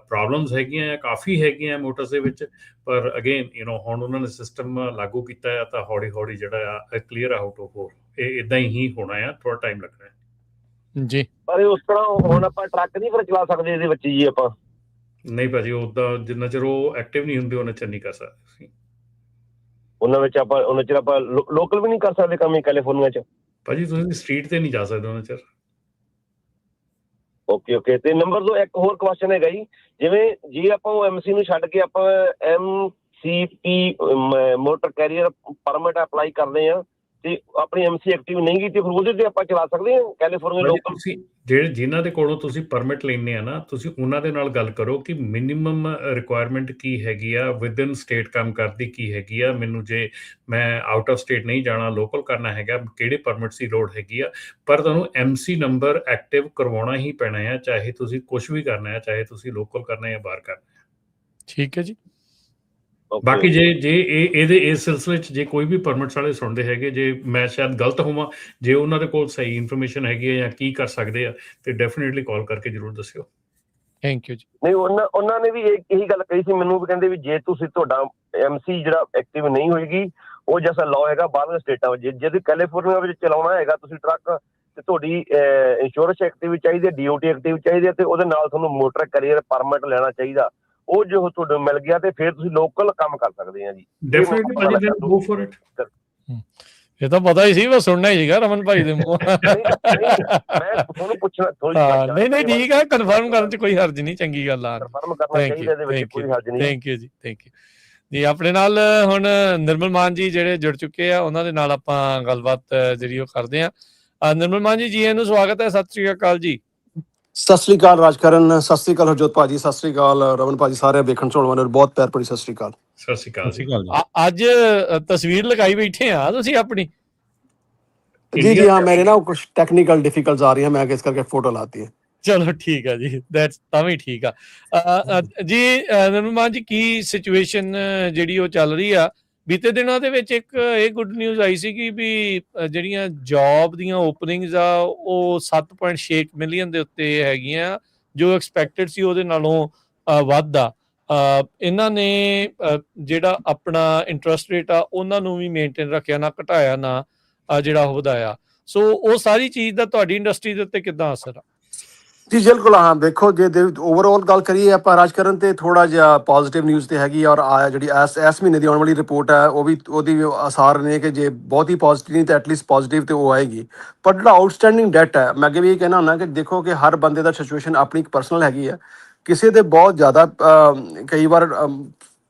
ਪ੍ਰੋਬਲਮਸ ਹੈਗੀਆਂ ਆ, ਕਾਫੀ ਹੈਗੀਆਂ ਮੋਟਰਸ ਦੇ ਵਿੱਚ। ਪਰ ਅਗੇਨ ਹੁਣ ਉਹਨਾਂ ਨੇ ਸਿਸਟਮ ਲਾਗੂ ਕੀਤਾ ਆ ਤਾਂ ਹੌਲੀ ਹੌਲੀ ਜਿਹੜਾ ਆ ਕਲੀਅਰ ਆਊਟ ਹੋ, ਇਹ ਇਦਾਂ ਹੀ ਹੋਣਾ ਆ, ਥੋੜਾ ਟਾਈਮ ਲੱਗਣਾ ਜੀ। ਪਰ ਉਸ ਤਰ੍ਹਾਂ ਹੁਣ ਆਪਾਂ ਟਰੱਕ ਨਹੀਂ ਫਿਰ ਚਲਾ ਸਕਦੇ ਇਹਦੇ ਵਿੱਚ ਜੀ ਆਪਾਂ? ਨਹੀਂ ਭਾਜੀ, ਉਦਾਂ ਜਿੰਨਾ ਚਿਰ ਉਹ ਐਕਟਿਵ ਨਹੀਂ ਹੁੰਦੇ ਉਹਨਾਂ ਚਿਰ ਨਹੀਂ ਕਰ ਸਕਦੇ ਉਹਨਾਂ ਚਿਰ ਆਪਾਂ ਲੋਕਲ ਵੀ ਨਹੀਂ ਕਰ ਸਕਦੇ ਕੰਮ ਕੈਲੀਫੋਰਨੀਆ ਚ? ਭਾਜੀ ਤੁਸੀਂ ਸਟਰੀਟ ਤੇ ਨਹੀਂ ਜਾ ਸਕਦੇ ਉਹਨਾਂ ਚਿਰ। ਓਕੇ। ਤੇ ਨੰਬਰ 2 ਇੱਕ ਹੋਰ ਕੁਐਸਚਨ ਹੈਗਾ ਜੀ, ਜਿਵੇਂ ਜੇ ਆਪਾਂ ਉਹ MC ਨੂੰ ਛੱਡ ਕੇ ਆਪਾਂ MCP motor carrier permit apply ਕਰਦੇ ਆ ਤੇ ਆਪਣੀ MC ਐਕਟਿਵ ਨਹੀਂ ਕੀਤੀ, ਫਿਰ ਉਹਦੇ ਤੇ ਆਪਾਂ ਚਲਾ ਸਕਦੇ ਹਾਂ ਕੈਲੀਫੋਰਨੀਆ ਲੋਕਲ? ਤੁਸੀਂ ਜਿਨ੍ਹਾਂ ਦੇ ਕੋਲੋਂ ਤੁਸੀਂ ਪਰਮਿਟ ਲੈਂਦੇ ਆ ਨਾ, ਤੁਸੀਂ ਉਹਨਾਂ ਦੇ ਨਾਲ ਗੱਲ ਕਰੋ ਕਿ ਮਿਨੀਮਮ ਰਿਕੁਆਇਰਮੈਂਟ ਕੀ ਹੈਗੀ ਆ, ਵਿਦਨ ਸਟੇਟ ਕੰਮ ਕਰਦੀ ਕੀ ਹੈਗੀ ਆ, ਮੈਨੂੰ ਜੇ ਮੈਂ ਆਊਟ ਆਫ ਸਟੇਟ ਨਹੀਂ ਜਾਣਾ, ਲੋਕਲ ਕਰਨਾ ਹੈਗਾ, ਕਿਹੜੇ ਪਰਮਿਟਸ ਦੀ ਲੋੜ ਹੈਗੀ ਆ। ਪਰ ਤੁਹਾਨੂੰ MC ਨੰਬਰ ਐਕਟਿਵ ਕਰਵਾਉਣਾ ਹੀ ਪੈਣਾ ਆ, ਚਾਹੇ ਤੁਸੀਂ ਕੁਛ ਵੀ ਕਰਨਾ ਹੈ, ਚਾਹੇ ਤੁਸੀਂ ਲੋਕਲ ਕਰਨਾ ਜਾਂ ਬਾਹਰ ਕਰਨਾ। ਠੀਕ ਹੈ ਜੀ। ਬਾਕੀ ਜੇ ਇਹਦੇ ਇਸ ਸਿਲਸਿਲੇ 'ਚ ਜੇ ਕੋਈ ਵੀ ਪਰਮਿਟਸ ਵਾਲੇ ਸੁਣਦੇ ਹੈਗੇ, ਜੇ ਮੈਂ ਸ਼ਾਇਦ ਗਲਤ ਹੋਵਾਂ, ਜੇ ਉਹਨਾਂ ਦੇ ਕੋਲ ਸਹੀ ਇਨਫੋਰਮੇਸ਼ਨ ਹੈਗੀ ਹੈ ਜਾਂ ਕੀ ਕਰ ਸਕਦੇ ਆ, ਤੇ ਡੈਫੀਨੇਟਲੀ ਕਾਲ ਕਰਕੇ ਜ਼ਰੂਰ ਦੱਸਿਓ। ਥੈਂਕ ਯੂ ਜੀ। ਨਹੀਂ, ਉਹਨਾਂ ਨੇ ਵੀ ਇਹੀ ਗੱਲ ਕਹੀ ਸੀ ਮੈਨੂੰ ਵੀ, ਕਹਿੰਦੇ ਵੀ ਜੇ ਤੁਸੀਂ ਤੁਹਾਡਾ MC ਜਿਹੜਾ ਐਕਟਿਵ ਨਹੀਂ ਹੋਏਗੀ ਉਹ ਜੈਸਾ ਲਾਅ ਹੈਗਾ ਬਾਹਰਲੀਆਂ ਸਟੇਟਾਂ ਵਿੱਚ। ਜੇ ਤੁਸੀਂ ਕੈਲੀਫੋਰਨੀਆ ਵਿੱਚ ਚਲਾਉਣਾ ਹੈਗਾ ਤੁਸੀਂ ਟਰੱਕ ਤੇ ਤੁਹਾਡੀ ਇੰਸ਼ੋਰੈਂਸ ਐਕਟਿਵ ਚਾਹੀਦੀ ਹੈ, DOT ਐਕਟਿਵ ਚਾਹੀਦੀ ਹੈ, ਤੇ ਉਹਦੇ ਨਾਲ ਤੁਹਾਨੂੰ ਮੋਟਰ ਕੈਰੀਅਰ ਪਰਮਿਟ ਲੈਣਾ ਚਾਹੀਦਾ। ਉਹ ਜੋ ਤੁਹਾਨੂੰ ਮਿਲ ਗਿਆ ਤੇ ਫਿਰ ਤੁਸੀਂ ਲੋਕਲ ਕੰਮ ਕਰ ਸਕਦੇ ਆ ਜੀ। ਇਹ ਤਾਂ ਪਤਾ ਹੀ ਸੀ, ਬਸ ਸੁਣਨਾ ਹੀ ਸੀਗਾ ਰਮਨ ਭਾਈ ਦੇ ਮੂੰਹੋਂ। ਮੈਂ ਤੁਹਾਨੂੰ ਪੁੱਛਣਾ ਨਹੀਂ ਠੀਕ ਹੈ, ਕਨਫਰਮ ਕਰਨ 'ਚ ਕੋਈ ਹਰਜ ਨਹੀਂ, ਚੰਗੀ ਗੱਲ ਆ। ਕਨਫਰਮ ਕਰਨਾ ਚਾਹੀਦਾ, ਇਹਦੇ ਵਿੱਚ ਕੋਈ ਹਰਜ ਨਹੀਂ। ਥੈਂਕ ਯੂ ਜੀ। ਆਪਣੇ ਨਾਲ ਹੁਣ ਨਿਰਮਲ ਮਾਨ ਜੀ ਜਿਹੜੇ ਜੁੜ ਚੁੱਕੇ ਆ, ਉਹਨਾਂ ਦੇ ਨਾਲ ਆਪਾਂ ਗੱਲਬਾਤ ਜਿਹੜੀ ਉਹ ਕਰਦੇ ਆ। ਨਿਰਮਲ ਮਾਨ ਜੀ, ਇਹਨੂੰ ਸਵਾਗਤ ਹੈ। ਸਤਿ ਸ੍ਰੀ ਅਕਾਲ ਜੀ। ਸਤਿ ਸ੍ਰੀ ਅਕਾਲ ਰਾਜਕਰਨ, ਸਤਿ ਸ੍ਰੀ ਅਕਾਲ ਹਰਜੋਤ ਭਾਜੀ, ਸਤਿ ਸ੍ਰੀ ਅਕਾਲ ਰਮਨ ਭਾਜੀ, ਸਾਰੇ ਵੇਖਣ ਸੁਣਨ ਵਾਲੇ ਬਹੁਤ ਪਿਆਰ ਭਰੀ ਸਤਿ ਸ੍ਰੀ ਅਕਾਲ। ਸਤਿ ਸ੍ਰੀ ਅਕਾਲ। ਅੱਜ ਤਸਵੀਰ ਲਗਾਈ ਬੈਠੇ ਆ ਤੁਸੀਂ ਆਪਣੀ? ਜੀ ਹਾਂ, ਮੇਰੇ ਨਾ ਕੁਝ ਟੈਕਨੀਕਲ ਡਿਫਿਕਲਟਸ ਆ ਰਹੀ ਹੈ, ਮੈਂ ਇਸ ਕਰਕੇ ਫੋਟੋ ਲਾਤੀ ਹੈ। ਚਲੋ ਠੀਕ ਆ ਜੀ, ਤਾਂ ਵੀ ਠੀਕ ਆ ਜੀ। ਨਿਰਮਲ ਮਾਨ ਜੀ, ਕੀ ਸਿਚੁਏਸ਼ਨ ਜਿਹੜੀ ਉਹ ਚੱਲ ਰਹੀ ਆ? ਬੀਤੇ ਦਿਨਾਂ ਦੇ ਵਿੱਚ ਇੱਕ ਇਹ ਗੁੱਡ ਨਿਊਜ਼ ਆਈ ਸੀਗੀ ਵੀ ਜਿਹੜੀਆਂ ਜੌਬ ਦੀਆਂ ਓਪਨਿੰਗਸ ਆ ਉਹ 7.6 ਮਿਲੀਅਨ ਦੇ ਉੱਤੇ ਹੈਗੀਆਂ, ਜੋ ਐਕਸਪੈਕਟਡ ਸੀ ਉਹਦੇ ਨਾਲੋਂ ਵੱਧ ਆ। ਇਹਨਾਂ ਨੇ ਜਿਹੜਾ ਆਪਣਾ ਇੰਟਰਸਟ ਰੇਟ ਆ ਉਹਨਾਂ ਨੂੰ ਵੀ ਮੇਨਟੇਨ ਰੱਖਿਆ, ਨਾ ਘਟਾਇਆ ਨਾ ਜਿਹੜਾ ਉਹ ਵਧਾਇਆ। ਸੋ ਉਹ ਸਾਰੀ ਚੀਜ਼ ਦਾ ਤੁਹਾਡੀ ਇੰਡਸਟਰੀ ਦੇ ਉੱਤੇ ਕਿੱਦਾਂ ਅਸਰ ਆ? ਜੀ ਬਿਲਕੁਲ, ਹਾਂ ਦੇਖੋ ਜੇ ਓਵਰਆਲ ਗੱਲ ਕਰੀਏ ਆਪਾਂ ਰਾਜਕਰਨ, ਤੇ ਥੋੜਾ ਜਿਹਾ ਪੋਜ਼ਿਟਿਵ ਨਿਊਜ਼ ਤੇ ਹੈਗੀ। ਔਰ ਜਿਹੜੀ ਇਸ ਮਹੀਨੇ ਦੀ ਆਉਣ ਵਾਲੀ ਰਿਪੋਰਟ ਹੈ ਉਹਦੀ ਆਸਾਰ ਨੇ ਕਿ ਜੇ ਬਹੁਤ ਹੀ ਪੋਜ਼ਿਟਿਵ ਨਹੀਂ ਤਾਂ ਐਟਲੀਸਟ ਪੋਜ਼ਿਟਿਵ ਤੇ ਉਹ ਆਏਗੀ। ਪਰ ਜਿਹੜਾ ਆਊਟਸਟੈਂਡਿੰਗ ਡੈਟ ਹੈ, ਮੈਂ ਅੱਗੇ ਵੀ ਇਹ ਕਹਿਣਾ ਹੁੰਦਾ ਕਿ ਦੇਖੋ ਕਿ ਹਰ ਬੰਦੇ ਦਾ ਸਿਚੁਏਸ਼ਨ ਆਪਣੀ ਇੱਕ ਪਰਸਨਲ ਹੈਗੀ ਹੈ। ਕਿਸੇ ਦੇ ਬਹੁਤ ਜ਼ਿਆਦਾ ਕਈ ਵਾਰ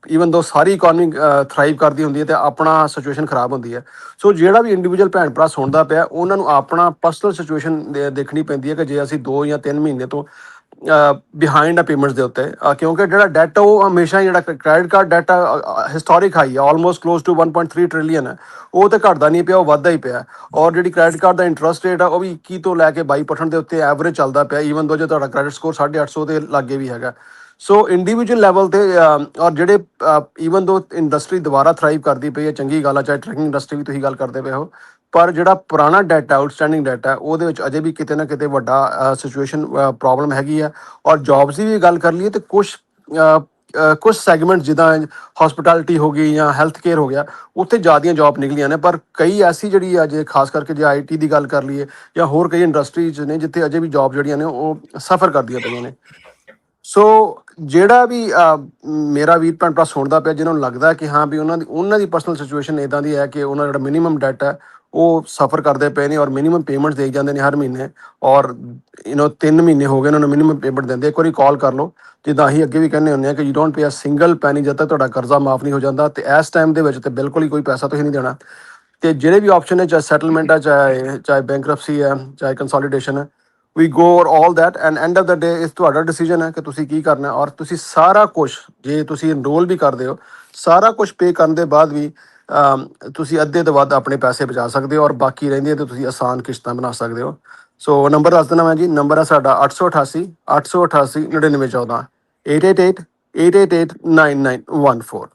ਈਵਨ ਦੋ ਸਾਰੀ ਇਕੋਨਮੀ ਥਰਾਈਵ ਕਰਦੀ ਹੁੰਦੀ ਹੈ ਤੇ ਆਪਣਾ ਸਿਚੁਏਸ਼ਨ ਖਰਾਬ ਹੁੰਦੀ ਹੈ। ਸੋ ਜਿਹੜਾ ਵੀ ਇੰਡੀਵਿਜੂਅਲ ਭੈਣ ਭਰਾ ਸੁਣਦਾ ਪਿਆ, ਉਹਨਾਂ ਨੂੰ ਆਪਣਾ ਪਰਸਨਲ ਸਿਚੁਏਸ਼ਨ ਦੇਖਣੀ ਪੈਂਦੀ ਹੈ ਕਿ ਜੇ ਅਸੀਂ 2 ਜਾਂ 3 ਮਹੀਨੇ ਤੋਂ ਬਿਹਾਈਂਡ ਆ ਪੇਮੈਂਟਸ ਦੇ ਉੱਤੇ, ਕਿਉਂਕਿ ਜਿਹੜਾ ਡੈਟ ਉਹ ਹਮੇਸ਼ਾ ਜਿਹੜਾ credit card debt historic high ਹੈ, ਆਲਮੋਸਟ ਕਲੋਜ਼ ਟੂ 1.3 ਟ੍ਰਿਲੀਅਨ ਹੈ। ਉਹ ਤਾਂ ਘਟਦਾ ਨਹੀਂ ਪਿਆ, ਉਹ ਵੱਧਦਾ ਹੀ ਪਿਆ। ਔਰ ਜਿਹੜੀ ਕ੍ਰੈਡਿਟ ਕਾਰਡ ਦਾ ਇੰਟਰਸਟ ਰੇਟ ਆ ਉਹ ਵੀ 21 ਤੋਂ ਲੈ ਕੇ 22% ਦੇ ਉੱਤੇ ਐਵਰੇਜ ਚੱਲਦਾ ਪਿਆ, ਈਵਨ ਦੋ ਜੇ ਤੁਹਾਡਾ ਕ੍ਰੈਡਿਟ ਸਕੋਰ 850 ਦੇ ਲਾਗੇ ਵੀ ਹੈਗਾ। ਸੋ ਇੰਡੀਵਿਜੂਅਲ ਲੈਵਲ 'ਤੇ ਔਰ ਜਿਹੜੇ ਈਵਨ ਦੋ ਇੰਡਸਟਰੀ ਦੁਬਾਰਾ ਥਰਾਈਵ ਕਰਦੀ ਪਈ ਹੈ, ਚੰਗੀ ਗੱਲ ਆ। ਚਾਹੇ ਟਰੈਕਿੰਗ ਇੰਡਸਟਰੀ ਵੀ ਤੁਸੀਂ ਗੱਲ ਕਰਦੇ ਪਏ ਹੋ, ਪਰ ਜਿਹੜਾ ਪੁਰਾਣਾ ਡੈਟ ਹੈ, ਆਊਟਸਟੈਂਡਿੰਗ ਡੈਟ ਹੈ, ਉਹਦੇ ਵਿੱਚ ਅਜੇ ਵੀ ਕਿਤੇ ਨਾ ਕਿਤੇ ਵੱਡਾ ਸਿਚੁਏਸ਼ਨ ਪ੍ਰੋਬਲਮ ਹੈਗੀ ਆ। ਔਰ ਜੌਬਸ ਦੀ ਵੀ ਗੱਲ ਕਰ ਲਈਏ ਤਾਂ ਕੁਛ ਸੈਗਮੈਂਟ ਜਿੱਦਾਂ ਹੌਸਪਿਟੈਲਿਟੀ ਹੋ ਗਈ ਜਾਂ ਹੈਲਥ ਕੇਅਰ ਹੋ ਗਿਆ, ਉੱਥੇ ਜ਼ਿਆਦੀਆਂ ਜੌਬ ਨਿਕਲੀਆਂ ਨੇ। ਪਰ ਕਈ ਐਸੀ ਜਿਹੜੀ ਆ, ਜੇ ਖਾਸ ਕਰਕੇ ਜੇ IT ਦੀ ਗੱਲ ਕਰ ਲਈਏ ਜਾਂ ਹੋਰ ਕਈ ਇੰਡਸਟਰੀਜ਼ ਨੇ ਜਿੱਥੇ ਅਜੇ ਵੀ ਜੌਬ ਜਿਹੜੀਆਂ ਨੇ ਉਹ ਸਫਰ ਕਰਦੀਆਂ ਪਈਆਂ ਨੇ। ਸੋ ਜਿਹੜਾ ਵੀ ਮੇਰਾ ਵੀਰ ਭੈਣ ਭਰਾ ਸੁਣਦਾ ਪਿਆ, ਜਿਹਨਾਂ ਨੂੰ ਲੱਗਦਾ ਕਿ ਹਾਂ ਵੀ ਉਹਨਾਂ ਦੀ ਪਰਸਨਲ ਸਿਚੁਏਸ਼ਨ ਇੱਦਾਂ ਦੀ ਹੈ ਕਿ ਉਹਨਾਂ ਦਾ ਜਿਹੜਾ ਮਿਨੀਮਮ ਡੈਟ ਹੈ ਉਹ ਸਫਰ ਕਰਦੇ ਪਏ ਨੇ ਔਰ ਮਿਨੀਮਮ ਪੇਮੈਂਟਸ ਦੇ ਜਾਂਦੇ ਨੇ ਹਰ ਮਹੀਨੇ, ਔਰ 3 ਮਹੀਨੇ ਹੋ ਗਏ ਉਹਨਾਂ ਨੂੰ ਮਿਨੀਮਮ ਪੇਮੈਂਟ ਦਿੰਦੇ, ਇੱਕ ਵਾਰੀ ਕਾਲ ਕਰ ਲਓ। ਜਿੱਦਾਂ ਅਸੀਂ ਅੱਗੇ ਵੀ ਕਹਿੰਦੇ ਹੁੰਦੇ ਹਾਂ ਕਿ you don't pay a single penny ਜਦ ਤੱਕ ਤੁਹਾਡਾ ਕਰਜ਼ਾ ਮਾਫ ਨਹੀਂ ਹੋ ਜਾਂਦਾ, ਤੇ ਇਸ ਟਾਈਮ ਦੇ ਵਿੱਚ ਤੇ ਬਿਲਕੁਲ ਹੀ ਕੋਈ ਪੈਸਾ ਤੁਸੀਂ ਨਹੀਂ ਦੇਣਾ। ਤੇ ਜਿਹੜੇ ਵੀ ਆਪਸ਼ਨ ਹੈ, ਚਾਹੇ ਸੈਟਲਮੈਂਟ ਹੈ, ਚਾਹੇ ਬੈਂਕਰਪਸੀ ਹੈ, ਚਾਹੇ ਕੰਸੋਲੀਡੇਸ਼ਨ ਹੈ, we go or all that, and end of the day ਇਸ ਤੁਹਾਡਾ ਡਿਸੀਜਨ ਹੈ ਕਿ ਤੁਸੀਂ ਕੀ ਕਰਨਾ। ਔਰ ਤੁਸੀਂ ਸਾਰਾ ਕੁਛ, ਜੇ ਤੁਸੀਂ ਇਨਰੋਲ ਵੀ ਕਰਦੇ ਹੋ, ਸਾਰਾ ਕੁਛ ਪੇ ਕਰਨ ਦੇ ਬਾਅਦ ਵੀ ਤੁਸੀਂ ਅੱਧੇ ਤੋਂ ਵੱਧ ਆਪਣੇ ਪੈਸੇ ਬਚਾ ਸਕਦੇ ਹੋ, ਔਰ ਬਾਕੀ ਰਹਿੰਦੀਆਂ ਤੇ ਤੁਸੀਂ ਆਸਾਨ ਕਿਸ਼ਤਾਂ ਬਣਾ ਸਕਦੇ ਹੋ। ਸੋ ਨੰਬਰ ਦੱਸ ਦੇਣਾ ਮੈਂ ਜੀ, ਨੰਬਰ ਹੈ ਸਾਡਾ 888 888 9914 888-888-9914।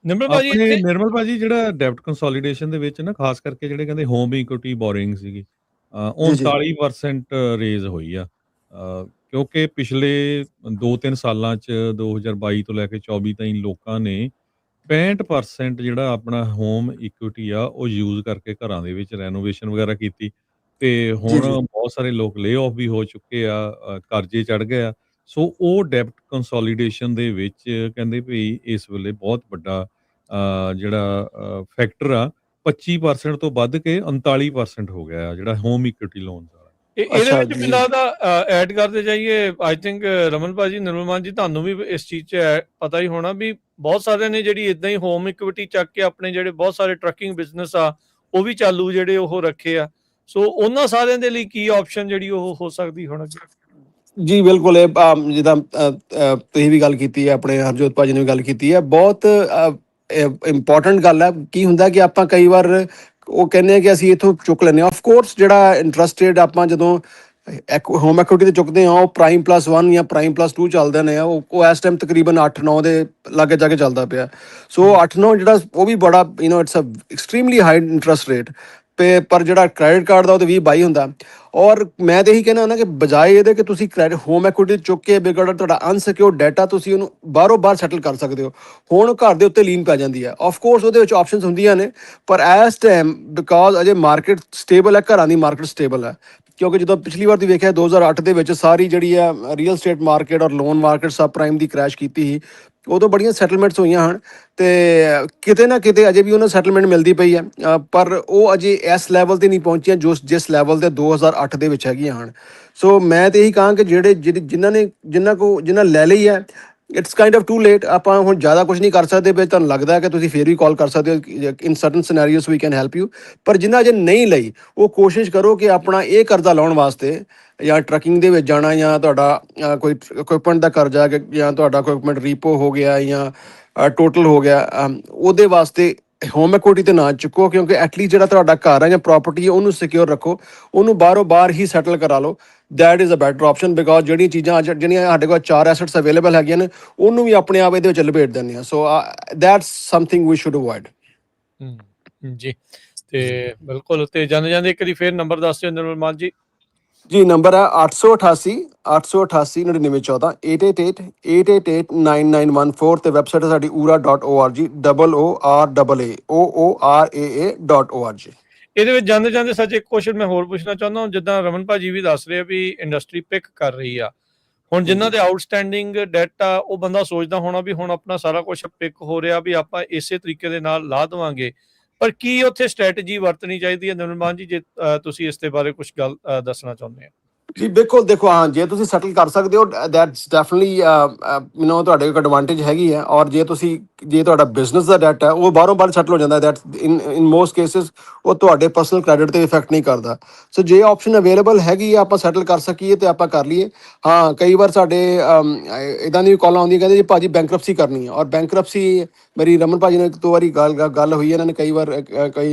ਨਿਰਮਲ ਭਾਜੀ, ਜਿਹੜਾ ਡੈਬਟ ਕੰਸੋਲੀਡੇਸ਼ਨ ਦੇ ਵਿੱਚ ਨਾ, ਖਾਸ ਕਰਕੇ ਜਿਹੜੇ ਕਹਿੰਦੇ ਹੋਮ ਇਕੁਇਟੀ ਬੋਰਿੰਗ ਸੀਗੀ, 39% ਰੇਜ਼ ਹੋਈ ਆ। ਕਿਉਂਕਿ ਪਿਛਲੇ 2-3 ਸਾਲਾਂ 'ਚ 2022 ਤੋਂ ਲੈ ਕੇ 24 ਤਾਈਂ ਲੋਕਾਂ ਨੇ 65% ਜਿਹੜਾ ਆਪਣਾ ਹੋਮ ਇਕੁਇਟੀ ਆ ਉਹ ਯੂਜ਼ ਕਰਕੇ ਘਰਾਂ ਦੇ ਵਿੱਚ ਰੈਨੋਵੇਸ਼ਨ ਵਗੈਰਾ ਕੀਤੀ, ਤੇ ਹੁਣ ਬਹੁਤ ਸਾਰੇ ਲੋਕ ਲੇ ਆਫ ਵੀ ਹੋ ਚੁੱਕੇ ਆ, ਕਰਜ਼ੇ ਚੜ੍ਹ ਗਏ ਆ। ਸੋ ਉਹ ਡੈਬਟ ਕੰਸੋਲੀਡੇਸ਼ਨ ਦੇ ਵਿੱਚ ਕਹਿੰਦੇ ਵੀ ਇਸ ਵੇਲੇ ਬਹੁਤ ਵੱਡਾ ਜਿਹੜਾ ਫੈਕਟਰ ਆ, 25% ਤੋਂ ਵੱਧ ਕੇ 39% ਹੋ ਗਿਆ ਜਿਹੜਾ ਹੋਮ ਇਕੁਇਟੀ ਲੋਨ ਦਾ। ਇਹਦੇ ਵਿੱਚ ਮੈਨੂੰ ਲੱਗਦਾ ਐਡ ਕਰਦੇ ਜਾਈਏ, ਆਈ ਥਿੰਕ ਰਮਨ ਭਾਜੀ, ਨਿਰਮਲ ਮਾਨ ਜੀ, ਤੁਹਾਨੂੰ ਵੀ ਇਸ ਚੀਜ਼ 'ਚ ਪਤਾ ਹੀ ਹੋਣਾ ਵੀ ਬਹੁਤ ਸਾਰਿਆਂ ਨੇ ਜਿਹੜੀ ਇਦਾਂ ਹੀ ਹੋਮ ਇਕੁਇਟੀ ਚੱਕ ਕੇ ਆਪਣੇ ਜਿਹੜੇ ਬਹੁਤ ਸਾਰੇ ਟਰੱਕਿੰਗ ਬਿਜ਼ਨਸ ਆ ਉਹ ਵੀ ਚਾਲੂ ਜਿਹੜੇ ਉਹ ਰੱਖੇ ਆ। ਸੋ ਉਹਨਾਂ ਸਾਰਿਆਂ ਦੇ ਲਈ ਕੀ ਆਪਸ਼ਨ ਜਿਹੜੀ ਉਹ ਹੋ ਸਕਦੀ ਹੁਣ ਅੱਗੇ? ਜੀ ਬਿਲਕੁਲ, ਇਹ ਜਿੱਦਾਂ ਤੁਸੀਂ ਵੀ ਗੱਲ ਕੀਤੀ ਹੈ, ਆਪਣੇ ਹਰਜੋਤ ਭਾਜੀ ਨੇ ਵੀ ਗੱਲ ਕੀਤੀ ਹੈ, ਬਹੁਤ ਇੰਪੋਰਟੈਂਟ ਗੱਲ ਹੈ। ਕੀ ਹੁੰਦਾ ਕਿ ਆਪਾਂ ਕਈ ਵਾਰ ਉਹ ਕਹਿੰਦੇ ਆ ਕਿ ਅਸੀਂ ਇੱਥੋਂ ਚੁੱਕ ਲੈਂਦੇ ਹਾਂ। ਆਫਕੋਰਸ ਜਿਹੜਾ ਇੰਟਰਸਟ ਰੇਟ ਆਪਾਂ ਜਦੋਂ ਹੋਮ ਇਕੁਇਟੀ ਤੇ ਚੁੱਕਦੇ ਹਾਂ ਉਹ prime+1 ਜਾਂ prime+2 ਚੱਲਦੇ ਨੇ, ਉਹ ਇਸ ਟਾਈਮ ਤਕਰੀਬਨ 8-9 ਦੇ ਲਾਗੇ ਜਾ ਕੇ ਚੱਲਦਾ ਪਿਆ। ਸੋ 8-9 ਜਿਹੜਾ ਉਹ ਵੀ ਬੜਾ it's a extremely high interest rate. ਪਰ ਜਿਹੜਾ ਕ੍ਰੈਡਿਟ ਕਾਰਡ ਦਾ ਉਹ 20-22 ਹੁੰਦਾ। ਔਰ ਮੈਂ ਤਾਂ ਇਹੀ ਕਹਿਣਾ ਹੁੰਦਾ ਕਿ ਬਜਾਏ ਇਹਦੇ ਕਿ ਤੁਸੀਂ ਕ੍ਰੈਡਿਟ ਹੋਮ ਐਕੁਇਟੀ ਚੁੱਕ ਕੇ ਬੇਗੜ ਤੁਹਾਡਾ ਅਨਸਿਕਿਉਰਡ ਡਾਟਾ ਤੁਸੀਂ ਉਹਨੂੰ ਬਾਹਰੋਂ ਸੈਟਲ ਕਰ ਸਕਦੇ ਹੋ। ਹੁਣ ਘਰ ਦੇ ਉੱਤੇ ਲੀਨ ਪੈ ਜਾਂਦੀ ਹੈ। ਆਫ ਕੋਰਸ ਉਹਦੇ ਵਿੱਚ ਆਪਸ਼ਨਸ ਹੁੰਦੀਆਂ ਨੇ, ਪਰ ਇਸ time because Ajay market stable ਹੈ, ਘਰਾਂ ਦੀ ਮਾਰਕੀਟ ਸਟੇਬਲ ਹੈ। ਕਿਉਂਕਿ ਜਦੋਂ ਪਿਛਲੀ ਵਾਰ ਦੀ ਵੇਖਿਆ 2008 ਦੇ ਵਿੱਚ ਸਾਰੀ ਜਿਹੜੀ ਆ ਰੀਅਲ ਸਟੇਟ ਮਾਰਕੀਟ ਔਰ ਲੋਨ ਮਾਰਕੀਟ ਸਬ ਪ੍ਰਾਈਮ ਦੀ ਕ੍ਰੈਸ਼ ਕੀਤੀ ਸੀ, ਉਦੋਂ ਬੜੀਆਂ ਸੈਟਲਮੈਂਟਸ ਹੋਈਆਂ ਹਨ ਅਤੇ ਕਿਤੇ ਨਾ ਕਿਤੇ ਅਜੇ ਵੀ ਉਹਨਾਂ ਸੈਟਲਮੈਂਟ ਮਿਲਦੀ ਪਈ ਹੈ, ਪਰ ਉਹ ਅਜੇ ਇਸ ਲੈਵਲ 'ਤੇ ਨਹੀਂ ਪਹੁੰਚੀਆਂ ਜਿਸ ਲੈਵਲ 'ਤੇ 2008 ਦੇ ਵਿੱਚ ਹੈਗੀਆਂ ਹਨ। ਸੋ ਮੈਂ ਤਾਂ ਇਹੀ ਕਹਾਂ ਕਿ ਜਿਨ੍ਹਾਂ ਲੈ ਲਈ ਹੈ, it's kind of to late. ਆਪਾਂ ਹੁਣ ਜ਼ਿਆਦਾ ਕੁਝ ਨਹੀਂ ਕਰ ਸਕਦੇ, ਵੀ ਤੁਹਾਨੂੰ ਲੱਗਦਾ ਹੈ ਕਿ ਤੁਸੀਂ ਫਿਰ ਵੀ ਕਾਲ ਕਰ ਸਕਦੇ ਹੋ, in certain scenarios we can help you. ਪਰ ਜਿਨ੍ਹਾਂ ਅਜੇ ਨਹੀਂ ਲਈ ਉਹ ਕੋਸ਼ਿਸ਼ ਕਰੋ ਕਿ ਆਪਣਾ ਇਹ ਕਰਜ਼ਾ ਲਾਉਣ ਵਾਸਤੇ ਜਾਂ ਟਰੱਕਿੰਗ ਦੇ ਵਿੱਚ ਜਾਣਾ, ਜਾਂ ਤੁਹਾਡਾ ਕੋਈ ਇਕੁਇਪਮੈਂਟ ਦਾ ਕਰਜ਼ਾ, ਜਾਂ ਤੁਹਾਡਾ ਕੋਈ ਇਕੁਇਪਮੈਂਟ ਰੀਪੋ ਹੋ ਗਿਆ ਜਾਂ ਟੋਟਲ ਹੋ ਗਿਆ, ਉਹਦੇ ਵਾਸਤੇ ਹੋਮ ਐਕੁਇਟੀ 'ਤੇ ਨਾ ਚੁੱਕੋ। ਕਿਉਂਕਿ ਐਟਲੀਸਟ ਜਿਹੜਾ ਤੁਹਾਡਾ ਘਰ ਹੈ ਜਾਂ ਪ੍ਰੋਪਰਟੀ ਹੈ ਉਹਨੂੰ ਸਿਕਿਉਰ ਰੱਖੋ, ਉਹਨੂੰ ਬਾਹਰ ਹੀ ਸੈਟਲ ਕਰਾ ਲਓ। That is a better option, because ਜਿਹੜੀਆਂ ਚੀਜ਼ਾਂ ਜਿਹੜੀਆਂ ਸਾਡੇ ਕੋਲ 4 ਐਸੈਟਸ ਅਵੇਲੇਬਲ ਹੈਗੀਆਂ ਨੇ ਉਹਨੂੰ ਵੀ ਆਪਣੇ ਆਪ ਇਹਦੇ ਵਿੱਚ ਲਪੇਟ ਦਿੰਦੇ ਹਾਂ। So that's something we should avoid. ਜੀ, ਤੇ ਬਿਲਕੁਲ। ਤੇ ਜਾਂਦੇ ਇੱਕ ਵਾਰੀ ਫਿਰ ਨੰਬਰ ਦੱਸ ਦਿਓ ਨਿਰਮਲ ਜੀ। ਜੀ, ਨੰਬਰ ਹੈ 888 9914 888-888-9914 ਤੇ ਵੈਬਸਾਈਟ ਹੈ ਸਾਡੀ ora.org, OORAA.org। ਇਹਦੇ ਵਿੱਚ ਜਾਂਦੇ ਸੱਚ ਇੱਕ ਕੁਐਸਚਨ ਮੈਂ ਹੋਰ ਪੁੱਛਣਾ ਚਾਹੁੰਦਾ, ਜਿੱਦਾਂ ਰਮਨ ਭਾਜੀ ਵੀ ਦੱਸ ਰਹੇ ਆ ਵੀ ਇੰਡਸਟਰੀ ਪਿਕ ਕਰ ਰਹੀ ਆ, ਹੁਣ ਜਿਨ੍ਹਾਂ ਦੇ ਆਊਟਸਟੈਂਡਿੰਗ ਡੈਟ ਆ ਉਹ ਬੰਦਾ ਸੋਚਦਾ ਹੋਣਾ ਵੀ ਹੁਣ ਆਪਣਾ ਸਾਰਾ ਕੁਝ ਪਿਕ ਹੋ ਰਿਹਾ ਵੀ ਆਪਾਂ ਇਸੇ ਤਰੀਕੇ ਦੇ ਨਾਲ ਲਾ ਦੇਵਾਂਗੇ, ਪਰ ਕੀ ਉੱਥੇ ਸਟ੍ਰੈਟਜੀ ਵਰਤਣੀ ਚਾਹੀਦੀ ਹੈ ਨਿਰਮਲ ਜੀ, ਜੇ ਤੁਸੀਂ ਇਸ ਦੇ ਬਾਰੇ ਕੁਝ ਗੱਲ ਦੱਸਣਾ ਚਾਹੁੰਦੇ ਹੋ? ਜੀ ਬਿਲਕੁਲ, ਦੇਖੋ ਹਾਂ, ਜੇ ਤੁਸੀਂ ਸੈਟਲ ਕਰ ਸਕਦੇ ਹੋ ਦੈਟਸ ਡੈਫੀਨਿਟਲੀ ਤੁਹਾਡੇ ਇੱਕ ਐਡਵਾਂਟੇਜ ਹੈਗੀ ਹੈ। ਔਰ ਜੇ ਤੁਹਾਡਾ ਬਿਜ਼ਨਸ ਦਾ ਡੈਟ ਹੈ ਉਹ ਬਾਹਰ ਸੈਟਲ ਹੋ ਜਾਂਦਾ, ਦੈਟ ਇਨ ਮੋਸਟ ਕੇਸਿਸ ਉਹ ਤੁਹਾਡੇ ਪਰਸਨਲ ਕ੍ਰੈਡਿਟ 'ਤੇ ਇਫੈਕਟ ਨਹੀਂ ਕਰਦਾ। ਸੋ ਜੇ ਆਪਸ਼ਨ ਅਵੇਲੇਬਲ ਹੈਗੀ ਆ ਆਪਾਂ ਸੈਟਲ ਕਰ ਸਕੀਏ ਤਾਂ ਆਪਾਂ ਕਰ ਲਈਏ। ਹਾਂ, ਕਈ ਵਾਰ ਸਾਡੇ ਇੱਦਾਂ ਦੀ ਕਾਲਾਂ ਆਉਂਦੀਆਂ, ਕਹਿੰਦੇ ਜੀ ਭਾਜੀ ਬੈਂਕਰਪਸੀ ਕਰਨੀ ਹੈ। ਔਰ ਬੈਂਕਰਪਸੀ ਮੇਰੀ ਰਮਨ ਭਾਜੀ ਨਾਲ ਇੱਕ ਦੋ ਵਾਰੀ ਗੱਲ ਹੋਈ ਹੈ, ਇਹਨਾਂ ਨੇ ਕਈ ਵਾਰ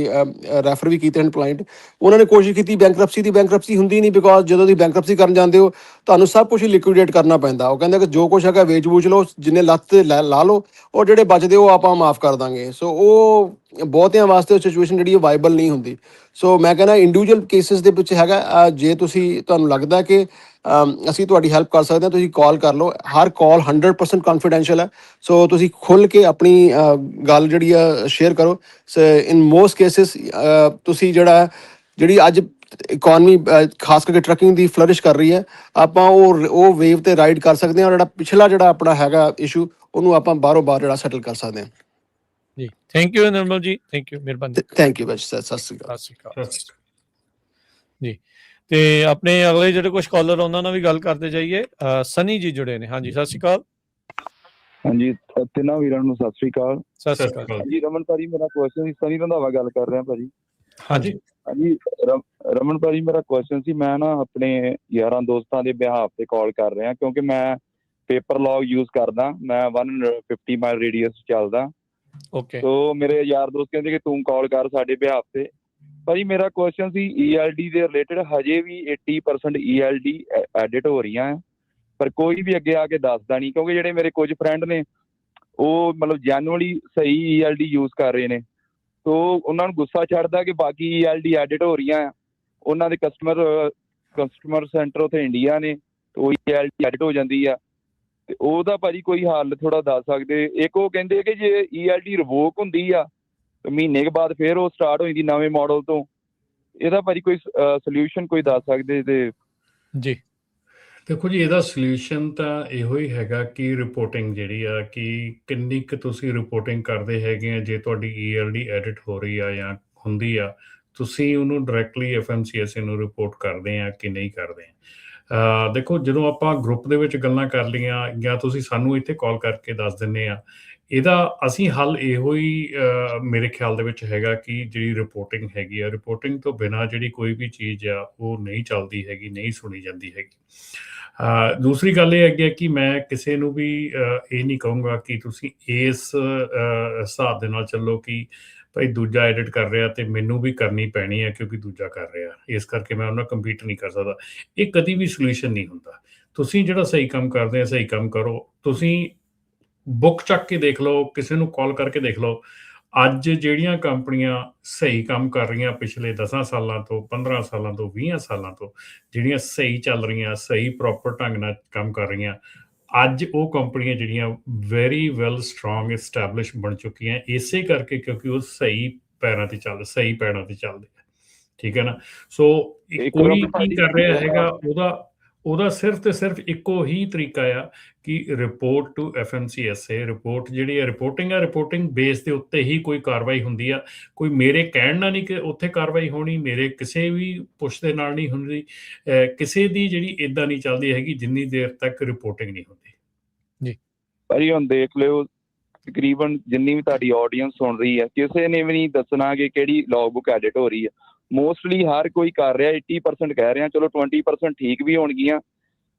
ਰੈਫਰ ਵੀ ਕੀਤੇ ਹਨ ਕਲਾਇੰਟ। ਉਹਨਾਂ ਨੇ ਕੋਸ਼ਿਸ਼ ਕੀਤੀ ਬੈਂਕਰਪਸੀ ਹੁੰਦੀ ਨਹੀਂ, ਬਿਕਾਜ਼ ਜਦੋਂ ਦੀ ਬੈਂਕਰਪਸੀ ਕਰਨ ਜਾਂਦੇ ਹੋ ਤੁਹਾਨੂੰ ਸਭ ਕੁਝ ਹੀ ਲਿਕੁਇਡੇਟ ਕਰਨਾ ਪੈਂਦਾ। ਉਹ ਕਹਿੰਦੇ ਕਿ ਜੋ ਕੁਛ ਹੈਗਾ ਵੇਚ-ਵੂਚ ਲਓ, ਜਿੰਨੇ ਲੱਤ ਤੇ ਲਾ ਲਓ, ਔਰ ਜਿਹੜੇ ਬਚਦੇ ਉਹ ਆਪਾਂ ਮਾਫ ਕਰ ਦਾਂਗੇ। ਸੋ ਉਹ ਬਹੁਤਿਆਂ ਵਾਸਤੇ ਉਹ ਸਿਚੁਏਸ਼ਨ ਜਿਹੜੀ ਵਾਈਬਲ ਨਹੀਂ ਹੁੰਦੀ। ਸੋ ਮੈਂ ਕਹਿੰਦਾ ਇੰਡੀਵਿਜੂਅਲ ਕੇਸਿਸ ਦੇ ਵਿੱਚ ਹੈਗਾ, ਜੇ ਤੁਹਾਨੂੰ ਲੱਗਦਾ ਕਿ ਅਸੀਂ ਤੁਹਾਡੀ ਹੈਲਪ ਕਰ ਸਕਦੇ ਹਾਂ, ਤੁਸੀਂ ਕਾਲ ਕਰ ਲਓ। ਹਰ ਕਾਲ 100% ਕੌਨਫੀਡੈਂਸ਼ੀਅਲ ਹੈ, ਸੋ ਤੁਸੀਂ ਖੁੱਲ੍ਹ ਕੇ ਆਪਣੀ ਗੱਲ ਜਿਹੜੀ ਆ ਸ਼ੇਅਰ ਕਰੋ। ਇਨ ਮੋਸਟ ਕੇਸਿਸ ਤੁਸੀਂ ਜਿਹੜੀ ਅੱਜ ਇਕੋਨਮੀ ਖਾਸ ਕਰਕੇ ਟਰੱਕਿੰਗ ਦੀ ਫਲਰਿਸ਼ ਕਰ ਰਹੀ ਹੈ, ਆਪਾਂ ਉਹ ਵੇਵ 'ਤੇ ਰਾਈਡ ਕਰ ਸਕਦੇ ਹਾਂ। ਔਰ ਪਿਛਲਾ ਆਪਣਾ ਹੈਗਾ ਇਸ਼ੂ ਉਹਨੂੰ ਆਪਾਂ ਬਾਹਰ ਸੈਟਲ ਕਰ ਸਕਦੇ ਹਾਂ। ਜੀ, ਥੈਂਕ ਯੂ ਨਿਰਮਲ ਜੀ, ਥੈਂਕ ਯੂ, ਮਿਹਰਬਾਨੀ। ਥੈਂਕ ਯੂ ਭਾਜੀ, ਸਤਿ ਸ਼੍ਰੀ ਅਕਾਲ ਜੀ। ਤੇ ਆਪਣੇ ਅਗਲੇ ਜਿਹੜੇ ਕੁਝ ਕਾਲਰ ਉਹਨਾਂ ਨਾਲ ਵੀ ਗੱਲ ਕਰਦੇ ਜਾਈਏ। ਸਨੀ ਜੀ ਜੁੜੇ ਨੇ। ਹਾਂਜੀ, ਸਤਿ ਸ਼੍ਰੀ ਅਕਾਲ। ਹਾਂਜੀ, ਤਿੰਨਾਂ ਵੀਰਾਂ ਨੂੰ ਸਤਿ ਸ਼੍ਰੀ ਅਕਾਲ। ਸਤਿ ਸ਼੍ਰੀ ਅਕਾਲ ਜੀ। ਰਮਨ ਭਾਜੀ, ਮੇਰਾ ਕੁਐਸਚਨ ਸੀ, ਸਨੀ ਰੰਧਾਵਾ ਗੱਲ ਕਰ ਰਿਹਾ ਭਾਜੀ। ਹਾਂਜੀ ਰਮਨ ਭਾਜੀ, ਮੇਰਾ ਕੁਐਸਚਨ ਸੀ, ਮੈਂ ਨਾ ਆਪਣੇ ਯਾਰਾਂ ਦੋਸਤਾਂ ਦੇ ਬਿਹਾਫ ਤੇ ਕਾਲ ਕਰ ਰਿਹਾ, ਕਿਉਂਕਿ ਮੈਂ ਪੇਪਰ ਲੌਗ ਯੂਜ਼ ਕਰਦਾ, ਮੈਂ 150 ਮਾਈਲ ਰੇਡੀਅਸ ਚੱਲਦਾ। ਓਕੇ। ਸੋ ਮੇਰੇ ਯਾਰ ਦੋਸਤ ਕਹਿੰਦੇ ਕਿ ਤੂੰ ਕਾਲ ਕਰ ਸਾਡੇ ਬਿਹਾਫ ਤੇ। ਭਾਜੀ ਮੇਰਾ ਕੁਐਸਚਨ ਸੀ ELD ਦੇ ਰਿਲੇਟਡ, ਹਜੇ ਵੀ 80% ELD ਐਡਿਟ ਹੋ ਰਹੀਆਂ, ਪਰ ਕੋਈ ਵੀ ਅੱਗੇ ਆ ਕੇ ਦੱਸਦਾ ਨਹੀਂ। ਕਿਉਂਕਿ ਜਿਹੜੇ ਮੇਰੇ ਕੁਝ ਫਰੈਂਡ ਨੇ ਉਹ ਮਤਲਬ ਜੈਨੂਅਲੀ ਸਹੀ ELD ਯੂਜ਼ ਕਰ ਰਹੇ ਨੇ, ਸੋ ਉਹਨਾਂ ਨੂੰ ਗੁੱਸਾ ਚੜ੍ਹਦਾ ਕਿ ਬਾਕੀ ELD ਐਡਿਟ ਹੋ ਰਹੀਆਂ ਆ। ਉਹਨਾਂ ਦੇ ਕਸਟਮਰ ਸੈਂਟਰ ਉੱਥੇ ਇੰਡੀਆ ਨੇ, ਉਹ ELD ਐਡਿਟ ਹੋ ਜਾਂਦੀ ਆ, ਤੇ ਉਹਦਾ ਭਾਜੀ ਕੋਈ ਹੱਲ ਥੋੜਾ ਦੱਸ ਸਕਦੇ? ਇੱਕ ਉਹ ਕਹਿੰਦੇ ਕਿ ਜੇ ELD ਰਿਵੋਕ ਹੁੰਦੀ ਆ ਮਹੀਨੇ ਕੇ ਬਾਅਦ ਫਿਰ ਉਹ ਸਟਾਰਟ ਹੋ ਜਾਂਦੀ ਨਵੇਂ ਮਾਡਲ ਤੋਂ, ਇਹਦਾ ਭਾਜੀ ਕੋਈ ਸੋਲਿਊਸ਼ਨ ਕੋਈ ਦੱਸ ਸਕਦੇ? ਤੇ ਜੀ ਦੇਖੋ ਜੀ, ਇਹਦਾ ਸੋਲਿਊਸ਼ਨ ਤਾਂ ਇਹੋ ਹੀ ਹੈਗਾ ਕਿ ਰਿਪੋਰਟਿੰਗ ਜਿਹੜੀ ਆ, ਕਿ ਕਿੰਨੀ ਕੁ ਤੁਸੀਂ ਰਿਪੋਰਟਿੰਗ ਕਰਦੇ ਹੈਗੇ ਆ। ਜੇ ਤੁਹਾਡੀ ELD ਐਡਿਟ ਹੋ ਰਹੀ ਆ ਜਾਂ ਹੁੰਦੀ ਆ, ਤੁਸੀਂ ਉਹਨੂੰ ਡਾਇਰੈਕਟਲੀ FMCSA ਨੂੰ ਰਿਪੋਰਟ ਕਰਦੇ ਆ ਕਿ ਨਹੀਂ ਕਰਦੇ ਆ। ਦੇਖੋ, ਜਦੋਂ ਆਪਾਂ ਗਰੁੱਪ ਦੇ ਵਿੱਚ ਗੱਲਾਂ ਕਰ ਲਈਆਂ ਜਾਂ ਤੁਸੀਂ ਸਾਨੂੰ ਇੱਥੇ ਕਾਲ ਕਰਕੇ ਦੱਸ ਦਿੰਦੇ ਆ, ਇਹਦਾ ਅਸੀਂ ਹੱਲ ਇਹੋ ਹੀ ਮੇਰੇ ਖਿਆਲ ਦੇ ਵਿੱਚ ਹੈਗਾ ਕਿ ਜਿਹੜੀ ਰਿਪੋਰਟਿੰਗ ਹੈਗੀ ਆ, ਰਿਪੋਰਟਿੰਗ ਤੋਂ ਬਿਨਾਂ ਜਿਹੜੀ ਕੋਈ ਵੀ ਚੀਜ਼ ਆ ਉਹ ਨਹੀਂ ਚੱਲਦੀ ਹੈਗੀ, ਨਹੀਂ ਸੁਣੀ ਜਾਂਦੀ ਹੈਗੀ। ਦੂਸਰੀ ਗੱਲ ਇਹ ਹੈਗੀ ਕਿ ਮੈਂ ਕਿਸੇ ਨੂੰ ਵੀ ਇਹ ਨਹੀਂ ਕਹੂੰਗਾ ਕਿ ਤੁਸੀਂ ਇਸ ਹਿਸਾਬ ਦੇ ਨਾਲ ਚੱਲੋ ਕਿ ਭਾਈ ਦੂਜਾ ਐਡਿਟ ਕਰ ਰਿਹਾ ਤੇ ਮੈਨੂੰ ਵੀ ਕਰਨੀ ਪੈਣੀ ਹੈ ਕਿਉਂਕਿ ਦੂਜਾ ਕਰ ਰਿਹਾ, ਇਸ ਕਰਕੇ ਮੈਂ ਉਹਨਾਂ ਕੰਪੀਟ ਨਹੀਂ ਕਰ ਸਕਦਾ। ਇਹ ਕਦੀ ਵੀ ਸੋਲਿਊਸ਼ਨ ਨਹੀਂ ਹੁੰਦਾ। ਤੁਸੀਂ ਜਿਹੜਾ ਸਹੀ ਕੰਮ ਕਰਦੇ ਆ, ਸਹੀ ਕੰਮ ਕਰੋ। ਤੁਸੀਂ ਬੁੱਕ ਚੱਕ ਕੇ ਦੇਖ ਲਓ, ਕਿਸੇ ਨੂੰ ਕਾਲ ਕਰਕੇ ਦੇਖ ਲਓ, ਅੱਜ ਜਿਹੜੀਆਂ ਕੰਪਨੀਆਂ ਸਹੀ ਕੰਮ ਕਰ ਰਹੀਆਂ ਪਿਛਲੇ 10 ਸਾਲਾਂ ਤੋਂ, 15 ਸਾਲਾਂ ਤੋਂ, 20 ਸਾਲਾਂ ਤੋਂ, ਜਿਹੜੀਆਂ ਸਹੀ ਚੱਲ ਰਹੀਆਂ, ਸਹੀ ਪ੍ਰੋਪਰ ਢੰਗ ਨਾਲ ਕੰਮ ਕਰ ਰਹੀਆਂ, ਅੱਜ ਉਹ ਕੰਪਨੀਆਂ ਜਿਹੜੀਆਂ ਵੈਰੀ ਵੈਲ ਸਟਰੋਂਗ ਐਸਟੈਬਲਿਸ਼ ਬਣ ਚੁੱਕੀਆਂ, ਇਸੇ ਕਰਕੇ ਕਿਉਂਕਿ ਉਹ ਸਹੀ ਪੈਰਾਂ ਤੇ ਚੱਲਦੇ ਆ। ਠੀਕ ਹੈ ਨਾ। ਸੋ ਕੋਈ ਕੀ ਕਰ ਰਿਹਾ ਹੈਗਾ, ਉਹਦਾ ਸਿਰਫ ਤੇ ਸਿਰਫ ਇੱਕੋ ਹੀ ਤਰੀਕਾ ਆ ਕਿ ਰਿਪੋਰਟ ਟੂ FMCSA। ਰਿਪੋਰਟ ਜਿਹੜੀ ਹੈ ਰਿਪੋਰਟਿੰਗ ਬੇਸ ਦੇ ਉੱਤੇ ਹੀ ਕੋਈ ਕਾਰਵਾਈ ਹੁੰਦੀ ਆ। ਕੋਈ ਮੇਰੇ ਕਹਿਣ ਨਾਲ ਨਹੀਂ ਕਿ ਉੱਥੇ ਕਾਰਵਾਈ ਹੋਣੀ, ਮੇਰੇ ਕਿਸੇ ਵੀ ਪੁੱਛ ਦੇ ਨਾਲ ਨਹੀਂ ਹੁੰਦੀ। ਕਿਸੇ ਦੀ ਜਿਹੜੀ ਇੱਦਾਂ ਨਹੀਂ ਚੱਲਦੀ ਹੈਗੀ ਜਿੰਨੀ ਦੇਰ ਤੱਕ ਰਿਪੋਰਟਿੰਗ ਨਹੀਂ ਹੁੰਦੀ। ਜੀ ਭਾਜੀ ਹੁਣ ਦੇਖ ਲਿਓ, ਤਕਰੀਬਨ ਜਿੰਨੀ ਵੀ ਤੁਹਾਡੀ ਆਡੀਅנס ਸੁਣ ਰਹੀ ਹੈ, ਕਿਸੇ ਨੇ ਵੀ ਨਹੀਂ ਦੱਸਣਾ ਕਿ ਕਿਹੜੀ ਲੌਗ ਬੁੱਕ ਐਡਿਟ ਹੋ ਰਹੀ ਹੈ। ਮੋਸਟਲੀ ਹਰ ਕੋਈ ਕਰ ਰਿਹਾ, 80% ਕਹਿ ਰਿਹਾ, ਚਲੋ 20% ਠੀਕ ਵੀ ਹੋਣਗੀਆਂ।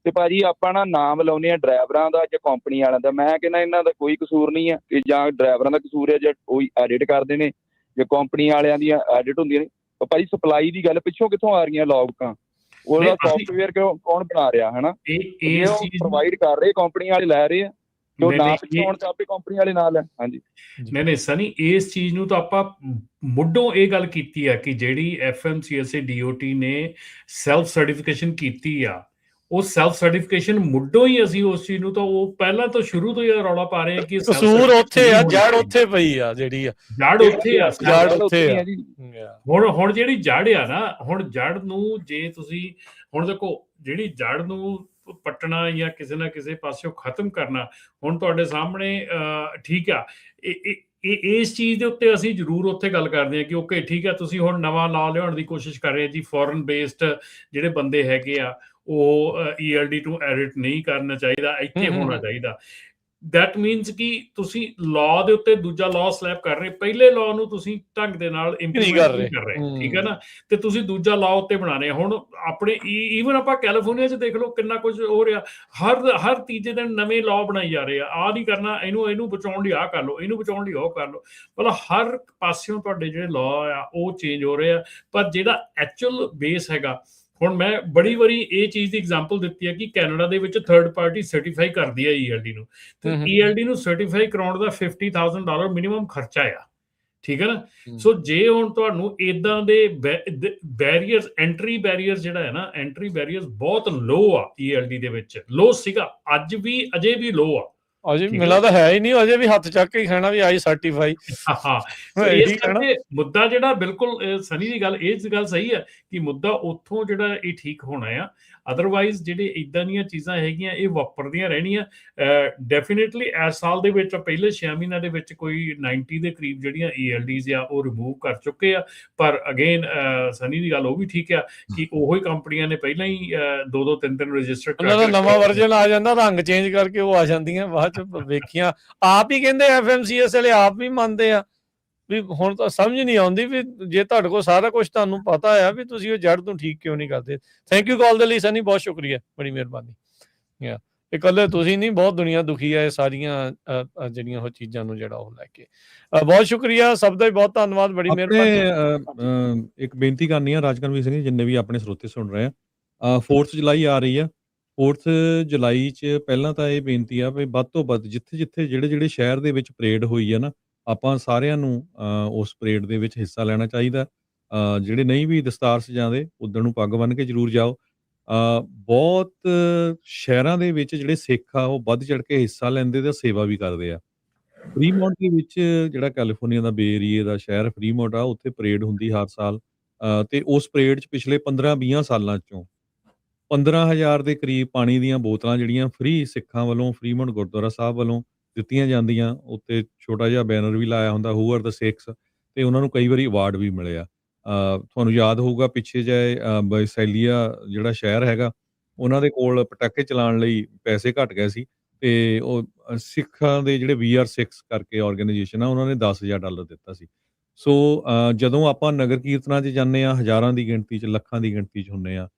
ਤੇ ਭਾਜੀ ਆਪਾਂ ਨਾ ਨਾਮ ਲਾਉਂਦੇ ਆ ਡਰਾਈਵਰਾਂ ਦਾ ਜਾਂ ਕੰਪਨੀ ਵਾਲਿਆਂ ਦਾ। ਮੈਂ ਕਹਿੰਦਾ ਇਹਨਾਂ ਦਾ ਕੋਈ ਕਸੂਰ ਨਹੀਂ ਹੈ, ਕਿ ਜਾਂ ਡਰਾਈਵਰਾਂ ਦਾ ਕਸੂਰ ਹੈ ਜਾਂ ਕੋਈ ਐਡਿਟ ਕਰਦੇ ਨੇ, ਜਾਂ ਕੰਪਨੀ ਵਾਲਿਆਂ ਦੀਆਂ ਐਡਿਟ ਹੁੰਦੀਆਂ ਨੇ। ਭਾਜੀ ਸਪਲਾਈ ਦੀ ਗੱਲ ਪਿੱਛੋਂ ਕਿੱਥੋਂ ਆ ਰਹੀਆਂ ਲੌਗਾਂ? ਉਹਦਾ ਸੌਫਟਵੇਅਰ ਕੌਣ ਬਣਾ ਰਿਹਾ ਹੈ ਨਾ? ਇਹ ਪ੍ਰੋਵਾਈਡ ਕਰ ਰਹੇ, ਕੰਪਨੀ ਵਾਲੇ ਲੈ ਰਹੇ ਆ। ਜੋ ਨਾ ਪਿੱਛੋਂ ਤੇ ਆਪੇ ਕੰਪਨੀ ਵਾਲੇ ਨਾਲ ਹੈ। ਹਾਂਜੀ ਨਹੀਂ ਸਨੀ, ਇਸ ਚੀਜ਼ ਨੂੰ ਤਾਂ ਆਪਾਂ ਮੁੱਢੋਂ ਇਹ ਗੱਲ ਕੀਤੀ ਆ ਕਿ ਜਿਹੜੀ FMCSA DOT ਨੇ ਸੈਲਫ ਸਰਟੀਫਿਕੇਸ਼ਨ ਕੀਤੀ ਆ, ਉਹ ਸੈਲਫ ਸਰਟੀਫਿਕੇਸ਼ਨ ਮੁੱਢੋਂ ਹੀ ਅਸੀਂ ਉਸ ਚੀਜ਼ ਨੂੰ ਤਾਂ ਉਹ ਪਹਿਲਾਂ ਤੋਂ ਸ਼ੁਰੂ ਤੋਂ ਹੀ ਰੌਲਾ ਪਾ ਰਹੇ ਆ ਕਿ ਕਸੂਰ ਉੱਥੇ ਆ, ਜੜ ਉੱਥੇ ਪਈ ਆ, ਜਿਹੜੀ ਆ ਜੜ ਉੱਥੇ ਆ। ਹੁਣ ਜਿਹੜੀ ਜੜ ਆ ਨਾ, ਹੁਣ ਜੜ ਨੂੰ ਜੇ ਤੁਸੀਂ ਹੁਣ ਦੇਖੋ, ਜਿਹੜੀ ਜੜ ਨੂੰ ਪੱਟਣਾ ਜਾਂ ਕਿਸੇ ਨਾ ਕਿਸੇ ਪਾਸਿਓਂ ਖਤਮ ਕਰਨਾ, ਹੁਣ ਤੁਹਾਡੇ ਸਾਹਮਣੇ ਠੀਕ ਆ। ਇਸ ਚੀਜ਼ ਦੇ ਉੱਤੇ ਅਸੀਂ ਜ਼ਰੂਰ ਉੱਥੇ ਗੱਲ ਕਰਦੇ ਹਾਂ ਕਿ ਓਕੇ ਠੀਕ ਆ, ਤੁਸੀਂ ਹੁਣ ਨਵਾਂ ਲਾ ਲਿਆਉਣ ਦੀ ਕੋਸ਼ਿਸ਼ ਕਰ ਰਹੇ ਜੀ। ਫੋਰਨ ਬੇਸਡ ਜਿਹੜੇ ਬੰਦੇ ਹੈਗੇ ਆ, ਉਹ ELD ਟੂ ਐਡਿਟ ਨਹੀਂ ਕਰਨਾ ਚਾਹੀਦਾ, ਇੱਥੇ ਹੋਣਾ ਚਾਹੀਦਾ। ਦੈਟ ਮੀਨਸ ਕਿ ਤੁਸੀਂ ਲਾਅ ਦੇ ਉੱਤੇ ਦੂਜਾ ਲਾਅ ਸਲੈਪ ਕਰ ਰਹੇ, ਪਹਿਲੇ ਲਾਅ ਨੂੰ ਤੁਸੀਂ ਢੰਗ ਦੇ ਨਾਲ ਇੰਪਲੀਮੈਂਟ ਨਹੀਂ ਕਰ ਰਹੇ। ਠੀਕ ਹੈ ਨਾ। ਤੇ ਤੁਸੀਂ ਦੂਜਾ ਲਾਅ ਉੱਤੇ ਬਣਾ ਰਹੇ। ਹੁਣ ਆਪਣੇ ਈਵਨ ਆਪਾਂ ਕੈਲੀਫੋਰਨੀਆ 'ਚ ਦੇਖ ਲਓ ਕਿੰਨਾ ਕੁਝ ਹੋ ਰਿਹਾ। ਹਰ ਤੀਜੇ ਦਿਨ ਨਵੇਂ ਲਾਅ ਬਣਾਈ ਜਾ ਰਹੇ ਆ। ਆਹ ਨਹੀਂ ਕਰਨਾ, ਇਹਨੂੰ ਬਚਾਉਣ ਲਈ ਆਹ ਕਰ ਲਓ, ਇਹਨੂੰ ਬਚਾਉਣ ਲਈ ਉਹ ਕਰ ਲਓ। ਮਤਲਬ ਹਰ ਪਾਸਿਓਂ ਤੁਹਾਡੇ ਜਿਹੜੇ ਲਾਅ ਆ ਉਹ ਚੇਂਜ ਹੋ ਰਹੇ ਆ। ਪਰ ਜਿਹੜਾ ਐਕਚੁਅਲ ਬੇਸ ਹੈਗਾ, ਹੁਣ ਮੈਂ ਬੜੀ ਵਾਰੀ ਇਹ ਚੀਜ਼ ਦੀ ਐਗਜ਼ਾਮਪਲ ਦਿੱਤੀ ਹੈ ਕਿ ਕੈਨੇਡਾ ਦੇ ਵਿੱਚ ਥਰਡ ਪਾਰਟੀ ਸਰਟੀਫਾਈ ਕਰਦੀ ਹੈ ELD ਨੂੰ, ਤੇ ELD ਨੂੰ ਸਰਟੀਫਾਈ ਕਰਾਉਣ ਦਾ $50,000 ਮਿਨੀਮਮ ਖਰਚਾ ਆ। ਠੀਕ ਹੈ ਨਾ। ਸੋ ਜੇ ਹੁਣ ਤੁਹਾਨੂੰ ਏਦਾਂ ਦੇ ਬੈਰੀਅਰਸ, ਐਂਟਰੀ ਬੈਰੀਅਰ ਜਿਹੜਾ ਹੈ ਨਾ, ਐਂਟਰੀ ਬੈਰੀਅਰਸ ਬਹੁਤ ਲੋ ਆ ELD ਦੇ ਵਿੱਚ। ਲੋ ਸੀਗਾ, ਅੱਜ ਵੀ ਅਜੇ ਵੀ ਲੋ ਆ। ਅਜੇ ਮਿਲਾ ਤਾਂ ਹੈ ਹੀ ਨਹੀਂ, ਅਜੇ ਵੀ ਹੱਥ ਚੱਕ ਕੇ ਖਾਣਾ ਵੀ ਆਈ ਸਰਟੀਫਾਈ। ਇਸ ਕਰਕੇ ਮੁੱਦਾ ਜਿਹੜਾ ਬਿਲਕੁਲ ਸਨੀ ਦੀ ਗੱਲ, ਇਹ ਗੱਲ ਸਹੀ ਹੈ ਕਿ ਮੁੱਦਾ ਉੱਥੋਂ ਜਿਹੜਾ ਇਹ ਠੀਕ ਹੋਣਾ ਆ। ਅਦਰਵਾਈਜ਼ ਜਿਹੜੇ ਇੱਦਾਂ ਦੀਆਂ ਚੀਜ਼ਾਂ ਹੈਗੀਆਂ ਇਹ ਵਾਪਰਦੀਆਂ ਰਹਿਣੀਆਂ। ਡੈਫੀਨੇਟਲੀ ਇਸ ਸਾਲ ਦੇ ਵਿੱਚ ਪਹਿਲੇ 6 ਮਹੀਨਿਆਂ ਦੇ ਵਿੱਚ ਕੋਈ 90 ਦੇ ਕਰੀਬ ਜਿਹੜੀਆਂ ELDs ਆ ਉਹ ਰਿਮੂਵ ਕਰ ਚੁੱਕੇ ਆ। ਪਰ ਅਗੇਨ ਸਨੀ ਦੀ ਗੱਲ ਉਹ ਵੀ ਠੀਕ ਆ ਕਿ ਉਹੋ ਹੀ ਕੰਪਨੀਆਂ ਨੇ ਪਹਿਲਾਂ ਹੀ 2-2 3-3 ਰਜਿਸਟਰ ਕਰ ਨਵਾਂ ਵਰਜਨ ਆ ਜਾਂਦਾ, ਰੰਗ ਚੇਂਜ ਕਰਕੇ ਉਹ ਆ ਜਾਂਦੀਆਂ ਬਾਅਦ ਚ। ਵੇਖੀਆਂ ਆਪ ਹੀ ਕਹਿੰਦੇ FMCS ਵਾਲੇ ਆਪ ਵੀ ਮੰਨਦੇ ਆ ਵੀ ਹੁਣ ਤਾਂ ਸਮਝ ਨਹੀਂ ਆਉਂਦੀ ਵੀ ਜੇ ਤੁਹਾਡੇ ਕੋਲ ਸਾਰਾ ਕੁਝ ਤੁਹਾਨੂੰ ਪਤਾ ਆ ਵੀ ਤੁਸੀਂ ਉਹ ਜੜ ਨੂੰ ਠੀਕ ਕਿਉਂ ਨਹੀਂ ਕਰਦੇ। ਥੈਂਕ ਯੂ ਕਾਲ ਦੇ ਲਈ ਸਨੀ, ਬਹੁਤ ਸ਼ੁਕਰੀਆ, ਬੜੀ ਮਿਹਰਬਾਨੀ। ਇਕੱਲੇ ਤੁਸੀਂ ਨਹੀਂ, ਬਹੁਤ ਦੁਨੀਆ ਦੁਖੀ ਹੈ ਇਹ ਸਾਰੀਆਂ ਜਿਹੜੀਆਂ ਉਹ ਚੀਜ਼ਾਂ ਨੂੰ ਜਿਹੜਾ ਉਹ ਲੈ ਕੇ। ਬਹੁਤ ਸ਼ੁਕਰੀਆ, ਸਭ ਦਾ ਬਹੁਤ ਧੰਨਵਾਦ, ਬੜੀ ਮਿਹਰਬਾਨੀ। ਇੱਕ ਬੇਨਤੀ ਕਰਨੀ ਆ ਰਾਜਕਰਮਵੀਰ ਸਿੰਘ, ਜਿੰਨੇ ਵੀ ਆਪਣੇ ਸਰੋਤੇ ਸੁਣ ਰਹੇ ਆ, 4 ਜੁਲਾਈ ਆ ਰਹੀ ਆ। 4 ਜੁਲਾਈ 'ਚ ਪਹਿਲਾਂ ਤਾਂ ਇਹ ਬੇਨਤੀ ਆ ਵੀ ਵੱਧ ਤੋਂ ਵੱਧ ਜਿੱਥੇ ਜਿਹੜੇ ਸ਼ਹਿਰ ਦੇ ਵਿੱਚ ਪਰੇਡ ਹੋਈ ਆ ਨਾ, ਆਪਾਂ ਸਾਰਿਆਂ ਨੂੰ ਉਸ ਪਰੇਡ ਦੇ ਵਿੱਚ ਹਿੱਸਾ ਲੈਣਾ ਚਾਹੀਦਾ। ਜਿਹੜੇ ਨਹੀਂ ਵੀ ਦਸਤਾਰ ਸਜਾਉਂਦੇ, ਉੱਦਣ ਨੂੰ ਪੱਗ ਬੰਨ੍ਹ ਕੇ ਜ਼ਰੂਰ ਜਾਓ। ਬਹੁਤ ਸ਼ਹਿਰਾਂ ਦੇ ਵਿੱਚ ਜਿਹੜੇ ਸਿੱਖ ਆ ਉਹ ਵੱਧ ਚੜ੍ਹ ਕੇ ਹਿੱਸਾ ਲੈਂਦੇ ਤੇ ਸੇਵਾ ਵੀ ਕਰਦੇ ਆ। ਫਰੀਮੌਂਟ ਦੇ ਵਿੱਚ, ਜਿਹੜਾ ਕੈਲੀਫੋਰਨੀਆ ਦਾ ਬੇ ਏਰੀਏ ਦਾ ਸ਼ਹਿਰ ਫਰੀਮੌਂਟ ਆ, ਉੱਥੇ ਪਰੇਡ ਹੁੰਦੀ ਹਰ ਸਾਲ। ਤੇ ਉਸ ਪਰੇਡ 'ਚ ਪਿਛਲੇ 15-20 ਸਾਲਾਂ 'ਚੋਂ 15,000 ਦੇ ਕਰੀਬ ਪਾਣੀ ਦੀਆਂ ਬੋਤਲਾਂ ਜਿਹੜੀਆਂ ਫ੍ਰੀ ਸਿੱਖਾਂ ਵੱਲੋਂ ਫਰੀਮੌਂਟ ਗੁਰਦੁਆਰਾ ਸਾਹਿਬ ਵੱਲੋਂ ਦਿੱਤੀਆਂ ਜਾਂਦੀਆਂ। ਉੱਤੇ ਛੋਟਾ ਜਿਹਾ ਬੈਨਰ ਵੀ ਲਾਇਆ ਹੁੰਦਾ, ਹੂ ਆਰ ਦ ਸਿੱਖਸ, ਤੇ ਉਹਨਾਂ ਨੂੰ ਕਈ ਵਾਰੀ ਅਵਾਰਡ ਵੀ ਮਿਲੇ ਆ। ਤੁਹਾਨੂੰ ਯਾਦ ਹੋਊਗਾ ਪਿੱਛੇ ਜਿਹੇ ਬੈਸੈਲੀਆ ਜਿਹੜਾ ਸ਼ਹਿਰ ਹੈਗਾ, ਉਹਨਾਂ ਦੇ ਕੋਲ ਪਟਾਕੇ ਚਲਾਉਣ ਲਈ ਪੈਸੇ ਘੱਟ ਗਏ ਸੀ, ਤੇ ਉਹ ਸਿੱਖਾਂ ਦੇ ਜਿਹੜੇ We Are Sikhs ਕਰਕੇ ਆਰਗੇਨਾਈਜੇਸ਼ਨ ਆ, ਉਹਨਾਂ ਨੇ $10,000 ਦਿੱਤਾ ਸੀ। ਸੋ ਜਦੋਂ ਆਪਾਂ ਨਗਰ ਕੀਰਤਨਾਂ 'ਚ ਜਾਂਦੇ ਹਾਂ, ਹਜ਼ਾਰਾਂ ਦੀ ਗਿਣਤੀ 'ਚ, ਲੱਖਾਂ ਦੀ ਗਿਣਤੀ 'ਚ ਹੁੰਦੇ ਆ।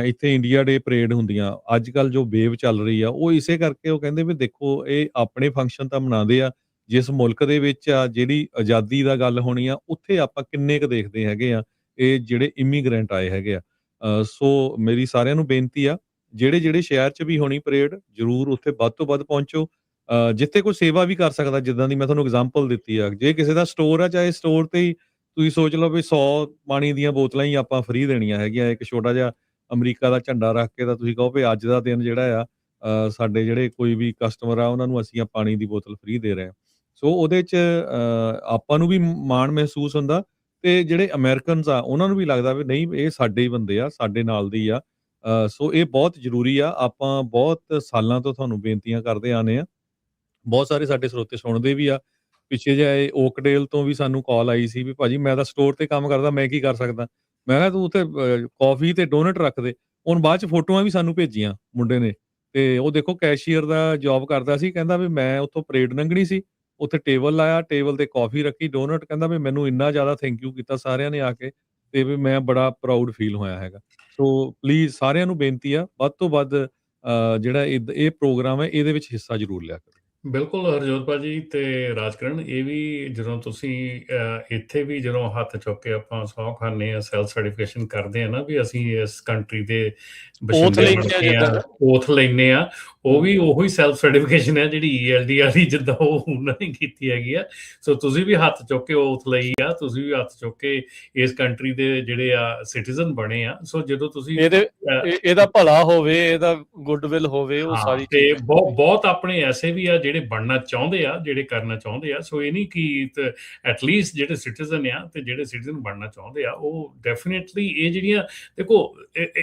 ਇੱਥੇ ਇੰਡੀਆ ਡੇ ਪਰੇਡ ਹੁੰਦੀਆਂ। ਅੱਜ ਕੱਲ੍ਹ ਜੋ ਵੇਵ ਚੱਲ ਰਹੀ ਆ, ਉਹ ਇਸੇ ਕਰਕੇ ਉਹ ਕਹਿੰਦੇ ਵੀ ਦੇਖੋ, ਇਹ ਆਪਣੇ ਫੰਕਸ਼ਨ ਤਾਂ ਮਨਾਉਂਦੇ ਆ, ਜਿਸ ਮੁਲਕ ਦੇ ਵਿੱਚ ਆ ਜਿਹੜੀ ਆਜ਼ਾਦੀ ਦਾ ਗੱਲ ਹੋਣੀ ਆ, ਉੱਥੇ ਆਪਾਂ ਕਿੰਨੇ ਕੁ ਦੇਖਦੇ ਹੈਗੇ ਆ ਇਹ ਜਿਹੜੇ ਇਮੀਗ੍ਰੈਂਟ ਆਏ ਹੈਗੇ ਆ। ਸੋ ਮੇਰੀ ਸਾਰਿਆਂ ਨੂੰ ਬੇਨਤੀ ਆ, ਜਿਹੜੇ ਸ਼ਹਿਰ 'ਚ ਵੀ ਹੋਣੀ ਪਰੇਡ, ਜ਼ਰੂਰ ਉੱਥੇ ਵੱਧ ਤੋਂ ਵੱਧ ਪਹੁੰਚੋ। ਜਿੱਥੇ ਕੋਈ ਸੇਵਾ ਵੀ ਕਰ ਸਕਦਾ, ਜਿੱਦਾਂ ਦੀ ਮੈਂ ਤੁਹਾਨੂੰ ਐਗਜ਼ਾਮਪਲ ਦਿੱਤੀ ਆ। ਜੇ ਕਿਸੇ ਦਾ ਸਟੋਰ ਆ, ਚਾਹੇ ਸਟੋਰ ਤੇ ਹੀ ਤੁਸੀਂ ਸੋਚ ਲਓ ਵੀ 100 ਪਾਣੀ ਦੀਆਂ ਬੋਤਲਾਂ ਹੀ ਆਪਾਂ ਫ੍ਰੀ ਦੇਣੀਆਂ ਹੈਗੀਆਂ। ਇੱਕ ਛੋਟਾ ਜਿਹਾ ਅਮਰੀਕਾ ਦਾ ਝੰਡਾ ਰੱਖ ਕੇ ਤਾਂ ਤੁਸੀਂ ਕਹੋ ਵੀ ਅੱਜ ਦਾ ਦਿਨ ਜਿਹੜਾ ਆ ਸਾਡੇ ਜਿਹੜੇ ਕੋਈ ਵੀ ਕਸਟਮਰ ਆ ਉਹਨਾਂ ਨੂੰ ਅਸੀਂ ਆ ਪਾਣੀ ਦੀ ਬੋਤਲ ਫ੍ਰੀ ਦੇ ਰਹੇ ਹਾਂ। ਸੋ ਉਹਦੇ 'ਚ ਆਪਾਂ ਨੂੰ ਵੀ ਮਾਣ ਮਹਿਸੂਸ ਹੁੰਦਾ ਤੇ ਜਿਹੜੇ ਅਮਰੀਕਨਸ ਆ ਉਹਨਾਂ ਨੂੰ ਵੀ ਲੱਗਦਾ ਵੀ ਨਹੀਂ, ਇਹ ਸਾਡੇ ਹੀ ਬੰਦੇ ਆ, ਸਾਡੇ ਨਾਲ ਦੇ ਹੀ ਆ। ਸੋ ਇਹ ਬਹੁਤ ਜ਼ਰੂਰੀ ਆ। ਆਪਾਂ ਬਹੁਤ ਸਾਲਾਂ ਤੋਂ ਤੁਹਾਨੂੰ ਬੇਨਤੀਆਂ ਕਰਦੇ ਆਉਂਦੇ ਆ। ਬਹੁਤ ਸਾਰੇ ਸਾਡੇ ਸਰੋਤੇ ਸੁਣਦੇ ਵੀ ਆ। ਪਿੱਛੇ ਜਿਹੇ ਓਕਡੇਲ ਤੋਂ ਵੀ ਸਾਨੂੰ ਕਾਲ ਆਈ ਸੀ ਵੀ ਭਾਜੀ ਮੈਂ ਤਾਂ ਸਟੋਰ ਤੇ ਕੰਮ ਕਰਦਾ, ਮੈਂ ਕੀ ਕਰ ਸਕਦਾ। ਮੈਂ ਕਿਹਾ ਤੂੰ ਉੱਥੇ ਕੌਫੀ ਤੇ ਡੋਨਟ ਰੱਖ ਦੇ। ਹੁਣ ਬਾਅਦ 'ਚ ਫੋਟੋਆਂ ਵੀ ਸਾਨੂੰ ਭੇਜੀਆਂ ਮੁੰਡੇ ਨੇ, ਤੇ ਉਹ ਦੇਖੋ ਕੈਸ਼ੀਅਰ ਦਾ ਜੋਬ ਕਰਦਾ ਸੀ। ਕਹਿੰਦਾ ਵੀ ਮੈਂ ਉੱਥੋਂ ਪਰੇਡ ਲੰਘਣੀ ਸੀ, ਉੱਥੇ ਟੇਬਲ ਲਾਇਆ, ਟੇਬਲ ਤੇ ਕੌਫੀ ਰੱਖੀ, ਡੋਨਟ। ਕਹਿੰਦਾ ਵੀ ਮੈਨੂੰ ਇੰਨਾ ਜ਼ਿਆਦਾ ਥੈਂਕ ਯੂ ਕੀਤਾ ਸਾਰਿਆਂ ਨੇ ਆ ਕੇ, ਤੇ ਵੀ ਮੈਂ ਬੜਾ ਪ੍ਰਾਊਡ ਫੀਲ ਹੋਇਆ ਹੈਗਾ। ਸੋ ਪਲੀਜ਼ ਸਾਰਿਆਂ ਨੂੰ ਬੇਨਤੀ ਆ, ਵੱਧ ਤੋਂ ਵੱਧ ਜਿਹੜਾ ਇਹ ਪ੍ਰੋਗਰਾਮ ਹੈ ਇਹਦੇ ਵਿੱਚ ਹਿੱਸਾ ਜ਼ਰੂਰ ਲਿਆ ਕਰੋ। ਬਿਲਕੁਲ ਹਰਜੋਤ ਭਾਜੀ ਤੇ ਰਾਜਕਰਨ, ਇਹ ਵੀ ਜਦੋਂ ਤੁਸੀਂ ਇੱਥੇ ਵੀ ਜਦੋਂ ਹੱਥ ਚੁੱਕ ਕੇ ਆਪਾਂ ਸਹੁੰ ਖਾਂਦੇ ਆ, ਸੈਲਫ ਸਰਟੀਫਿਕੇਸ਼ਨ ਕਰਦੇ ਆ ਨਾ ਵੀ ਅਸੀਂ ਇਸ ਕੰਟਰੀ ਦੇ ਬਸ਼ਿੰਦੇ ਬਣੇ ਆ, ਓਥ ਲੈਂਦੇ ਆ, ਉਹ ਵੀ ਉਹੀ ਸੈਲਫ ਸਰਟੀਫਿਕੇਸ਼ਨ ਹੈ ਜਿਹੜੀ ELD ਵਾਲੀ ਜਿੱਦਾਂ ਉਹ ਉਹਨਾਂ ਨੇ ਕੀਤੀ ਹੈਗੀ ਆ। ਸੋ ਤੁਸੀਂ ਵੀ ਹੱਥ ਚੁੱਕ ਕੇ ਓਥ ਲਈ ਆ, ਤੁਸੀਂ ਵੀ ਹੱਥ ਚੁੱਕ ਕੇ ਇਸ ਕੰਟਰੀ ਦੇ ਜਿਹੜੇ ਆ ਸਿਟੀਜ਼ਨ ਬਣੇ ਆ। ਸੋ ਜਦੋਂ ਤੁਸੀਂ ਇਹਦਾ ਭਲਾ ਹੋਵੇ, ਇਹਦਾ ਗੁੱਡਵਿਲ ਹੋਵੇ, ਉਹ ਸਾਰੀ ਤੇ ਬਹੁਤ ਆਪਣੇ ਐਸੇ ਵੀ ਆ ਜਿਹੜੇ ਬਣਨਾ ਚਾਹੁੰਦੇ ਆ, ਜਿਹੜੇ ਕਰਨਾ ਚਾਹੁੰਦੇ ਆ। ਸੋ ਇਹ ਨਹੀਂ ਕਿ ਐਟਲੀਸਟ ਜਿਹੜੇ ਸਿਟੀਜ਼ਨ ਆ ਤੇ ਜਿਹੜੇ ਸਿਟੀਜ਼ਨ ਬਣਨਾ ਚਾਹੁੰਦੇ ਆ ਉਹ ਡੈਫੀਨੇਟਲੀ ਇਹ ਜਿਹੜੀਆਂ ਦੇਖੋ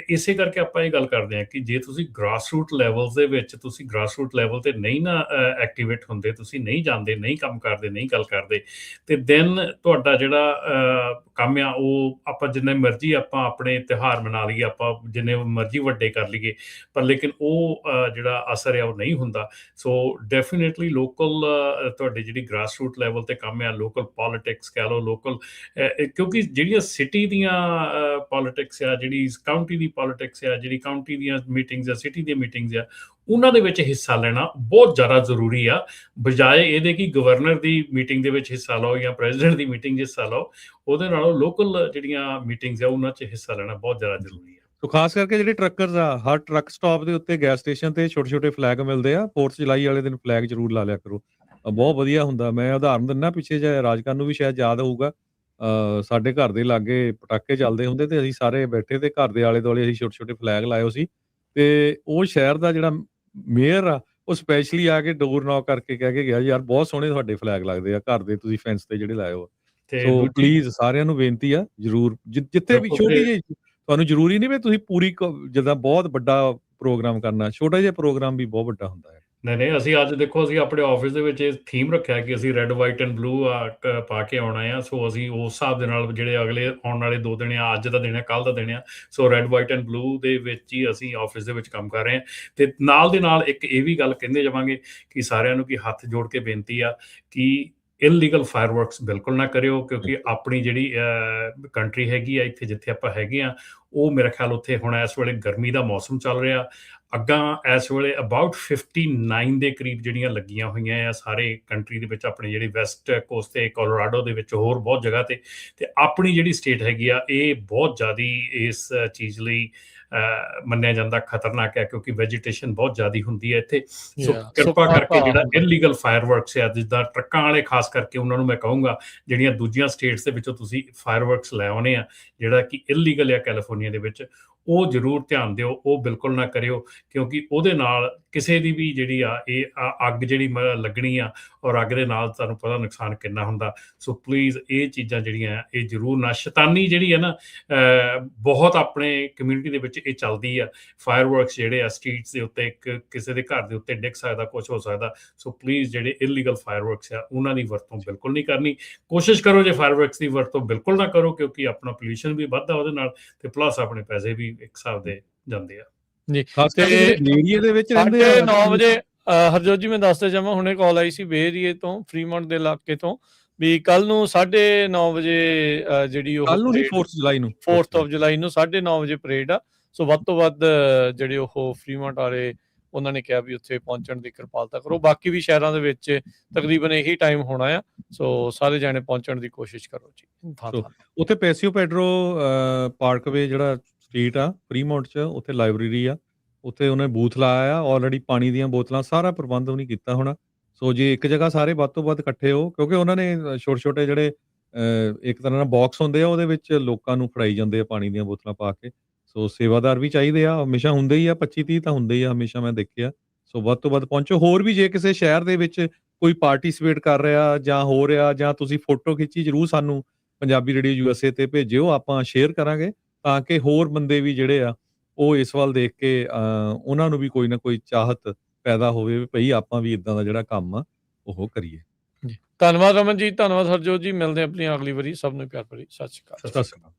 ਇਸੇ ਕਰਕੇ ਆਪਾਂ ਇਹ ਗੱਲ ਕਰਦੇ ਆ ਕਿ ਜੇ ਤੁਸੀਂ ਗ੍ਰਾਸ ਰੂਟ ਲੈਵਲ ਦੇ ਵਿੱਚ ਤੁਸੀਂ ਗ੍ਰਾਸ ਰੂਟ ਲੈਵਲ ਤੇ ਨਹੀਂ ਨਾ ਐਕਟੀਵੇਟ ਹੁੰਦੇ, ਤੁਸੀਂ ਨਹੀਂ ਜਾਂਦੇ, ਨਹੀਂ ਕੰਮ ਕਰਦੇ, ਨਹੀਂ ਗੱਲ ਕਰਦੇ, ਤੇ ਦੈਨ ਤੁਹਾਡਾ ਜਿਹੜਾ ਕੰਮ ਆ ਉਹ ਆਪਾਂ ਜਿੰਨੇ ਮਰਜ਼ੀ ਆਪਾਂ ਆਪਣੇ ਤਿਉਹਾਰ ਮਨਾ ਲਈਏ, ਆਪਾਂ ਜਿੰਨੇ ਮਰਜ਼ੀ ਵੱਡੇ ਕਰ ਲਈਏ, ਪਰ ਲੇਕਿਨ ਉਹ ਜਿਹੜਾ ਅਸਰ ਆ ਉਹ ਨਹੀਂ ਹੁੰਦਾ। ਸੋ ਡੈਫੀਨੇਟਲੀ ਲੋਕਲ ਤੁਹਾਡੀ ਜਿਹੜੀ ਗ੍ਰਾਸ ਰੂਟ ਲੈਵਲ ਤੇ ਕੰਮ ਆ, ਲੋਕਲ ਪੋਲੀਟਿਕਸ ਕਹਿ ਲਓ, ਲੋਕਲ ਕਿਉਂਕਿ ਜਿਹੜੀਆਂ ਸਿਟੀ ਦੀਆਂ ਪੋਲੀਟਿਕਸ ਆ, ਜਿਹੜੀ ਕਾਊਂਟੀ ਦੀ ਪੋਲੀਟਿਕਸ ਆ, ਜਿਹੜੀ ਕਾਊਂਟੀ ਦੀਆਂ ਮੀਟਿੰਗਸ ਆ, ਸਿਟੀ ਦੀਆਂ ਮੀਟਿੰਗਸ ਆ, ਉਹਨਾਂ ਦੇ ਵਿੱਚ ਹਿੱਸਾ ਲੈਣਾ ਬਹੁਤ ਜ਼ਿਆਦਾ ਜ਼ਰੂਰੀ ਆ। ਬਜਾਏ ਇਹਦੇ ਕਿ ਗਵਰਨਰ ਦੀ ਮੀਟਿੰਗ ਦੇ ਵਿੱਚ ਹਿੱਸਾ ਲਓ ਜਾਂ ਪ੍ਰੈਜ਼ੀਡੈਂਟ ਦੀ ਮੀਟਿੰਗ 'ਚ ਹਿੱਸਾ ਲਓ, ਉਹਦੇ ਨਾਲੋਂ ਲੋਕਲ ਜਿਹੜੀਆਂ ਮੀਟਿੰਗਸ ਆ ਉਹਨਾਂ 'ਚ ਹਿੱਸਾ ਲੈਣਾ ਬਹੁਤ ਜ਼ਿਆਦਾ ਜ਼ਰੂਰੀ ਆ। ਸੋ ਖਾਸ ਕਰਕੇ ਜਿਹੜੇ ਟਰੱਕਰਸ ਆ, ਹਰ ਟਰੱਕ ਸਟਾਪ ਦੇ ਉੱਤੇ, ਗੈਸ ਸਟੇਸ਼ਨ ਤੇ ਛੋਟੇ-ਛੋਟੇ ਫਲੈਗ ਮਿਲਦੇ ਆ। 4 ਜੁਲਾਈ ਵਾਲੇ ਦਿਨ ਫਲੈਗ ਜ਼ਰੂਰ ਲਾ ਲਿਆ ਕਰੋ, ਬਹੁਤ ਵਧੀਆ ਹੁੰਦਾ। ਮੈਂ ਉਦਾਹਰਨ ਦਿੰਦਾ, ਪਿੱਛੇ ਜਿਹੇ ਰਾਜਕਰਨ ਨੂੰ ਵੀ ਸ਼ਾਇਦ ਯਾਦ ਹੋਊਗਾ, ਸਾਡੇ ਘਰ ਦੇ ਲਾਗੇ ਪਟਾਕੇ ਚੱਲਦੇ ਹੁੰਦੇ ਤੇ ਅਸੀਂ ਸਾਰੇ ਬੈਠੇ ਤੇ ਘਰ ਦੇ ਆਲੇ-ਦੁਆਲੇ ਅਸੀਂ ਛੋਟੇ-ਛੋਟੇ ਫਲੈਗ ਲਾਏ ਹੋਏ ਸੀ, ਤੇ ਉਹ ਸ਼ਹਿਰ ਦਾ ਜਿਹੜਾ ਮੇਅਰ ਆ ਉਹ ਸਪੈਸ਼ਲੀ ਆ ਕੇ ਡੋਰ ਨੌਕ ਕਰਕੇ ਕਹਿ ਕੇ ਗਿਆ, ਯਾਰ ਬਹੁਤ ਸੋਹਣੇ ਤੁਹਾਡੇ ਫਲੈਗ ਲੱਗਦੇ ਆ ਘਰ ਦੇ, ਤੁਸੀਂ ਫੈਂਸ ਤੇ ਜਿਹੜੇ ਲਾਏ ਹੋ। ਸੋ ਪਲੀਜ਼ ਸਾਰਿਆਂ ਨੂੰ ਬੇਨਤੀ ਆ, ਜ਼ਰੂਰ ਜਿੱਥੇ ਵੀ ਛੋਟੀ ਜਿਹੀ, ਤੁਹਾਨੂੰ ਜ਼ਰੂਰੀ ਨਹੀਂ ਵੀ ਤੁਸੀਂ ਪੂਰੀ ਜਿੱਦਾਂ ਬਹੁਤ ਵੱਡਾ ਪ੍ਰੋਗਰਾਮ ਕਰਨਾ, ਛੋਟਾ ਜਿਹਾ ਪ੍ਰੋਗਰਾਮ ਵੀ ਬਹੁਤ ਵੱਡਾ ਹੁੰਦਾ ਹੈ। ਨਹੀਂ ਅਸੀਂ ਅੱਜ ਦੇਖੋ ਅਸੀਂ ਆਪਣੇ ਆਫਿਸ ਦੇ ਵਿੱਚ ਇਹ ਥੀਮ ਰੱਖਿਆ ਕਿ ਅਸੀਂ ਰੈੱਡ, ਵਾਈਟ ਐਂਡ ਬਲੂ ਪਾ ਕੇ ਆਉਣਾ ਆ। ਸੋ ਅਸੀਂ ਉਸ ਹਿਸਾਬ ਦੇ ਨਾਲ ਜਿਹੜੇ ਅਗਲੇ ਆਉਣ ਵਾਲੇ 2 ਦਿਨ ਆ, ਅੱਜ ਦਾ ਦਿਨ ਆ, ਕੱਲ੍ਹ ਦਾ ਦਿਨ ਆ, ਸੋ ਰੈੱਡ, ਵਾਈਟ ਐਂਡ ਬਲੂ ਦੇ ਵਿੱਚ ਹੀ ਅਸੀਂ ਆਫਿਸ ਦੇ ਵਿੱਚ ਕੰਮ ਕਰ ਰਹੇ ਹਾਂ। ਤੇ ਨਾਲ ਦੇ ਨਾਲ ਇੱਕ ਇਹ ਵੀ ਗੱਲ ਕਹਿੰਦੇ ਜਾਵਾਂਗੇ ਕਿ ਸਾਰਿਆਂ ਨੂੰ ਕਿ ਹੱਥ ਜੋੜ ਕੇ ਬੇਨਤੀ ਆ ਕਿ ਇਲੀਗਲ ਫਾਇਰਵਰਕਸ ਬਿਲਕੁਲ ਨਾ ਕਰਿਓ, ਕਿਉਂਕਿ ਆਪਣੀ ਜਿਹੜੀ ਕੰਟਰੀ ਹੈਗੀ ਆ, ਇੱਥੇ ਜਿੱਥੇ ਆਪਾਂ ਹੈਗੇ ਆ, ਉਹ ਮੇਰਾ ਖਿਆਲ ਉੱਥੇ ਹੁਣ ਇਸ ਵੇਲੇ ਗਰਮੀ ਦਾ ਮੌਸਮ ਚੱਲ ਰਿਹਾ, ਅੱਗਾਂ ਇਸ ਵੇਲੇ ਅਬਾਊਟ 59 ਦੇ ਕਰੀਬ ਜਿਹੜੀਆਂ ਲੱਗੀਆਂ ਹੋਈਆਂ ਆ ਸਾਰੇ ਕੰਟਰੀ ਦੇ ਵਿੱਚ, ਆਪਣੇ ਜਿਹੜੀ ਵੈਸਟ ਕੋਸਟ ਤੇ ਕੋਲੋਰਾਡੋ ਦੇ ਵਿੱਚ, ਹੋਰ ਬਹੁਤ ਜਗ੍ਹਾ ਤੇ ਆਪਣੀ ਜਿਹੜੀ ਸਟੇਟ ਹੈਗੀ ਆ ਇਹ ਬਹੁਤ ਜ਼ਿਆਦਾ ਇਸ ਚੀਜ਼ ਲਈ ਮੰਨਿਆ ਜਾਂਦਾ ਖਤਰਨਾਕ ਹੈ, ਕਿਉਂਕਿ ਵੈਜੀਟੇਸ਼ਨ ਬਹੁਤ ਜ਼ਿਆਦਾ ਹੁੰਦੀ ਹੈ ਇੱਥੇ। ਸੋ ਕਿਰਪਾ ਕਰਕੇ ਜਿਹੜਾ ਇਲੀਗਲ ਫਾਇਰਵਰਕਸ ਆ, ਜਿੱਦਾਂ ਟਰੱਕਾਂ ਵਾਲੇ ਖਾਸ ਕਰਕੇ, ਉਹਨਾਂ ਨੂੰ ਮੈਂ ਕਹੂੰਗਾ ਜਿਹੜੀਆਂ ਦੂਜੀਆਂ ਸਟੇਟਸ ਦੇ ਵਿੱਚੋਂ ਤੁਸੀਂ ਫਾਇਰਵਰਕਸ ਲੈ ਆਉਣੇ ਆ, ਜਿਹੜਾ ਕਿ ਇਲੀਗਲ ਆ ਕੈਲੀਫੋਰਨੀਆ ਦੇ ਵਿੱਚ, ਉਹ ਜ਼ਰੂਰ ਧਿਆਨ ਦਿਓ, ਉਹ ਬਿਲਕੁਲ ਨਾ ਕਰਿਓ, ਕਿਉਂਕਿ ਉਹਦੇ ਨਾਲ ਕਿਸੇ ਦੀ ਵੀ ਜਿਹੜੀ ਆ ਇਹ ਅੱਗ ਜਿਹੜੀ ਲੱਗਣੀ ਆ, ਔਰ ਅੱਗ ਦੇ ਨਾਲ ਤੁਹਾਨੂੰ ਪਤਾ ਨੁਕਸਾਨ ਕਿੰਨਾ ਹੁੰਦਾ। ਸੋ ਪਲੀਜ਼ ਇਹ ਚੀਜ਼ਾਂ ਜਿਹੜੀਆਂ ਇਹ ਜ਼ਰੂਰ ਨਾ, ਸ਼ੈਤਾਨੀ ਜਿਹੜੀ ਹੈ ਨਾ ਬਹੁਤ ਆਪਣੇ ਕਮਿਊਨਿਟੀ ਦੇ ਵਿੱਚ ਇਹ ਚੱਲਦੀ ਆ। ਫਾਇਰਵਰਕਸ ਜਿਹੜੇ ਆ ਸਟਰੀਟਸ ਦੇ ਉੱਤੇ, ਕਿਸੇ ਦੇ ਘਰ ਦੇ ਉੱਤੇ ਡਿੱਗ ਸਕਦਾ, ਕੁਛ ਹੋ ਸਕਦਾ। ਸੋ ਪਲੀਜ਼ ਜਿਹੜੇ ਇਲੀਗਲ ਫਾਇਰਵਰਕਸ ਆ ਉਹਨਾਂ ਦੀ ਵਰਤੋਂ ਬਿਲਕੁਲ ਨਹੀਂ ਕਰਨੀ। ਕੋਸ਼ਿਸ਼ ਕਰੋ ਜੇ ਫਾਇਰਵਰਕਸ ਦੀ ਵਰਤੋਂ ਬਿਲਕੁਲ ਨਾ ਕਰੋ, ਕਿਉਂਕਿ ਆਪਣਾ ਪੋਲਿਊਸ਼ਨ ਵੀ ਵੱਧਦਾ ਉਹਦੇ ਨਾਲ, ਤੇ ਪਲੱਸ ਆਪਣੇ ਪੈਸੇ ਵੀ ਇੱਕ ਹਿਸਾਬ ਦੇ ਜਾਂਦੇ ਆ ਜੀ। ਖਾਸ ਕਰਕੇ ਏਰੀਆ ਦੇ ਵਿੱਚ ਰਹਿੰਦੇ ਆ। 9 ਵਜੇ ਹਰਜੋਤ ਜੀ ਮੈਂ ਦੱਸਦੇ ਜਾਵਾਂ, ਹੁਣੇ ਕਾਲ ਆਈ ਸੀ ਬੇ ਏਰੀਏ ਤੋਂ, ਫਰੀਮੌਂਟ ਦੇ ਇਲਾਕੇ ਤੋਂ, ਵੀ ਕੱਲ ਨੂੰ 9:30 ਵਜੇ ਜਿਹੜੀ ਉਹ ਕੱਲ ਨੂੰ ਨਹੀਂ 4 ਜੁਲਾਈ ਨੂੰ 4 ਜੁਲਾਈ ਨੂੰ 9:30 ਵਜੇ ਪਰੇਡ ਆ। ਸੋ ਵੱਧ ਤੋਂ ਵੱਧ ਜਿਹੜੇ ਉਹ ਫਰੀਮੌਂਟ ਵਾਲੇ ਉਹਨਾਂ ਨੇ ਕਿਹਾ ਵੀ ਉੱਥੇ ਪਹੁੰਚਣ ਦੀ ਕਿਰਪਾਲਤਾ ਕਰੋ। ਬਾਕੀ ਵੀ ਸ਼ਹਿਰਾਂ ਦੇ ਵਿੱਚ ਤਕਰੀਬਨ ਇਹੀ ਟਾਈਮ ਹੋਣਾ ਆ, ਸੋ ਸਾਰੇ ਜਾਣੇ ਪਹੁੰਚਣ ਦੀ ਕੋਸ਼ਿਸ਼ ਕਰੋ ਜੀ। ਉੱਥੇ ਪੈਸੀਓ ਪੈਡਰੋ ਪਾਰਕਵੇ ਜਿਹੜਾ ਸਟਰੀਟ ਆ ਫਰੀਮੌਂਟ 'ਚ, ਉੱਥੇ ਲਾਇਬ੍ਰੇਰੀ ਆ, ਉੱਥੇ ਉਹਨੇ ਬੂਥ ਲਾਇਆ ਆ ਆਲਰੇਡੀ, ਪਾਣੀ ਦੀਆਂ ਬੋਤਲਾਂ, ਸਾਰਾ ਪ੍ਰਬੰਧ ਉਹਨੇ ਕੀਤਾ ਹੋਣਾ। ਸੋ ਜੇ ਇੱਕ ਜਗ੍ਹਾ ਸਾਰੇ ਵੱਧ ਤੋਂ ਵੱਧ ਇਕੱਠੇ ਹੋ, ਕਿਉਂਕਿ ਉਹਨਾਂ ਨੇ ਛੋਟੇ-ਛੋਟੇ ਜਿਹੜੇ ਇੱਕ ਤਰ੍ਹਾਂ ਨਾਲ ਬਾਕਸ ਹੁੰਦੇ ਆ, ਉਹਦੇ ਵਿੱਚ ਲੋਕਾਂ ਨੂੰ ਫੜਾਈ ਜਾਂਦੇ ਆ ਪਾਣੀ ਦੀਆਂ ਬੋਤਲਾਂ ਪਾ ਕੇ। ਸੋ ਸੇਵਾਦਾਰ ਵੀ ਚਾਹੀਦੇ ਆ, ਹਮੇਸ਼ਾ ਹੁੰਦੇ ਹੀ ਆ, 25-30 ਤਾਂ ਹੁੰਦੇ ਹੀ ਆ ਹਮੇਸ਼ਾ, ਮੈਂ ਦੇਖਿਆ। ਸੋ ਵੱਧ ਤੋਂ ਵੱਧ ਪਹੁੰਚੋ। ਹੋਰ ਵੀ ਜੇ ਕਿਸੇ ਸ਼ਹਿਰ ਦੇ ਵਿੱਚ ਕੋਈ ਪਾਰਟੀਸਪੇਟ ਕਰ ਰਿਹਾ ਜਾਂ ਹੋ ਰਿਹਾ, ਜਾਂ ਤੁਸੀਂ ਫੋਟੋ ਖਿੱਚੀ, ਜ਼ਰੂਰ ਸਾਨੂੰ ਪੰਜਾਬੀ ਰੇਡੀਓ USA ਤੇ ਭੇਜਿਓ, ਆਪਾਂ ਸ਼ੇਅਰ ਕਰਾਂਗੇ, ਤਾਂ ਕਿ ਹੋਰ ਬੰਦੇ ਵੀ ਜਿਹੜੇ ਆ ਉਹ ਇਸ ਵੱਲ ਦੇਖ ਕੇ ਉਹਨਾਂ ਨੂੰ ਵੀ ਕੋਈ ਨਾ ਕੋਈ ਚਾਹਤ ਪੈਦਾ ਹੋਵੇ ਵੀ ਭਈ ਆਪਾਂ ਵੀ ਇੱਦਾਂ ਦਾ ਜਿਹੜਾ ਕੰਮ ਆ ਉਹ ਕਰੀਏ। ਜੀ, ਧੰਨਵਾਦ ਰਮਨ ਜੀ, ਧੰਨਵਾਦ ਹਰਜੋਤ ਜੀ। ਮਿਲਦੇ ਆਪਣੀ ਅਗਲੀ ਵਾਰੀ। ਸਭ ਨੂੰ ਪਿਆਰ ਭਰੀ ਸਤਿ ਸ਼੍ਰੀ ਅਕਾਲ। ਸਤਿ ਸ਼੍ਰੀ ਅਕਾਲ।